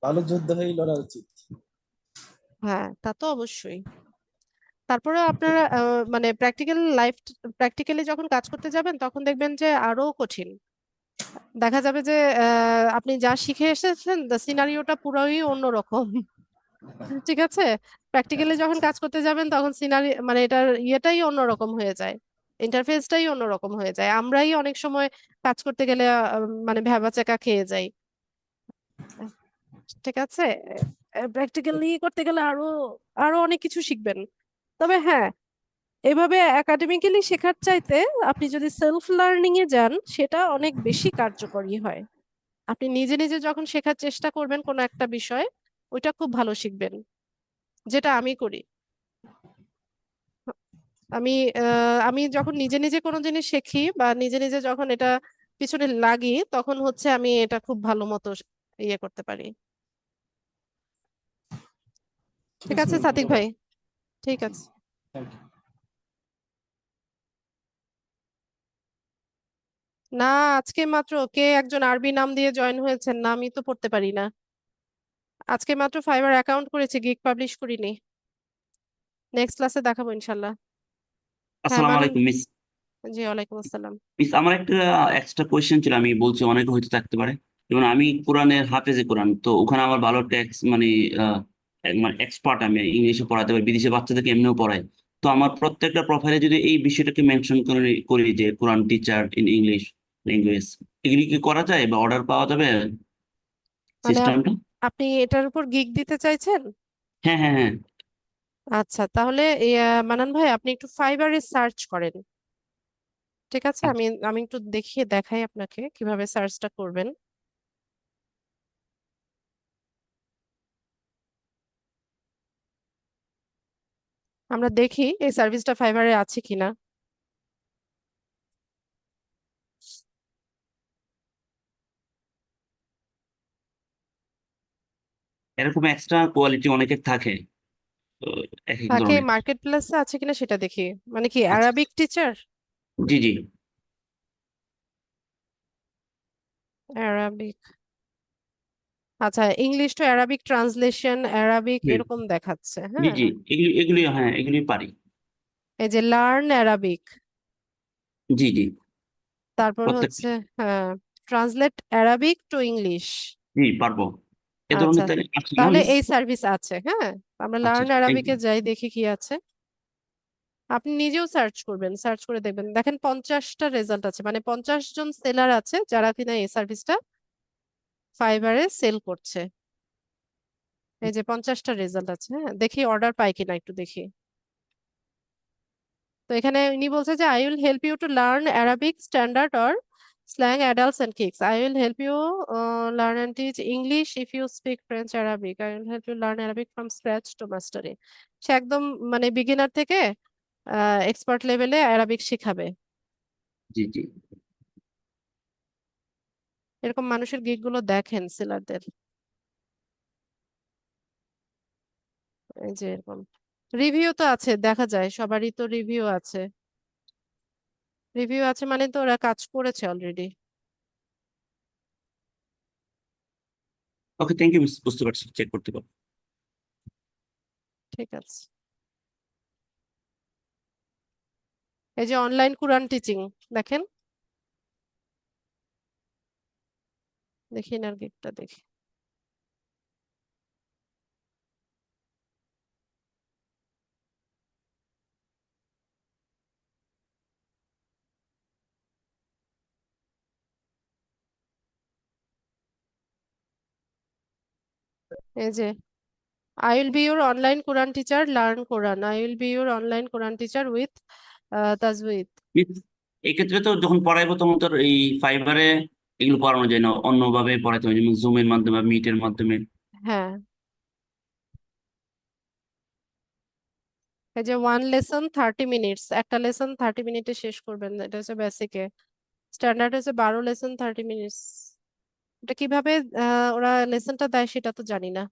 ভালো যোদ্ধা হয়ে লড়া উচিত। হ্যাঁ, তা তো অবশ্যই। তারপরে আপনারা মানে প্র্যাকটিক্যালি যখন কাজ করতে যাবেন তখন দেখবেন যে আরো কঠিন, দেখা যাবে যে আপনি যা শিখে এসেছেন সিনারিওটা পুরোই অন্যরকম। ঠিক আছে, প্র্যাকটিক্যালি যখন কাজ করতে যাবেন তখন সিনারি মানে এটার ইয়েটাই অন্যরকম হয়ে যায়, ইন্টারফেসটাই অন্যরকম হয়ে যায়, আমরাই অনেক সময় কাজ করতে গেলে মানে ভ্যাবাচ্যাকা খেয়ে যাই। ঠিক আছে, প্র্যাকটিক্যালি করতে গেলে আরো আরো অনেক কিছু শিখবেন। তবে হ্যাঁ, এভাবে একাডেমিক্যালি শেখার চাইতে আপনি যদি সেলফ লার্নিং এ যান সেটা অনেক বেশি কার্যকরী হয়। আপনি নিজে নিজে যখন শেখার চেষ্টা করবেন কোনো একটা বিষয়, ওইটা খুব ভালো শিখবেন, যেটা আমি করি। আমি আমি যখন নিজে নিজে কোনো জিনিস শিখি বা নিজে নিজে যখন এটা পিছনে লাগি তখন হচ্ছে আমি এটা খুব ভালো মতো ইয়ে করতে পারি। ঠিক ঠিক আছে আছে ম্যাম, সাদিক ধন্যবাদ। ভাই, ঠিক আছে। Thank you. না, আজকে মাত্র কে একজন আরবি নাম দিয়ে জয়েন হয়েছেন, না আমি তো পড়তে পারি না, আজকে মাত্র ফাইবার অ্যাকাউন্ট করেছি, গিগ পাবলিশ করিনি। নেক্সট ক্লাসে দেখাবো ইনশাল্লাহ। হ্যাঁ আসসালামু মানান, আলাইকুম মিস। জি ওয়ালাইকুম আসসালাম। মিস আমার একটা এক্সট্রা কোয়েশ্চেন ছিল, আমি বলছি অনেকে হয়তো থাকতে পারে। যেমন আমি কোরআনের হাফেজে কোরআন, তো ওখানে আমার ভালো ট্যাক্স মানে মানে এক্সপার্ট, আমি ইংলিশে পড়াতে পারি, বিদেশে বাচ্চাদেরকে এমনিও পড়াই। তো আমার প্রত্যেকটা প্রোফাইলে যদি এই বিষয়টাকে মেনশন করি করি যে কোরআন টিচার ইন ইংলিশ ল্যাঙ্গুয়েজ, এগুলি কি করা যায় বা অর্ডার পাওয়া যাবে মানে সিস্টেমটা? আপনি এটার উপর গিগ দিতে চাইছেন? হ্যাঁ, হ্যাঁ, হ্যাঁ। আচ্ছা, তাহলে মানান ভাই আপনি একটু ফাইবারে সার্চ করেন, ঠিক আছে? আচ্ছা। আমি আমি একটু দেখিয়ে দেখাই আপনাকে কিভাবে সার্চটা করবেন। আমরা দেখি এই সার্ভিসটা ফাইবারে আছে কিনা। এরকম এক্সট্রা কোয়ালিটি অনেকের থাকে, তো এক এক তাকে ধরনের। মার্কেট প্লেসে আছে কিনা সেটা দেখি। মানে কি আচ্ছা, অ্যারাবিক টিচার? জি, জি, অ্যারাবিক, আচ্ছা English to Arabic translation Arabic হুম, এরকম দেখাচ্ছে, জি, হ্যাঁ। জি, এগুলি এগুলি হ্যাঁ, এগুলি পারি। এই যে লার্ন অ্যারাবিক, জি, জি, তারপর প্রত্যেকটা। হচ্ছে হ্যাঁ ট্রান্সলেট অ্যারাবিক টু ইংলিশ। জি, পারবো। এ আচ্ছা, ধরনের তাহলে আছে না তাহলে মিস? এই সার্ভিস আছে, হ্যাঁ। আমরা আচ্ছা, লার্ন থ্যাংক অ্যারাবিকে ইউ। যাই দেখি কি আছে। আপনি নিজেও সার্চ করবেন, সার্চ করে দেখবেন, দেখেন 50টা রেজাল্ট আছে, মানে 50 জন সেলার আছে যারা কিনা এই সার্ভিসটা ফাইবারে সেল করছে। এই যে 50টা রেজাল্ট আছে, হ্যাঁ দেখি অর্ডার পাই কিনা একটু দেখি। তো এখানে উনি বলছে যে I will help you to learn Arabic standard or Slang, adults, and kicks. I will help you learn and teach English if you speak French, Arabic. I will help you learn Arabic from scratch to mastery. সে একদম মানে beginner থেকে expert লেভেলে Arabic শিখাবে। জি জি। এরকম মানুষের gig গুলো দেখেন সেলারদের, এই যে এরকম রিভিউ তো আছে, দেখা যায় সবারই তো রিভিউ আছে। রিভিউ আছে মানে তো ওরা কাজ করেছে already. Okay, thank you miss, বুঝতে পারছি, চেক করতে পারবো। ঠিক আছে। এই যে অনলাইন কোরআন টিচিং দেখেন, দেখি না গিগটা দেখি। এই যে I will be your online Quran teacher, learn Quran. I will be your online Quran teacher with Tajweed. Miss, এক্ষেত্রে তো যখন পড়াইবো তখন তোর এই ফাইবারে এগুলো পড়ানো যায় না, অন্যভাবে পড়াতে হয়, যেমন জুমের মাধ্যমে বা মিটের মাধ্যমে। হ্যাঁ, এই যে 1 lesson 30 minutes, একটা লেসন 30 মিনিটে শেষ করবেন, এটা হচ্ছে বেসিকে। স্ট্যান্ডার্ড হচ্ছে 12 lesson 30 minutes। এটা কিভাবে ওরা লেসনটা দেয় সেটা তো জানি না।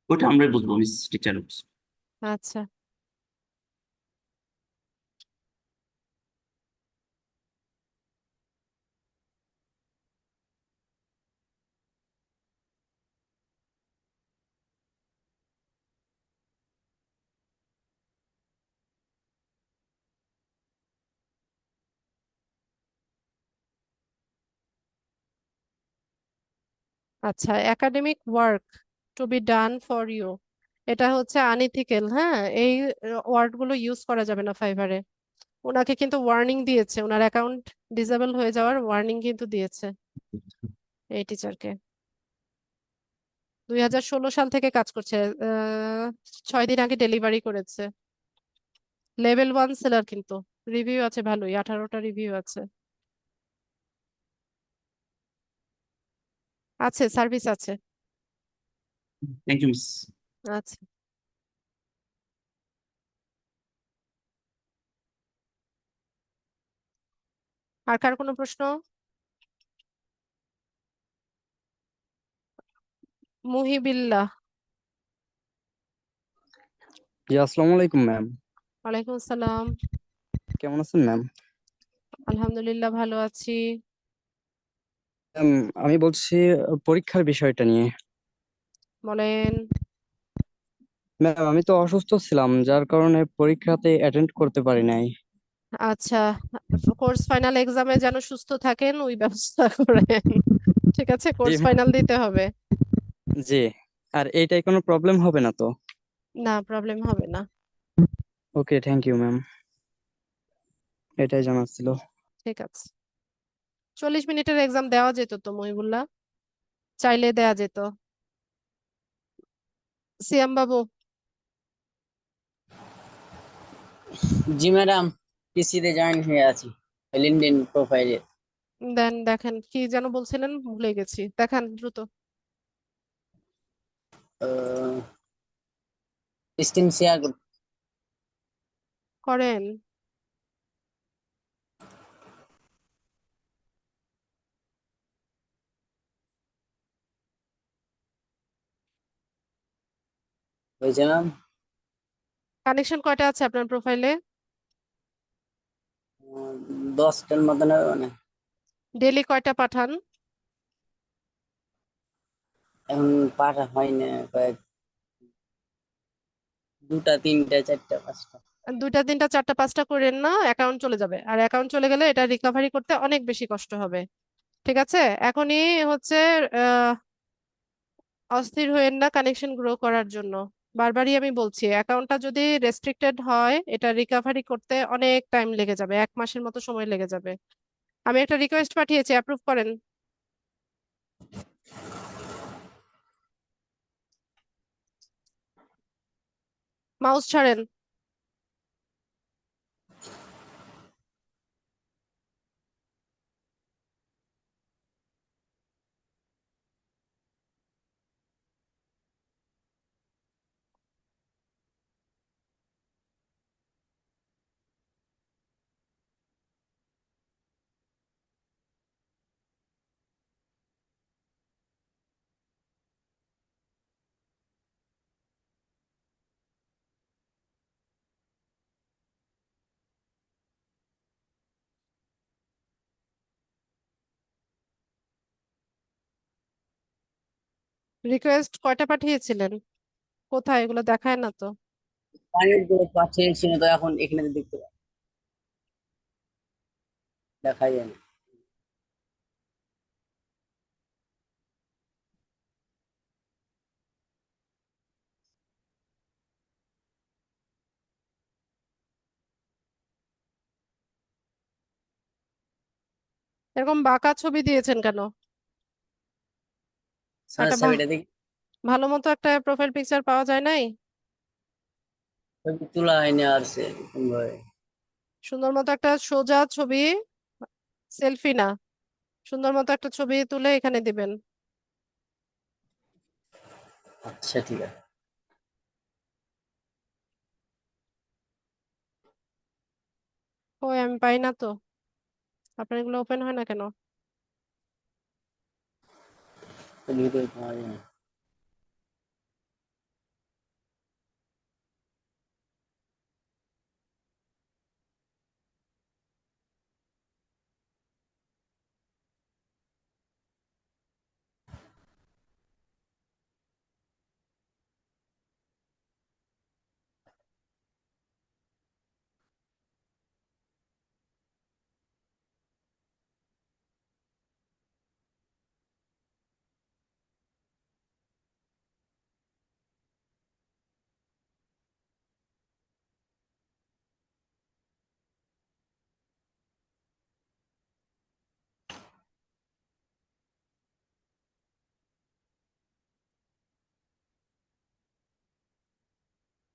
ওটা আমরাই বুঝবো মিস, টিচার। আচ্ছা, আচ্ছা, academic work to be done for you, এটা হচ্ছে আনইথিক্যাল। হ্যাঁ, এই ওয়ার্ড গুলো ইউজ করা যাবে না ফাইবারে। ওনাকে কিন্তু ওয়ার্নিং দিয়েছে, ওনার অ্যাকাউন্ট ডিসেবল হয়ে যাওয়ার ওয়ার্নিং কিন্তু দিয়েছে এই টিচারকে। 2016 সাল থেকে কাজ করছে, 6 দিন আগে ডেলিভারি করেছে। লেভেল 1 সেলার, কিন্তু রিভিউ আছে ভালোই, 18টা রিভিউ আছে। আছে, সার্ভিস আছে। Thank you miss. আচ্ছা, আর কার কোনো প্রশ্ন? মুহিবিল্লাহ। জি, আসসালামু আলাইকুম ম্যাম। ওয়ালাইকুম আসসালাম। কেমন আছেন ম্যাম? আলহামদুলিল্লাহ, ভালো আছি। ম্যাম, আমি বলছি পরীক্ষার বিষয়টা নিয়ে। বলেন। ম্যাম, আমি তো অসুস্থ ছিলাম, যার কারণে পরীক্ষাতে অ্যাটেন্ড করতে পারি নাই। আচ্ছা, কোর্স ফাইনাল এক্সামে যেন সুস্থ থাকেন ওই ব্যবস্থা করেন। ঠিক আছে, জি কোর্স ফাইনাল দিতে হবে। জি। আর এইটাই কোনো প্রবলেম হবে না তো? না, প্রবলেম হবে না। ওকে, থ্যাংক ইউ ম্যাম, এটাই জানার ছিল। ঠিক আছে, 40 মিনিটের এক্সাম দেওয়া যেত তো মহিবুল্লাহ, চাইলে দেয়া যেত। সিয়াম বাবু, জি ম্যাডাম, পিসিতে জয়েন হয়ে আছি লিঙ্কডইন প্রোফাইলে। দেন, দেখেন কি যেন বলছিলেন, ভুলে গেছি, দেখান দ্রুত। স্ক্রিন শেয়ার করেন। হয়েছে ম্যাম। কানেকশন কয়টা আছে আপনার প্রোফাইলে? 10টার মতন হবে মানে। ডেইলি কয়টা পাঠান? এখন পাঠা হয় না, কয়েক 2টা 3টা 4টা 5টা। 2টা 3টা 4টা 5টা করেন না, অ্যাকাউন্ট চলে যাবে, আর অ্যাকাউন্ট চলে গেলে এটা রিকভারি করতে অনেক বেশি কষ্ট হবে। ঠিক আছে, এখনই হচ্ছে আহ অস্থির হয়েন না কানেকশন গ্রো করার জন্য। বারবারই আমি বলছি, অ্যাকাউন্টটা যদি রেস্ট্রিক্টেড হয় এটা রিকভারি করতে অনেক টাইম লেগে যাবে, 1 মাসের মতো সময় লেগে যাবে। আমি একটা রিকোয়েস্ট পাঠিয়েছি, অ্যাপ্রুভ করেন। মাউস ছাড়েন। রিকোয়েস্ট কয়টা পাঠিয়েছিলেন? কোথায়? এগুলো দেখায় না তো। প্রাইভেট গ্রুপ পাঠিয়েছিল, তো এখন এখানে তো দেখতে দেখা যায় না। এরকম বাঁকা ছবি দিয়েছেন কেন? একটা ছবিটা দেখি, ভালো মতো একটা প্রোফাইল পিকচার পাওয়া যায় নাই? ছবি তোলা হয়নি আর সে এরকম ভাবে। সুন্দর মতো একটা সোজা ছবি, সেলফি না, সুন্দর মতো একটা ছবি তুলে এখানে দিবেন। আচ্ছা ঠিক আছে। ওই আমি পাই না তো। আপনার এগুলো ওপেন হয় না কেন? ভিডিও পাওয়া যায় না।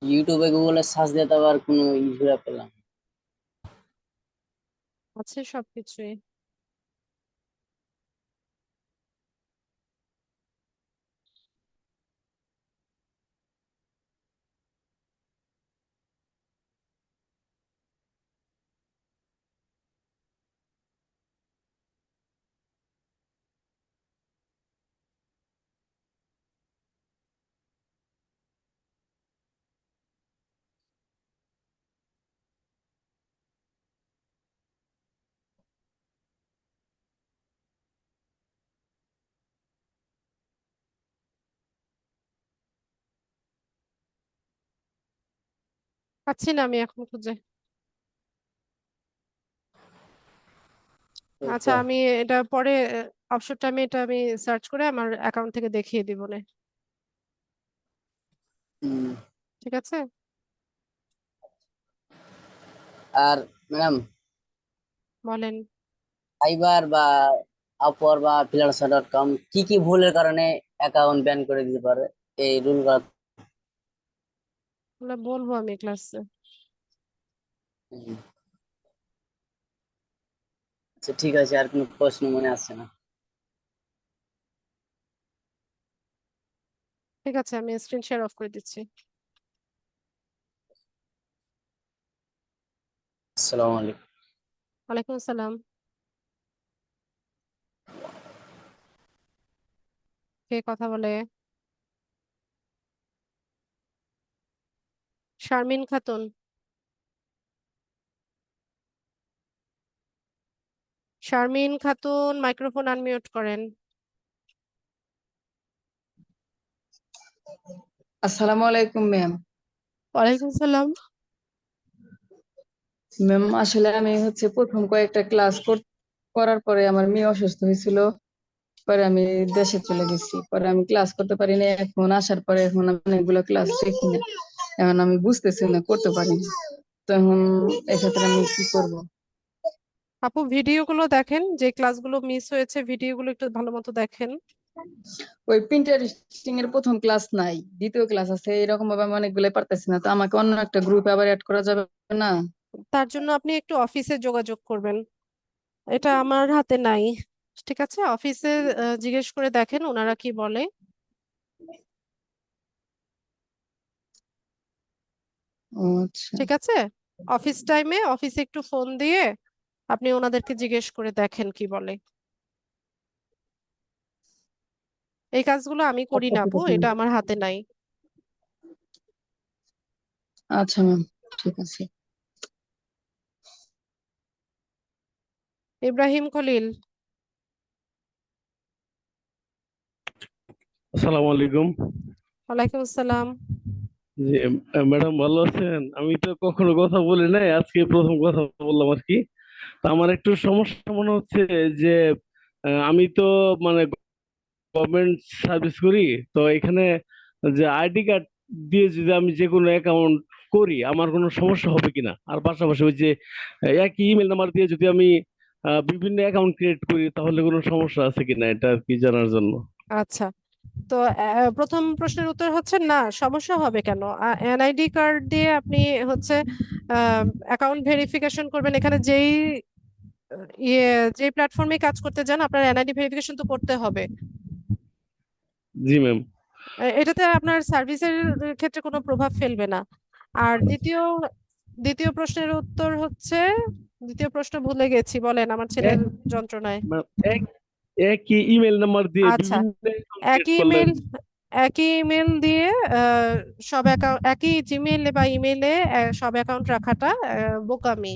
ইউটিউবে গুগলে সার্চ দিতে আবার কোনো ইউজুয়া পেলাম না। আছে সবকিছুই। পাচ্ছি না আমি এখন খুঁজে। এই আচ্ছা, তো। আমি এটা পরে অপশনটা আমি সার্চ করে আমার অ্যাকাউন্ট থেকে দেখিয়ে দিব না। হুম। ঠিক আছে। আর ম্যাডাম, বলেন। ফাইবার বা আপওয়ার বা freelancer.com কি কি ভুলের কারণে অ্যাকাউন্ট ব্যান করে দিতে পারে, এই রুল? ওগুলো বলবো আমি ক্লাসে। আচ্ছা ঠিক আছে, আর কোনো প্রশ্ন মনে আসছে না। ঠিক আছে, আমি স্ক্রিন শেয়ার অফ করে দিচ্ছি। আসসালামু আলাইকুম। ওয়ালাইকুম আসসালাম। কে কথা বলে? শারমিন খাতুন। শারমিন খাতুন, মাইক্রোফোন আনমিউট করেন। আসসালামু আলাইকুম ম্যাম। ওয়ালাইকুম সালাম। ম্যাম আসলে আমি প্রথম কয়েকটা ক্লাস করার পরে আমার মেয়ে অসুস্থ হয়েছিল, পরে আমি দেশে চলে গেছি, পরে আমি ক্লাস করতে পারি না। এখন আসার পরে এখন আমি অনেকগুলো ক্লাস দেখি না, এখন আমি বুঝতেছি না, করতে পারি না। তো এখন এক্ষেত্রে আমি কি করব? আপু ভিডিওগুলো দেখেন, যে ক্লাসগুলো মিস হয়েছে ভিডিওগুলো একটু ভালো মতো দেখেন। ওই প্রিন্টারেস্টিং এর প্রথম ক্লাস নাই, দ্বিতীয় ক্লাস আছে, এরকম ভাবে আমি অনেকগুলো পারতেছি না। তো আমাকে অন্য একটা গ্রুপে আবার অ্যাড করা যাবে না? তার জন্য আপনি একটু অফিসে যোগাযোগ করবেন, এটা আমার হাতে নাই। ঠিক আছে, অফিসে জিজ্ঞেস করে দেখেন ওনারা কি বলে। ও আচ্ছা। ঠিক আছে, অফিস টাইমে অফিসে একটু ফোন দিয়ে আপনি ওনাদেরকে জিজ্ঞেস করে দেখেন কি বলে। এই কাজগুলো আমি করি আচ্ছা না ঠিক আপু, আছে এটা ম্যাম। আমার হাতে নাই। আচ্ছা ম্যাম, ঠিক আছে। ইব্রাহিম খলিল। আসসালামু আলাইকুম। ওয়ালাইকুম আসসালাম। জি, ম্যাডাম ভালো আছেন? আমি তো কখনো কথা বলি নাই, আজকে প্রথম কথা বললাম আর কি। তো আমার একটু সমস্যা মনে হচ্ছে যে আমি তো মানে গভর্নমেন্ট সার্ভিস করি, তো এখানে যে আইডি কার্ড দিয়ে যদি আমি যে কোনো অ্যাকাউন্ট করি আমার কোনো সমস্যা হবে কিনা, আর পাশাপাশি ওই যে একই ইমেল নাম্বার দিয়ে যদি আমি বিভিন্ন অ্যাকাউন্ট ক্রিয়েট করি তাহলে কোনো সমস্যা আছে কিনা, এটা আর কি জানার জন্য। আচ্ছা, তো প্রথম প্রশ্নের উত্তর হচ্ছে না, সমস্যা হবে কেন? এনআইডি কার্ড দিয়ে আপনি হচ্ছে অ্যাকাউন্ট ভেরিফিকেশন করবেন। এখানে যেই যে প্ল্যাটফর্মে কাজ করতে যান আপনার এনআইডি ভেরিফিকেশন তো করতে হবে। জি ম্যাম। এটাতে আপনার সার্ভিসের ক্ষেত্রে কোনো প্রভাব ফেলবে না। আর দ্বিতীয় প্রশ্নের উত্তর হচ্ছে, দ্বিতীয় প্রশ্ন ভুলে গেছি, বলেন, আমার ছেলের যন্ত্রণায়। একই ইমেল নাম্বার দিয়ে আচ্ছা, বিভিন্ন অ্যাকাউন্ট ক্রিয়েট একই করলে ইমেল একই ইমেল দিয়ে সব অ্যাকাউন্ট, একই জিমেইলে বা ইমেইলে সব অ্যাকাউন্ট রাখাটা বোকামি।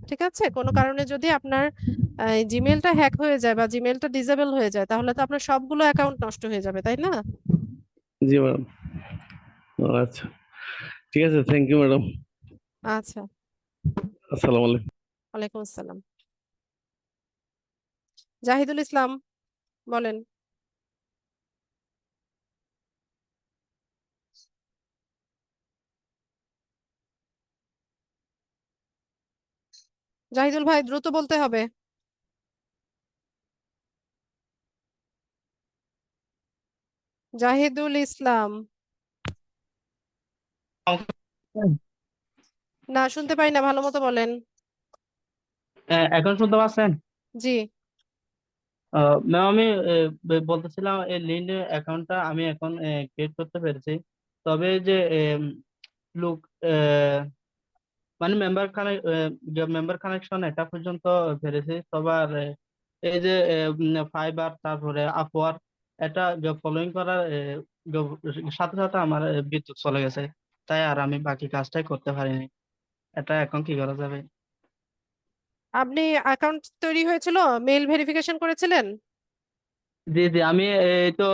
ঠিক আছে, কোনো কারণে যদি আপনার জিমেইলটা হ্যাক হয়ে যায় বা জিমেইলটা ডিসেবল হয়ে যায় তাহলে তো আপনার সবগুলো অ্যাকাউন্ট নষ্ট হয়ে যাবে, তাই না? জি ম্যাম। আচ্ছা, ঠিক আছে, থ্যাংক ইউ ম্যাডাম। আচ্ছা, আসসালামু আলাইকুম। ওয়ালাইকুম আসসালাম। জাহিদুল ইসলাম, বলেন। জাহিদুল ভাই, দ্রুত বলতে হবে। জাহিদুল ইসলাম, না শুনতে পাই না, ভালো মতো বলেন। এখন শুনতে পাচ্ছেন? জি। ম্যাম আমি বলতেছিলাম এই লিঙ্ক অ্যাকাউন্টটা আমি এখন ক্রিয়েট করতে পেরেছি। তবে এই যে লুক মানে মেম্বার কানেকশন এটা পর্যন্ত পেরেছি। সবার এই যে ফাইবার তারপরে আপওয়ার্ক এটা ফলোইং করার সাথে সাথে আমার বিদ্যুৎ চলে গেছে, তাই আর আমি বাকি কাজটাই করতে পারিনি। এটা এখন কি করা যাবে? আপনি অ্যাকাউন্ট তৈরি হয়েছিল, মেইল ভেরিফিকেশন করেছিলেন? জি জি, আমি এই তো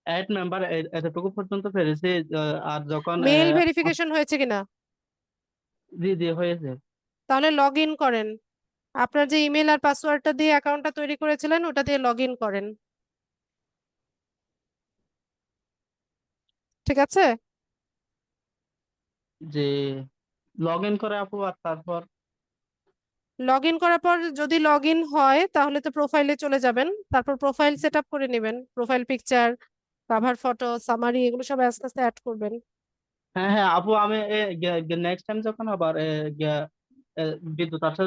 অ্যাড মেম্বার এতটুকু পর্যন্ত পেরেছি। আর যখন মেইল ভেরিফিকেশন হয়েছে কিনা? জি জি হয়েছে। তাহলে লগ ইন করেন। আপনার যে ইমেল আর পাসওয়ার্ডটা দিয়ে অ্যাকাউন্টটা তৈরি করেছিলেন ওটা দিয়ে লগ ইন করেন। ঠিক আছে? যে লগ ইন করে আপু, আর তারপর লগ ইন করার পর যদি লগ ইন হয় তাহলে তো প্রোফাইলে চলে যাবেন, তারপর প্রোফাইল সেট আপ করে নেবেন, profile picture, cover photo, summary, এগুলো সব আস্তে আস্তে অ্যাড করবেন। হ্যাঁ হ্যাঁ আপু, আমি নেক্সট টাইম যখন আবার বিদ্যুৎ আসে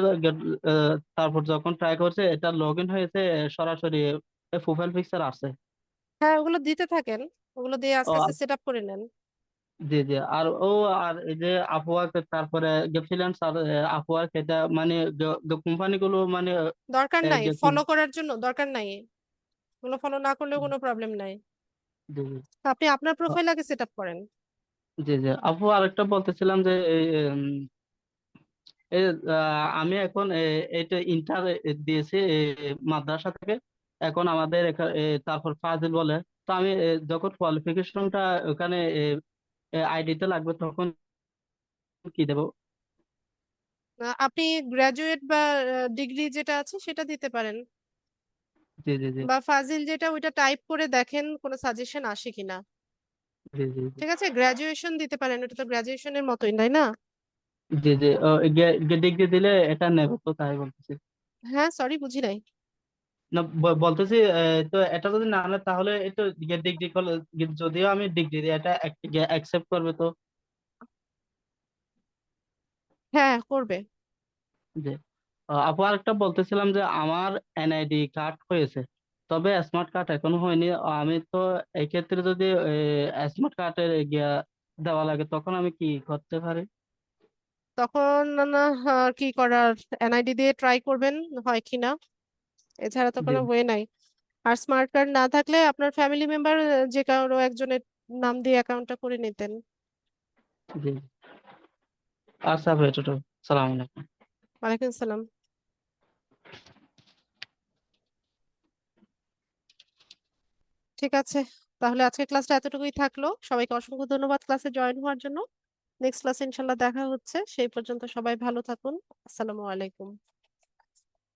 তারপর যখন ট্রাই করছে এটা লগ ইন হয়েছে, সরাসরি প্রোফাইল পিকচার আসছে। হ্যাঁ, ওগুলো দিতে থাকেন, ওগুলো দিয়ে ও আস্তে আস্তে সেট আপ করে নেন। জি জি, আর আর এই যে আপওয়ার্ক তারপরে ফ্রিল্যান্স আর আপওয়ার্ক এটা মানে কোম্পানিগুলো মানে দরকার নাই, যে ফলো করার জন্য দরকার নাই, ওগুলো ফলো না করলেও কোনো প্রবলেম নাই। জি জি আপনি আপনার প্রোফাইল আগে সেট আপ করেন। জি জি আপু, আরেকটা বলতেছিলাম যে এই আমি এখন এইটা ইন্টার দিয়েছি মাদ্রাসা থেকে। এখন আমাদের তারপর ফাজিল বলে, তো আমি যখন কোয়ালিফিকেশনটা ওখানে আইডিতে লাগবে তখন কি দেবো? আপনি গ্রাজুয়েট বা ডিগ্রি যেটা আছে সেটা দিতে পারেন, জি জি জি বা ফাজিল যেটা, ওইটা টাইপ করে দেখেন কোনো সাজেশন আসে কিনা। জি জি ঠিক আছে, গ্রাজুয়েশন দিতে পারেন, ওটা তো গ্রাজুয়েশনের মতোই, তাই না? জি জি ডিগ্রি দিলে এটা নেবে তো, তাই বলতেছি। হ্যাঁ, সরি, বুঝি নাই। না বলতেছি তো এটা যদি না নেয় তাহলে এটা ডিগ্রি করলে, যদিও আমি ডিগ্রি দিই এটা অ্যাকসেপ্ট করবে তো? হ্যাঁ, করবে। জি। আপু আরেকটা বলতেছিলাম যে আমার এনআইডি কার্ড হয়েছে, তবে স্মার্ট কার্ড এখনো হয়নি। আমি তো এই ক্ষেত্রে যদি স্মার্ট কার্ডের গিয়া দেওয়া লাগে তখন আমি কি করতে পারি? তখন না, কি করার, এনআইডি দিয়ে ট্রাই করবেন হয় কিনা, এছাড়া তো জি কোনো ওয়ে নাই। আর স্মার্ট কার্ড না থাকলে আপনার ফ্যামিলি মেম্বার যে কারো একজনের নাম দিয়ে অ্যাকাউন্টটা করে নিতেন। জি। আচ্ছা ভাই, সালাম আলাইকুম। ওয়ালাইকুম আসসালাম। ঠিক আছে। তাহলে আজকে ক্লাসটা এতটুকুই থাকলো। সবাইকে অসংখ্য ধন্যবাদ ক্লাসে জয়েন হওয়ার জন্য। নেক্সট ক্লাসে ইনশাল্লাহ দেখা হচ্ছে। সেই পর্যন্ত সবাই ভালো থাকুন। আসসালামু আলাইকুম।